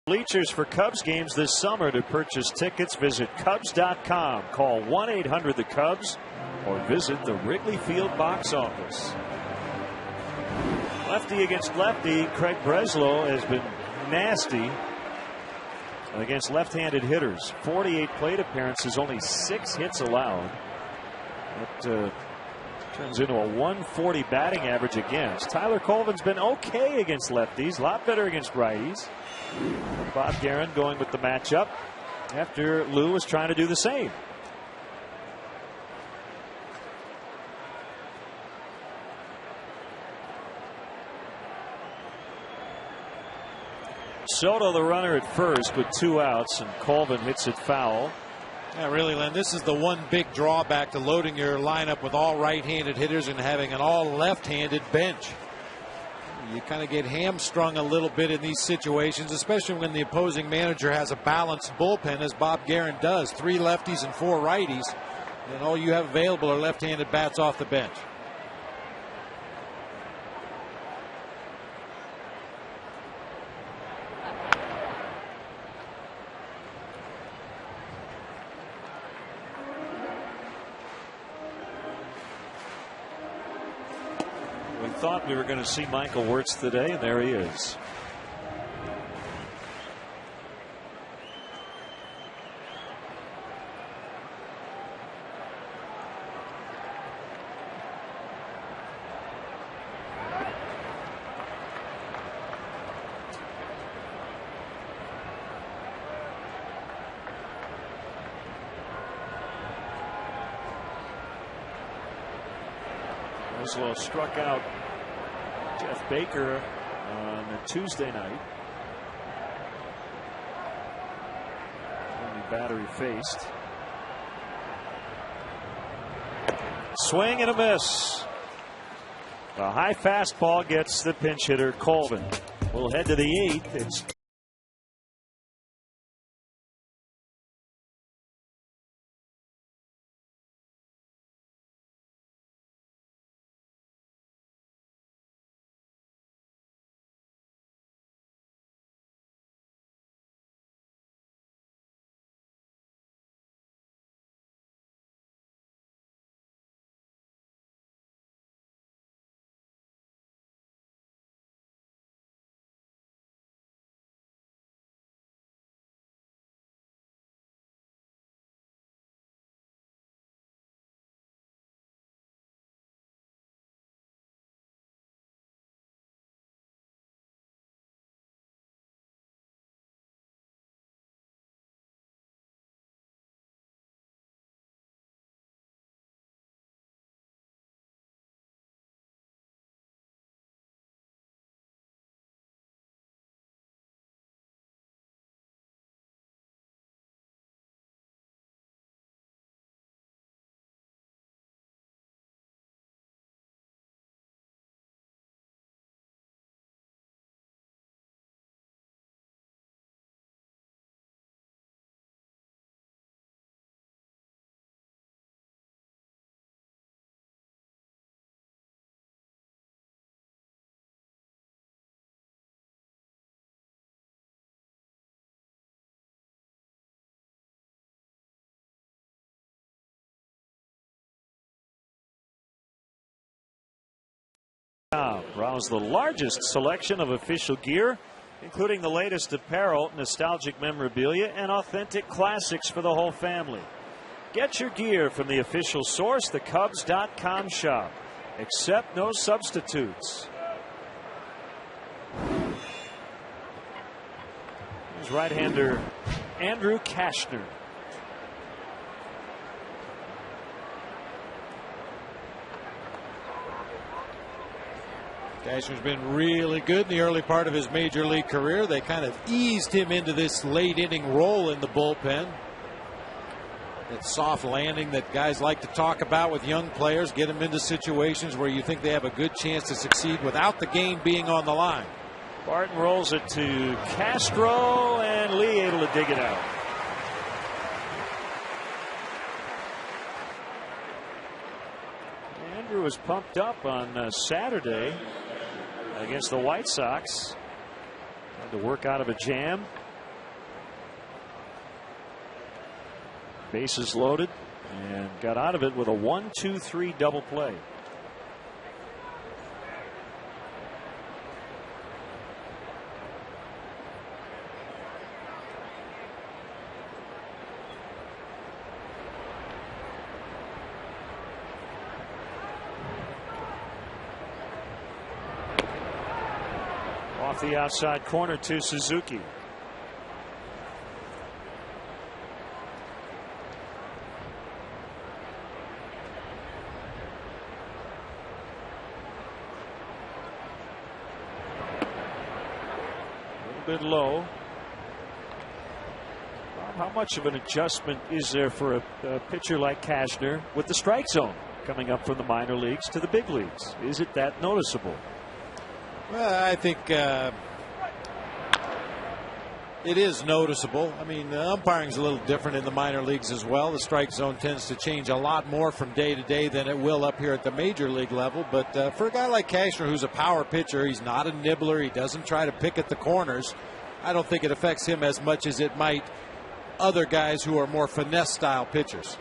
Bleachers for Cubs games this summer. To purchase tickets, visit Cubs.com. Call 1-800-THE-CUBS or visit the Wrigley Field box office. Lefty against lefty, Craig Breslow has been nasty against left-handed hitters. 48 plate appearances, only 6 hits allowed. It turns into a 140 batting average against. Tyler Colvin's been okay against lefties, a lot better against righties. Bob Guerin going with the matchup after Lou was trying to do the same. Soto the runner at first with 2 outs, and Colvin hits it foul. Yeah, really, Len, this is the one big drawback to loading your lineup with all right-handed hitters and having an all left-handed bench. You kind of get hamstrung a little bit in these situations, especially when the opposing manager has a balanced bullpen, as Bob Guerin does. 3 lefties and 4 righties, and all you have available are left-handed bats off the bench. Thought we were going to see Michael Wirtz today, and there he is. Oslo struck out Jeff Baker on a Tuesday night. Only batter he faced. Swing and a miss. A high fastball gets the pinch hitter Colvin. We'll head to the 8th. It's browse the largest selection of official gear, including the latest apparel, nostalgic memorabilia, and authentic classics for the whole family. Get your gear from the official source, the Cubs.com shop. Accept no substitutes. Here's right-hander Andrew Kashner. Cashner's been really good in the early part of his major league career. They kind of eased him into this late inning role in the bullpen. That soft landing that guys like to talk about with young players, get them into situations where you think they have a good chance to succeed without the game being on the line. Barton rolls it to Castro, and Lee able to dig it out. Andrew was pumped up on Saturday against the White Sox. Had to work out of a jam. Bases loaded, and got out of it with a 1-2-3 double play. Off the outside corner to Suzuki. A little bit low. How much of an adjustment is there for a pitcher like Cashner with the strike zone coming up from the minor leagues to the big leagues? Is it that noticeable? Well, I think it is noticeable. I mean, the umpiring is a little different in the minor leagues as well. The strike zone tends to change a lot more from day to day than it will up here at the major league level. But for a guy like Cashner, who's a power pitcher, he's not a nibbler. He doesn't try to pick at the corners. I don't think it affects him as much as it might other guys who are more finesse style pitchers.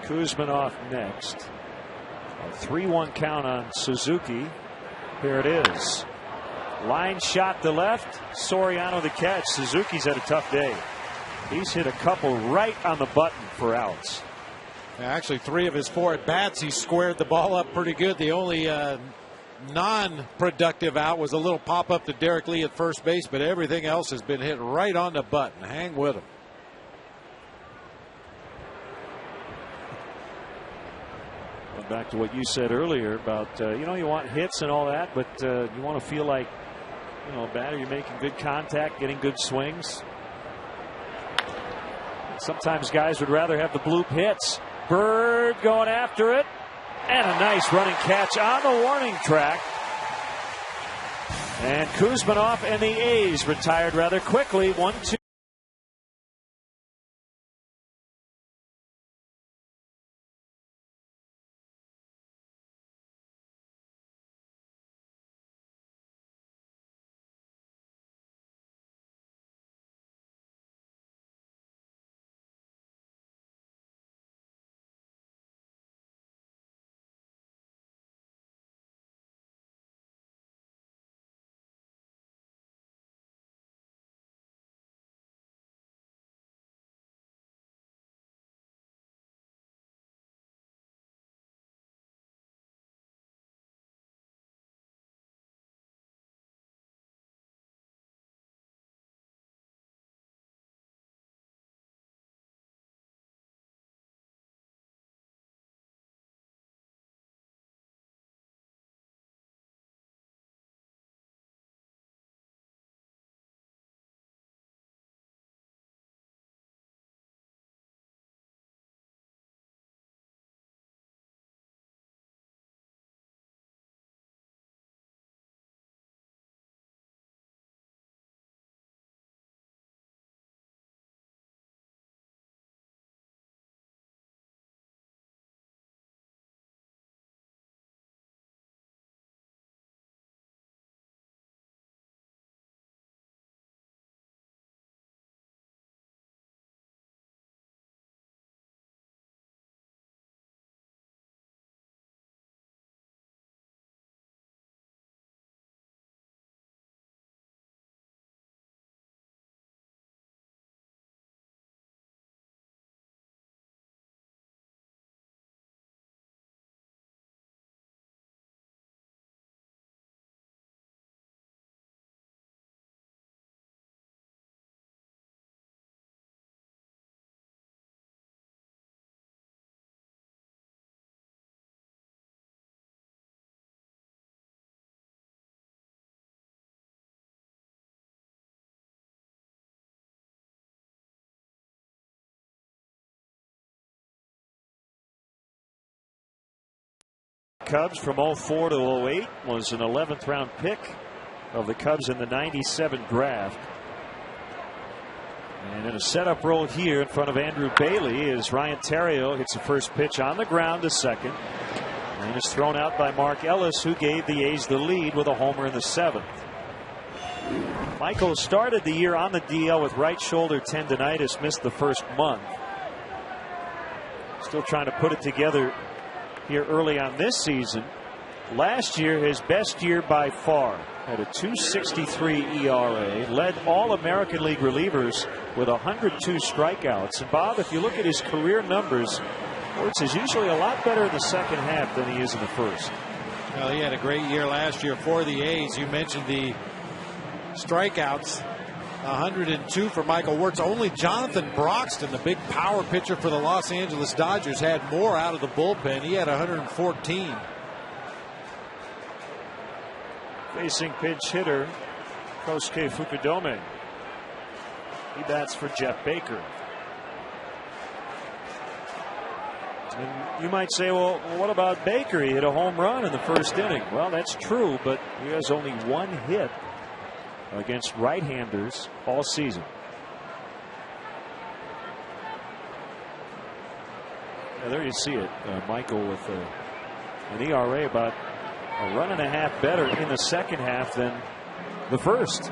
Kuzminoff next. A 3-1 count on Suzuki. Here it is. Line shot to left. Soriano the catch. Suzuki's had a tough day. He's hit a couple right on the button for outs. Actually, 3 of his 4 at bats, he squared the ball up pretty good. The only non-productive out was a little pop up to Derek Lee at first base, but everything else has been hit right on the button. Hang with him. Back to what you said earlier about you want hits and all that, but you want to feel like a batter, you're making good contact, getting good swings. Sometimes guys would rather have the bloop hits. Bird going after it, and a nice running catch on the warning track. And Kuzminoff and the A's retired rather quickly. 1-2. Cubs from 04 to 08 was an 11th round pick of the Cubs in the 97 draft. And in a setup role here in front of Andrew Bailey as Ryan Theriot hits the first pitch on the ground to second. And is thrown out by Mark Ellis, who gave the A's the lead with a homer in the 7th. Michael started the year on the DL with right shoulder tendonitis, missed the first month. Still trying to put it together here early on this season. Last year, his best year by far. Had a 2.63 ERA. Led all American League relievers with 102 strikeouts. And Bob, if you look at his career numbers, Wirtz is usually a lot better in the second half than he is in the first. Well, he had a great year last year for the A's. You mentioned the strikeouts. 102 for Michael Wirtz. Only Jonathan Broxton, the big power pitcher for the Los Angeles Dodgers, had more out of the bullpen. He had 114. Facing pinch hitter Kosuke Fukudome. He bats for Jeff Baker. And you might say, well, what about Baker? He hit a home run in the first inning. Well, that's true, but he has only one hit against right-handers all season. Yeah, there you see it. Michael with an ERA about a run and a half better in the second half than the first.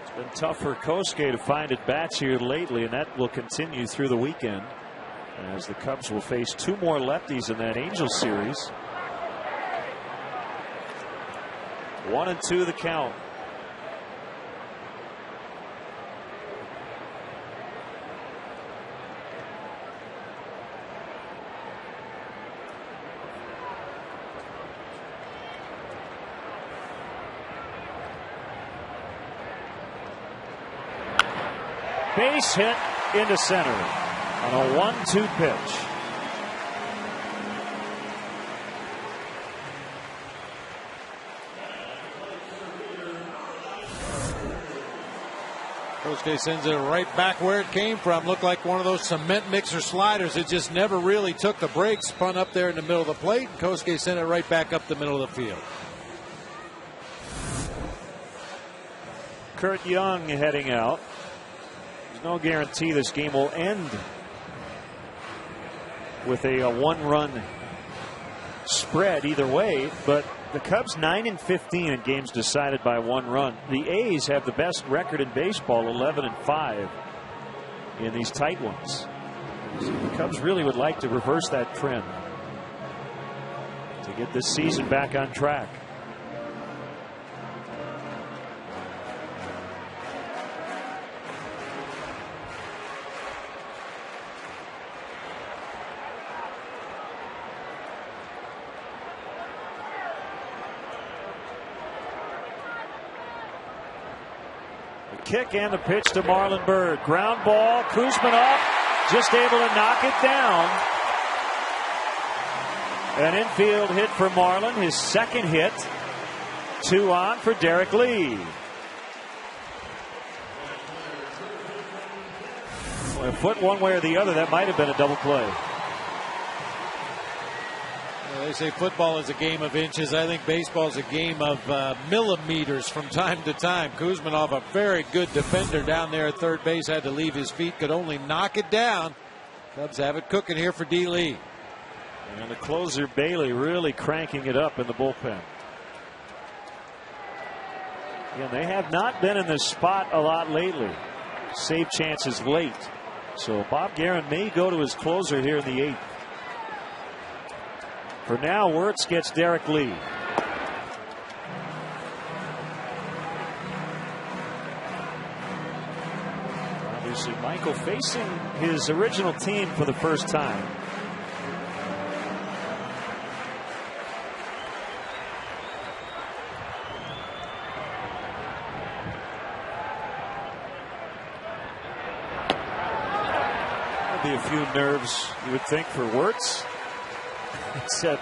It's been tough for Kosuke to find at bats here lately, and that will continue through the weekend as the Cubs will face two more lefties in that Angels series. 1-2 the count. Base hit into center on a 1-2 pitch. Kosuke sends it right back where it came from. Looked like one of those cement mixer sliders. It just never really took the break. Spun up there in the middle of the plate. Kosuke sent it right back up the middle of the field. Kurt Young heading out. There's no guarantee this game will end with a one-run spread either way, but the Cubs 9-15 in games decided by one run. The A's have the best record in baseball, 11-5 in these tight ones. So the Cubs really would like to reverse that trend to get this season back on track. Kick and the pitch to Marlon Byrd. Ground ball. Kuzmanov just able to knock it down. An infield hit for Marlon. His second hit. 2 on for Derek Lee. A foot one way or the other, that might have been a double play. They say football is a game of inches. I think baseball is a game of millimeters from time to time. Kuzmanov, a very good defender down there at third base, had to leave his feet, could only knock it down. Cubs have it cooking here for D. Lee. And the closer, Bailey, really cranking it up in the bullpen. Again, they have not been in this spot a lot lately. Save chances late. So Bob Guerin may go to his closer here in the 8th. For now, Wirtz gets Derek Lee. Obviously, Michael facing his original team for the first time. There'll be a few nerves, you would think, for Wirtz. He said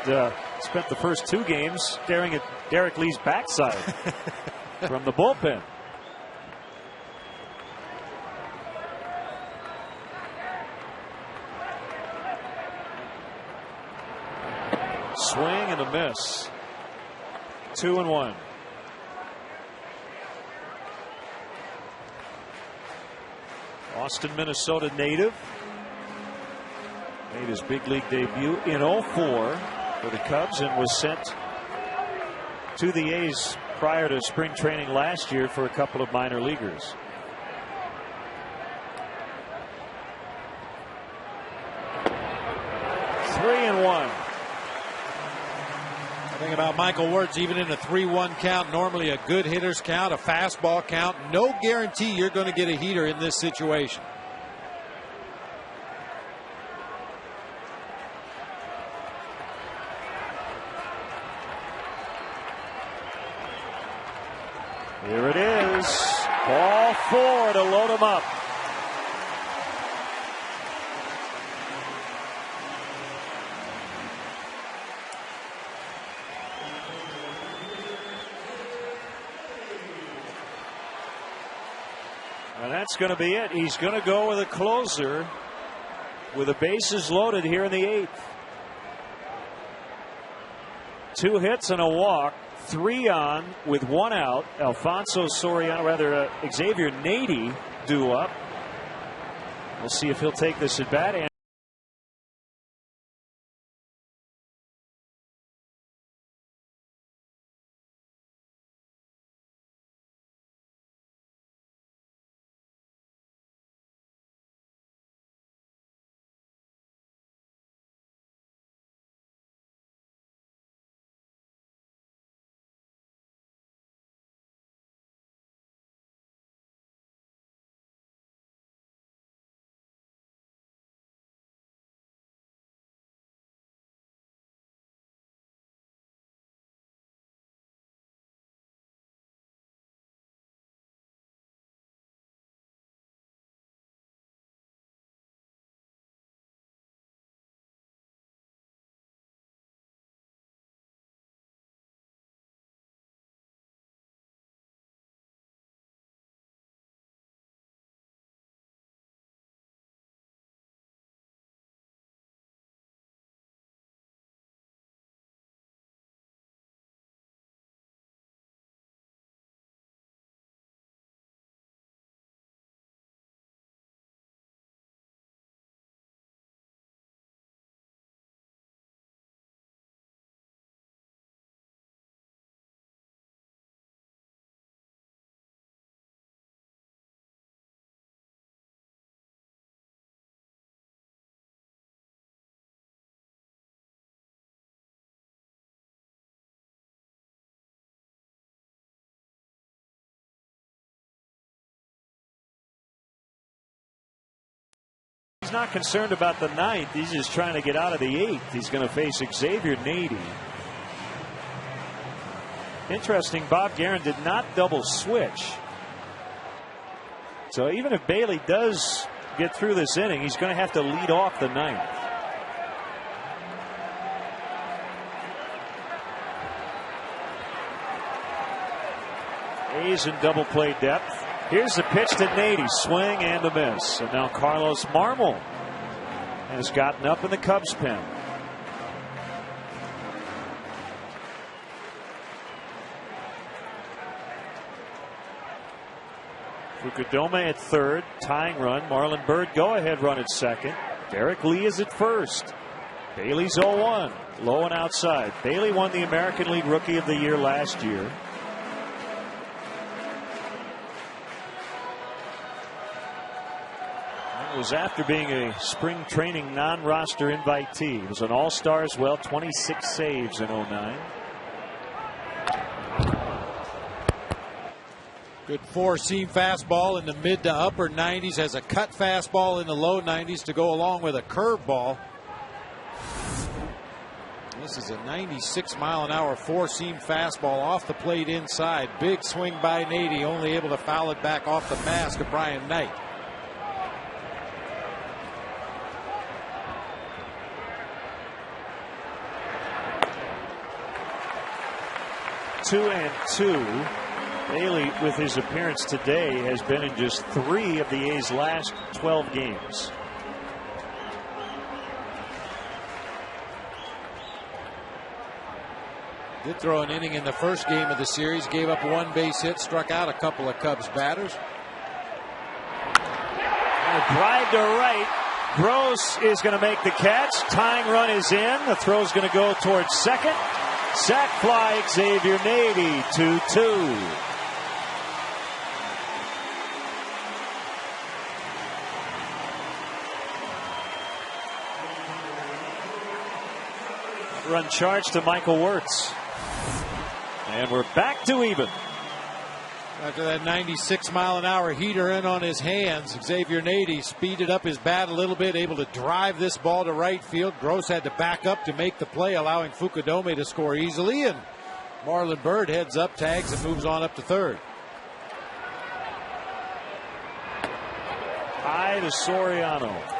spent the first 2 games staring at Derek Lee's backside from the bullpen. Swing and a miss. 2-1. Austin, Minnesota native. Made his big league debut in 2004 for the Cubs and was sent to the A's prior to spring training last year for a couple of minor leaguers. Three and one. The thing about Michael Wirtz, even in a 3-1 count, normally a good hitter's count, a fastball count, no guarantee you're going to get a heater in this situation. Here it is. Ball 4 to load him up. And that's going to be it. He's going to go with a closer with the bases loaded here in the 8th. 2 hits and a walk. 3 on with 1 out. Alfonso Soriano, Xavier Nady due up. We'll see if he'll take this at bat. And he's not concerned about the 9th. He's just trying to get out of the 8th. He's going to face Xavier Nady. Interesting, Bob Guerin did not double switch. So even if Bailey does get through this inning, he's going to have to lead off the 9th. A's in double play depth. Here's the pitch to Nady. Swing and a miss. And now Carlos Marmol has gotten up in the Cubs pen. Fukudome at third. Tying run. Marlon Byrd go ahead run at second. Derek Lee is at first. Bailey's 0-1. Low and outside. Bailey won the American League Rookie of the Year last year. It was after being a spring training non-roster invitee. He was an all-star as well, 26 saves in 09. Good 4-seam fastball in the mid to upper 90s. Has a cut fastball in the low 90s to go along with a curveball. This is a 96-mile-an-hour 4-seam fastball off the plate inside. Big swing by Nady, only able to foul it back off the mask of Brian Knight. Two and two. Bailey, with his appearance today, has been in just 3 of the A's last 12 games. Did throw an inning in the first game of the series, gave up 1 base hit, struck out a couple of Cubs batters. A drive to right. Gross is going to make the catch. Tying run is in. The throw is going to go towards second. Sac fly, Xavier Nady, 2-2. Run charge to Michael Wirtz. And we're back to even. After that 96-mile-an-hour heater in on his hands, Xavier Nady speeded up his bat a little bit, able to drive this ball to right field. Gross had to back up to make the play, allowing Fukudome to score easily. And Marlon Byrd heads up, tags, and moves on up to third. High to Soriano.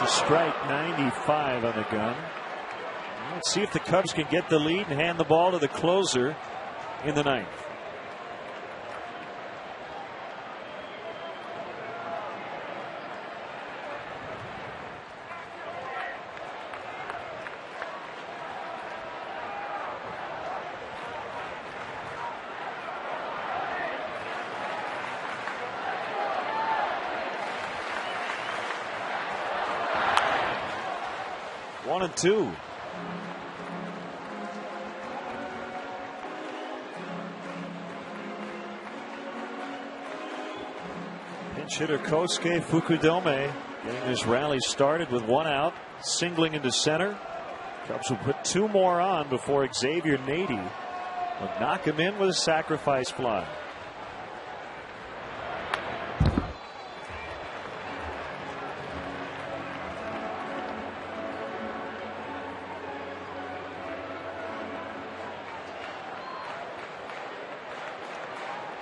A strike, 95 on the gun. Let's see if the Cubs can get the lead and hand the ball to the closer in the ninth. One and two. Pinch hitter Kosuke Fukudome getting this rally started with one out, singling into center. Cubs will put two more on before Xavier Nady will knock him in with a sacrifice fly.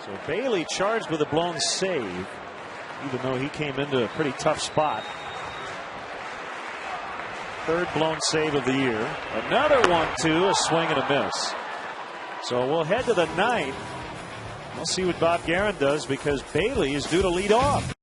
So Bailey charged with a blown save, even though he came into a pretty tough spot. Third blown save of the year. Another 1-2, a swing and a miss. So we'll head to the ninth. We'll see what Bob Guerin does, because Bailey is due to lead off.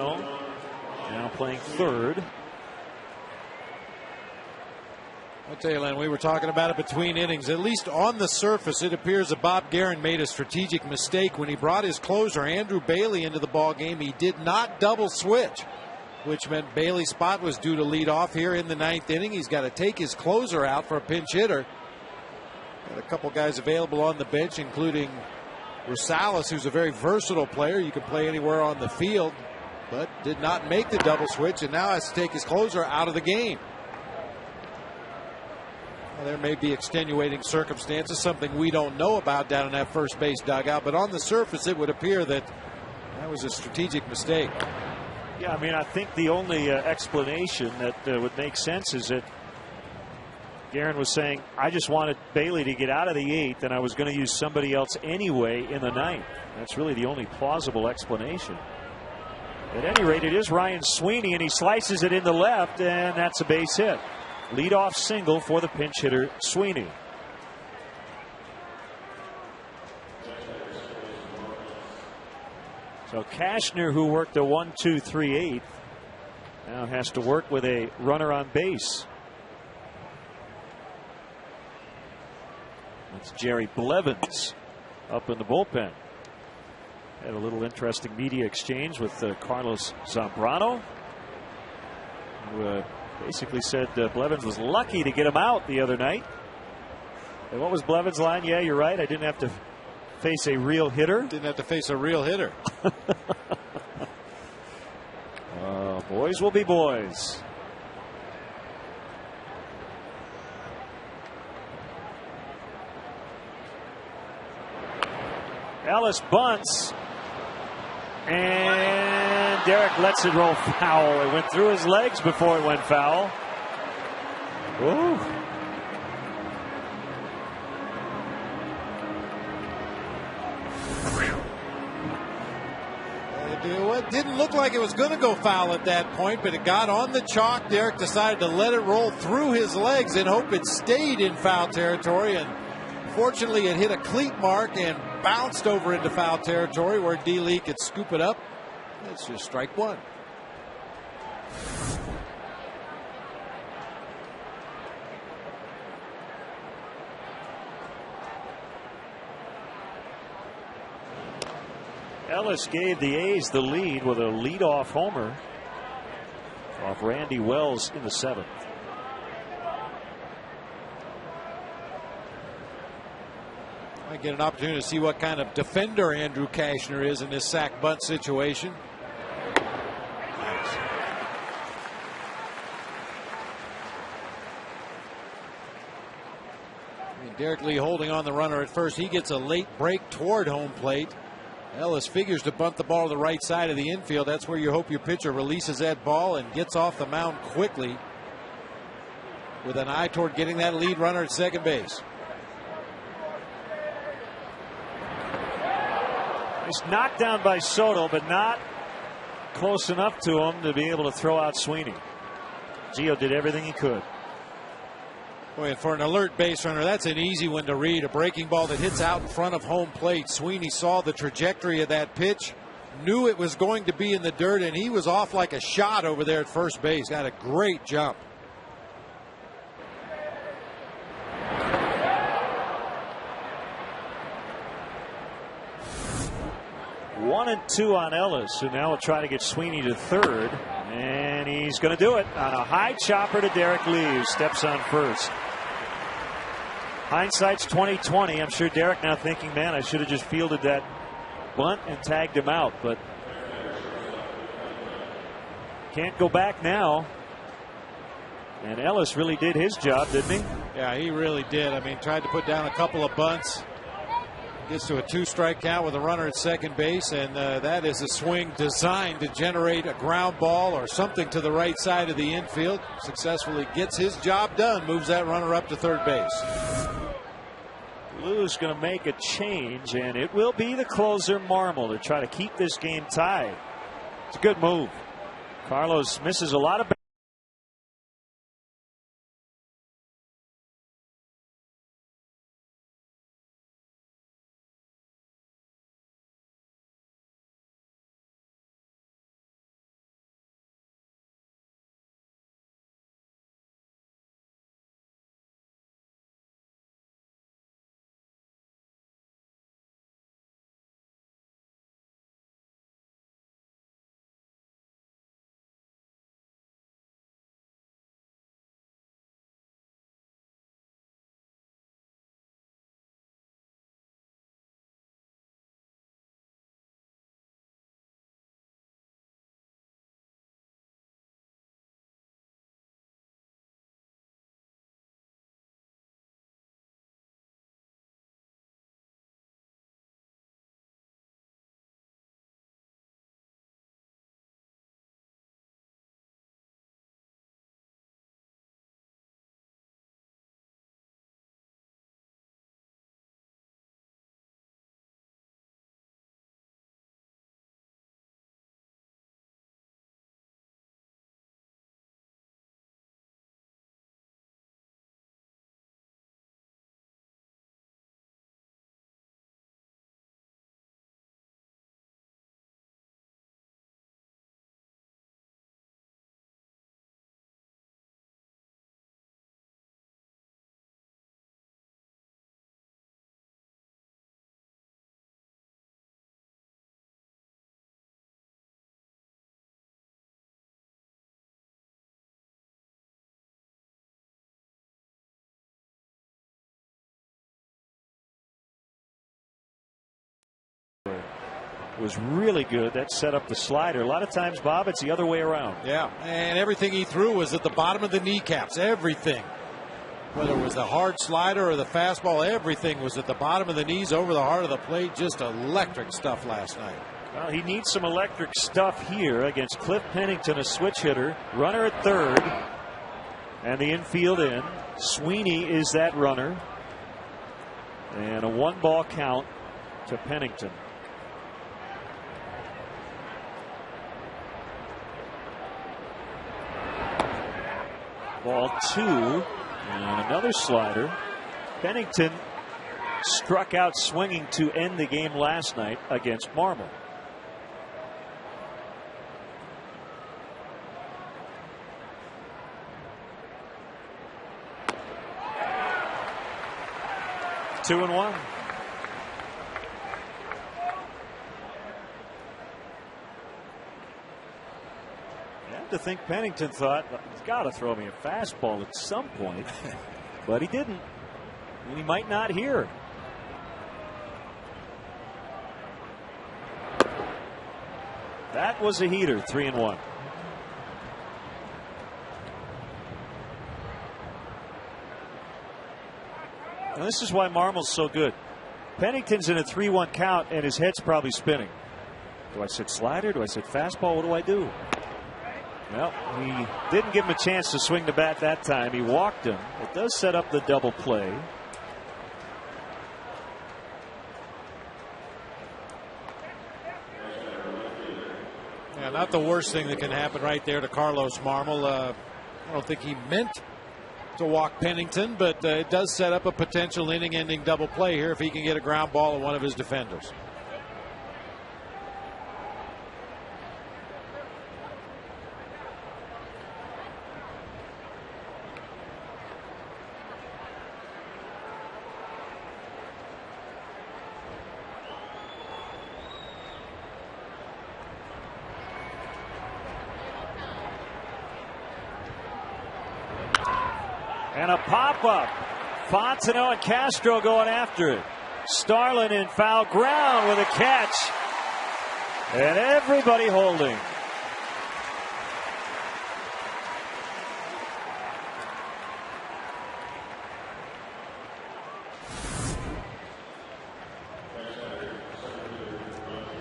Now playing third. I'll tell you, Len, we were talking about it between innings. At least on the surface, it appears that Bob Guerin made a strategic mistake when he brought his closer, Andrew Bailey, into the ball game. He did not double switch, which meant Bailey's spot was due to lead off here in the ninth inning. He's got to take his closer out for a pinch hitter. Got a couple guys available on the bench, including Rosales, who's a very versatile player. You can play anywhere on the field, but did not make the double switch, and now has to take his closer out of the game. Well, there may be extenuating circumstances, something we don't know about down in that first base dugout, but on the surface it would appear that that was a strategic mistake. Yeah, I mean, I think the only explanation that would make sense is that Guerin was saying, I just wanted Bailey to get out of the 8th, and I was going to use somebody else anyway in the 9th. That's really the only plausible explanation. At any rate, it is Ryan Sweeney, and he slices it in the left, and that's a base hit. Leadoff single for the pinch hitter, Sweeney. So Cashner, who worked a 1-2-3-8, now has to work with a runner on base. That's Jerry Blevins up in the bullpen. Had a little interesting media exchange with Carlos Zambrano, who basically said Blevins was lucky to get him out the other night. And what was Blevins' line? Yeah, you're right. I didn't have to face a real hitter. Didn't have to face a real hitter. Boys will be boys. Ellis bunts. And Derek lets it roll foul. It went through his legs before it went foul. Ooh. It didn't look like it was going to go foul at that point, but it got on the chalk. Derek decided to let it roll through his legs and hope it stayed in foul territory. And fortunately, it hit a cleat mark and bounced over into foul territory where D-Lee could scoop it up. It's just strike one. Ellis gave the A's the lead with a leadoff homer off Randy Wells in the 7th. Might get an opportunity to see what kind of defender Andrew Cashner is in this sack bunt situation. Derek Lee holding on the runner at first. He gets a late break toward home plate. Ellis figures to bunt the ball to the right side of the infield. That's where you hope your pitcher releases that ball and gets off the mound quickly with an eye toward getting that lead runner at second base. It's knocked down by Soto, but not close enough to him to be able to throw out Sweeney. Gio did everything he could. Boy, and for an alert base runner, that's an easy one to read. A breaking ball that hits out in front of home plate. Sweeney saw the trajectory of that pitch, knew it was going to be in the dirt, and he was off like a shot over there at first base. Got a great jump. One and two on Ellis, who now will try to get Sweeney to third, and he's going to do it on a high chopper to Derek Lee, who steps on first. Hindsight's 20/20. I'm sure Derek now thinking, man, I should have just fielded that bunt and tagged him out, but can't go back now. And Ellis really did his job, didn't he? Yeah, he really did. I mean, tried to put down a couple of bunts. Gets to a 2-strike count with a runner at second base, and that is a swing designed to generate a ground ball or something to the right side of the infield. Successfully gets his job done, moves that runner up to third base. Lou's going to make a change, and it will be the closer Marmol to try to keep this game tied. It's a good move. Carlos misses a lot of was really good. That set up the slider. A lot of times, Bob, it's the other way around. Yeah, and everything he threw was at the bottom of the kneecaps. Everything. Whether it was the hard slider or the fastball, everything was at the bottom of the knees over the heart of the plate. Just electric stuff last night. Well, he needs some electric stuff here against Cliff Pennington, a switch hitter. Runner at third. And the infield in. Sweeney is that runner. And a 1-ball count to Pennington. Ball 2. And another slider. Pennington struck out swinging to end the game last night against Marmol. Two and one. You have to think Pennington thought, he's got to throw me a fastball at some point, but he didn't. And he might not hear. That was a heater, 3-1. Now this is why Marmol's so good. Pennington's in a 3-1 count and his head's probably spinning. Do I sit slider? Do I sit fastball? What do I do? Well, he didn't give him a chance to swing the bat that time. He walked him. It does set up the double play. Yeah, not the worst thing that can happen right there to Carlos Marmol. I don't think he meant to walk Pennington, but it does set up a potential inning-ending double play here if he can get a ground ball at one of his defenders. And a pop-up. Fontenot and Castro going after it. Starlin in foul ground with a catch. And everybody holding.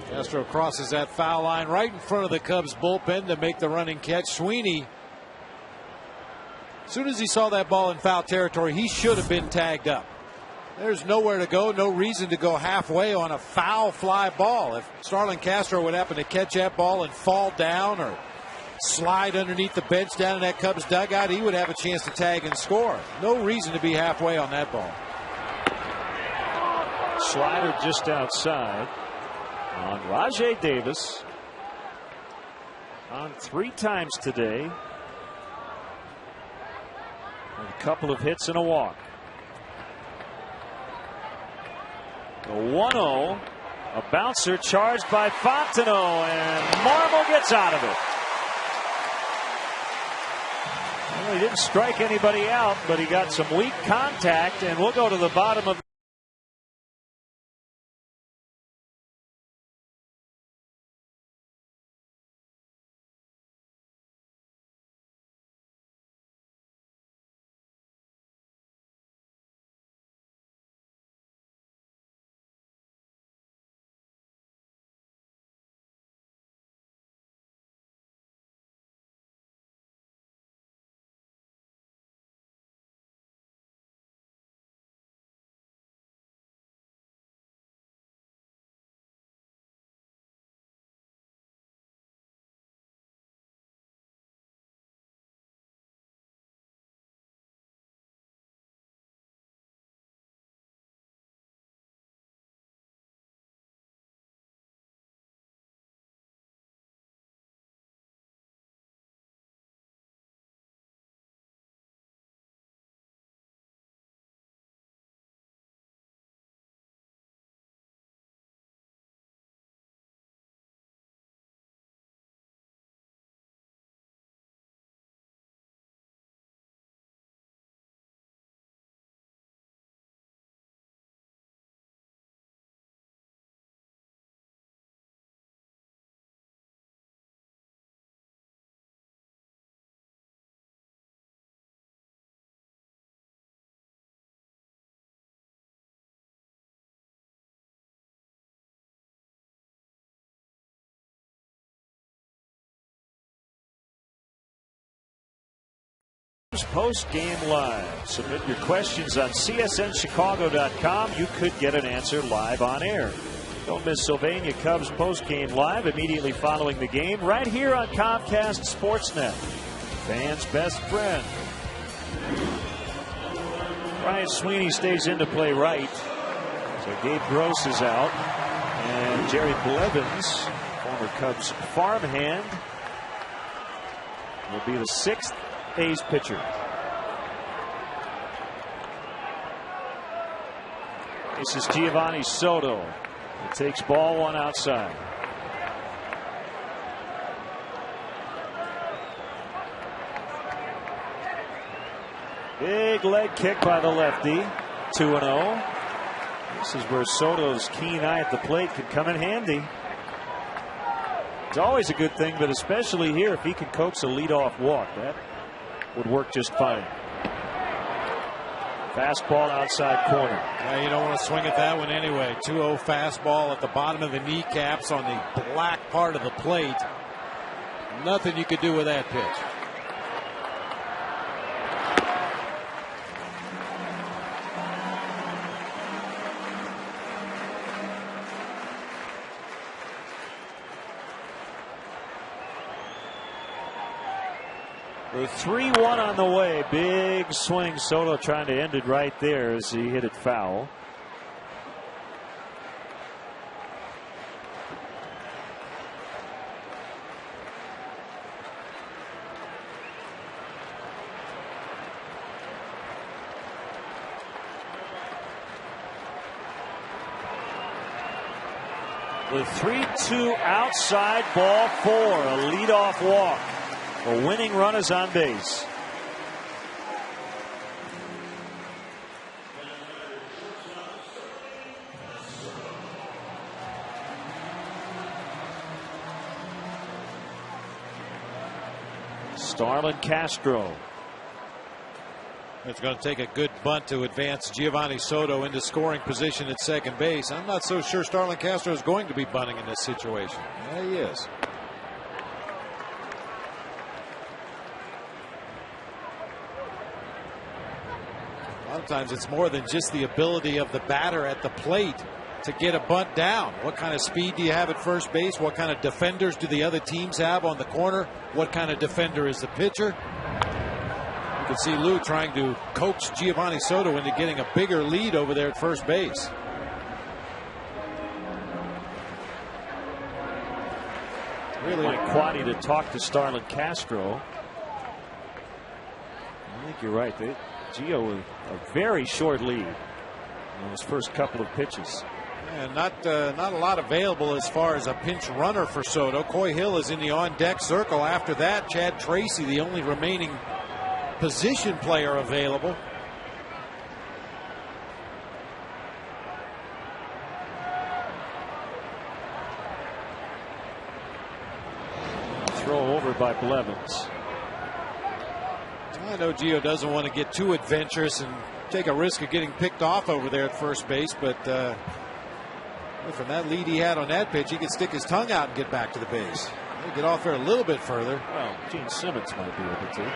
Castro crosses that foul line right in front of the Cubs bullpen to make the running catch. Sweeney, as soon as he saw that ball in foul territory, he should have been tagged up. There's nowhere to go, no reason to go halfway on a foul fly ball. If Starlin Castro would happen to catch that ball and fall down or slide underneath the bench down in that Cubs dugout, he would have a chance to tag and score. No reason to be halfway on that ball. Slider just outside on Rajay Davis. On 3 times today. A couple of hits and a walk. The 1-0. A bouncer charged by Fontenot, and Marmol gets out of it. Well, he didn't strike anybody out, but he got some weak contact, and we'll go to the bottom of Post game live. Submit your questions on csnchicago.com. You could get an answer live on air. Don't miss Sylvania Cubs post game live immediately following the game right here on Comcast Sportsnet. Fans' best friend. Ryan Sweeney stays in to play right. So Gabe Gross is out. And Jerry Blevins, former Cubs farmhand, will be the 6th A's pitcher. This is Giovanni Soto. It takes ball 1 outside. Big leg kick by the lefty. 2-0. This is where Soto's keen eye at the plate could come in handy. It's always a good thing, but especially here, if he can coax a leadoff walk, that would work just fine. Fastball outside corner. Yeah, you don't want to swing at that one anyway. 2-0 fastball at the bottom of the kneecaps on the black part of the plate. Nothing you could do with that pitch. The 3-1 on the way. Big swing. Soto trying to end it right there as he hit it foul. The 3-2 outside, ball 4. A leadoff walk. A winning run is on base. Starlin Castro. It's going to take a good bunt to advance Giovanni Soto into scoring position at second base. I'm not so sure Starlin Castro is going to be bunting in this situation. Yeah, he is. Sometimes it's more than just the ability of the batter at the plate to get a bunt down. What kind of speed do you have at first base? What kind of defenders do the other teams have on the corner? What kind of defender is the pitcher? You can see Lou trying to coax Giovanni Soto into getting a bigger lead over there at first base. Really like Quaddy to talk to Starlin Castro. I think you're right. Gio with a very short lead on his first couple of pitches. And not a lot available as far as a pinch runner for Soto. Coy Hill is in the on-deck circle. After that, Chad Tracy, the only remaining position player available. Throw over by Blevins. I know Gio doesn't want to get too adventurous and take a risk of getting picked off over there at first base, but from that lead he had on that pitch, he could stick his tongue out and get back to the base. He'll get off there a little bit further. Well, Gene Simmons might be able to.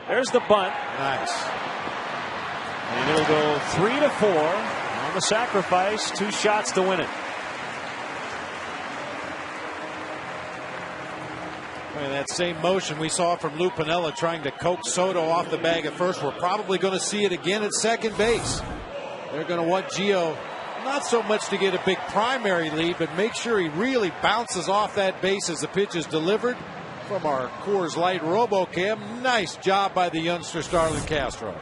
There's the bunt. Nice. And it'll go 3-4 on the sacrifice. 2 shots to win it. And that same motion we saw from Lou Piniella trying to coax Soto off the bag at first. We're probably going to see it again at second base. They're going to want Gio not so much to get a big primary lead, but make sure he really bounces off that base as the pitch is delivered. From our Coors Light RoboCam, nice job by the youngster Starlin Castro.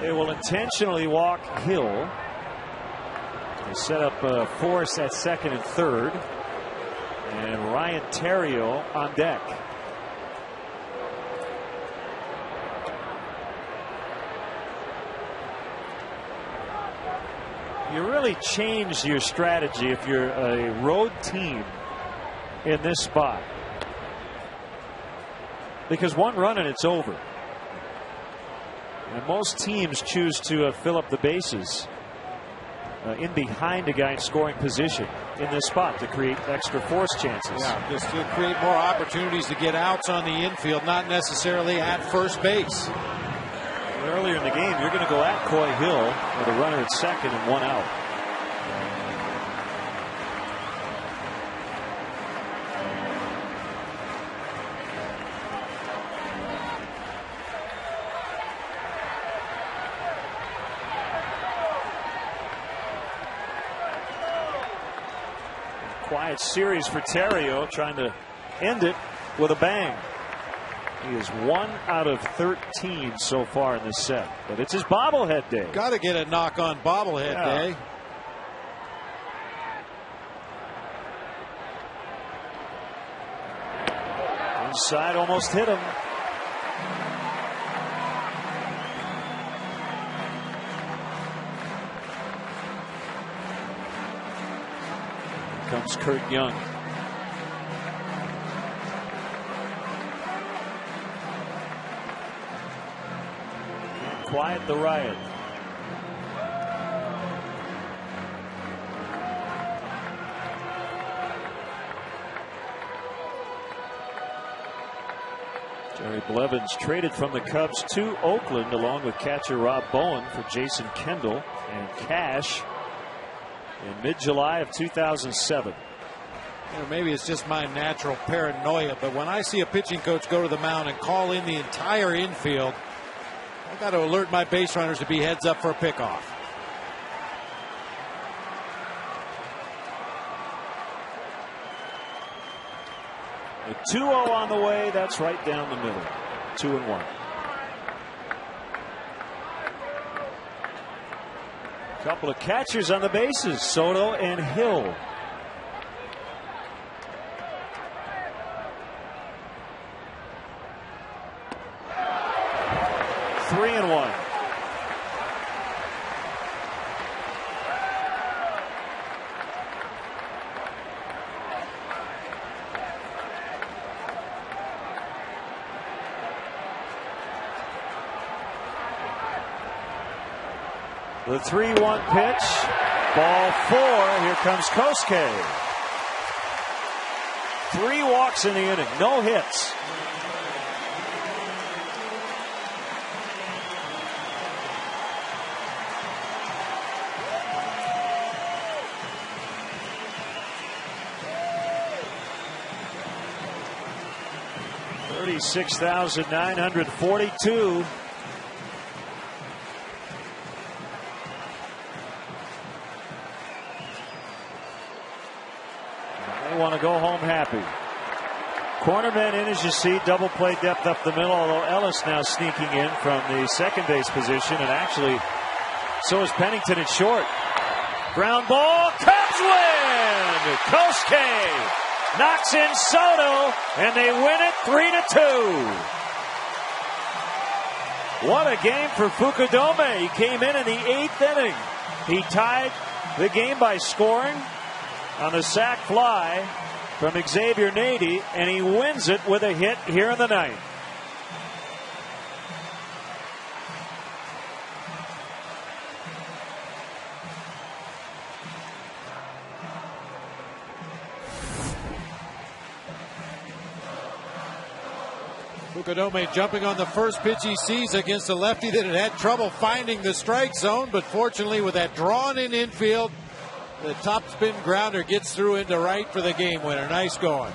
They will intentionally walk Hill. They set up Forrest at second and third. And Ryan Theriot on deck. You really change your strategy if you're a road team in this spot, because 1 run and it's over. And most teams choose to fill up the bases in behind a guy in scoring position in this spot to create extra force chances. Yeah, just to create more opportunities to get outs on the infield, not necessarily at first base. Earlier in the game, you're going to go at Coy Hill with a runner at second and one out. Quiet series for Terrio, trying to end it with a bang. He is 1 out of 13 so far in this set, but it's his bobblehead day. Got to get a knock on bobblehead day. Inside, almost hit him. Comes Kurt Young. Can't quiet the riot. Jerry Blevins traded from the Cubs to Oakland along with catcher Rob Bowen for Jason Kendall and Cash in mid-July of 2007. You know, maybe it's just my natural paranoia, but when I see a pitching coach go to the mound and call in the entire infield, I got to alert my base runners to be heads up for a pickoff. A 2-0 on the way. That's right down the middle. 2-1. Couple of catchers on the bases, Soto and Hill. Three and one. The 3-1 pitch. Ball 4. Here comes Kosuke. 3 walks in the inning. No hits. $36,942. Want to go home happy. Cornermen in, as you see, double play depth up the middle, although Ellis now sneaking in from the second base position, and actually so is Pennington at short. Ground ball, Cubs win! Kosuke knocks in Soto, and they win it 3-2. What a game for Fukudome. He came in the 8th inning. He tied the game by scoring on the sac fly from Xavier Nady, and he wins it with a hit here in the 9th. Fukudome jumping on the first pitch he sees against a lefty that had trouble finding the strike zone, but fortunately with that drawn in infield, the top spin grounder gets through into right for the game winner. Nice going.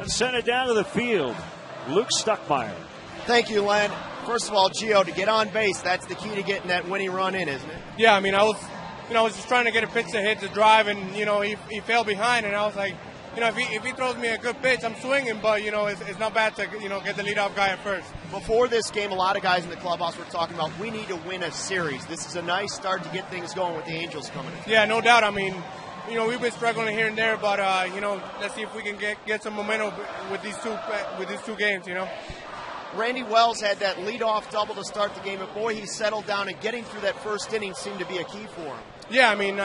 Sent it down to the field. Luke Stuckmeyer. Thank you, Len. First of all, Gio, to get on base, that's the key to getting that winning run in, isn't it? Yeah, I mean, I was just trying to get a pitch that hit the drive, and he fell behind, and I was like, if he throws me a good pitch, I'm swinging, but, it's not bad to, get the leadoff guy at first. Before this game, a lot of guys in the clubhouse were talking about we need to win a series. This is a nice start to get things going with the Angels coming in. Yeah, no doubt. I mean, we've been struggling here and there, but, let's see if we can get some momentum with these two games, Randy Wells had that leadoff double to start the game, but boy, he settled down, and getting through that first inning seemed to be a key for him. Yeah, I mean,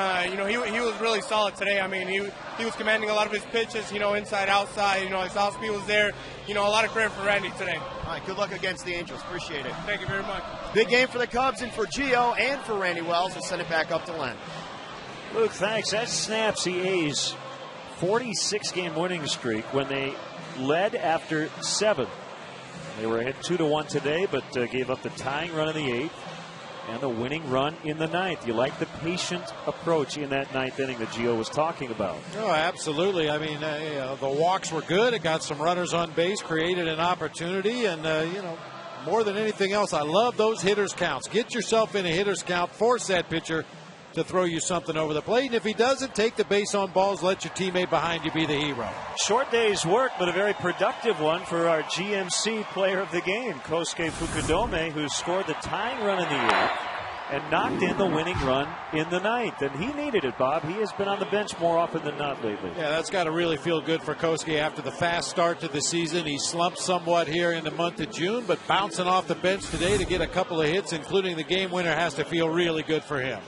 he was really solid today. I mean, he was commanding a lot of his pitches, inside, outside. His off speed was there. A lot of credit for Randy today. All right, good luck against the Angels. Appreciate it. Thank you very much. Big game for the Cubs and for Gio and for Randy Wells. We'll send it back up to Len. Luke, thanks. That snaps the A's 46-game winning streak when they led after 7. They were ahead 2-1 today, but gave up the tying run in the 8th and the winning run in the 9th. You like the patient approach in that 9th inning that Gio was talking about. Oh, absolutely. I mean, the walks were good. It got some runners on base, created an opportunity, and, more than anything else, I love those hitters counts. Get yourself in a hitter's count, force that pitcher to throw you something over the plate. And if he doesn't, take the base on balls, let your teammate behind you be the hero. Short day's work, but a very productive one for our GMC player of the game, Kosuke Fukudome, who scored the tying run in the 8th and knocked in the winning run in the 9th. And he needed it, Bob. He has been on the bench more often than not lately. Yeah, that's got to really feel good for Kosuke after the fast start to the season. He slumped somewhat here in the month of June, but bouncing off the bench today to get a couple of hits, including the game winner, has to feel really good for him.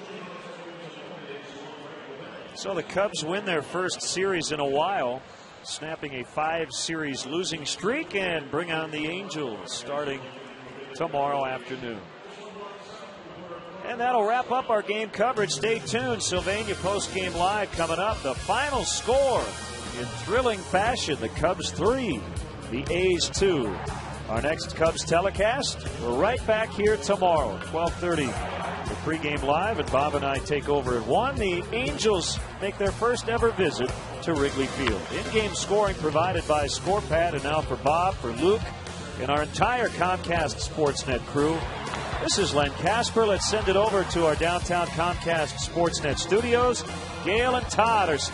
So the Cubs win their first series in a while, snapping a 5-series losing streak, and bring on the Angels starting tomorrow afternoon. And that'll wrap up our game coverage. Stay tuned. Sylvania post-game live coming up. The final score in thrilling fashion. The Cubs 3, the A's 2. Our next Cubs telecast, we're right back here tomorrow, 12:30. The pregame live, and Bob and I take over at 1. The Angels make their first ever visit to Wrigley Field. In-game scoring provided by ScorePad, and now for Bob, for Luke, and our entire Comcast Sportsnet crew. This is Len Casper. Let's send it over to our downtown Comcast Sportsnet studios. Gail and Todd are staying.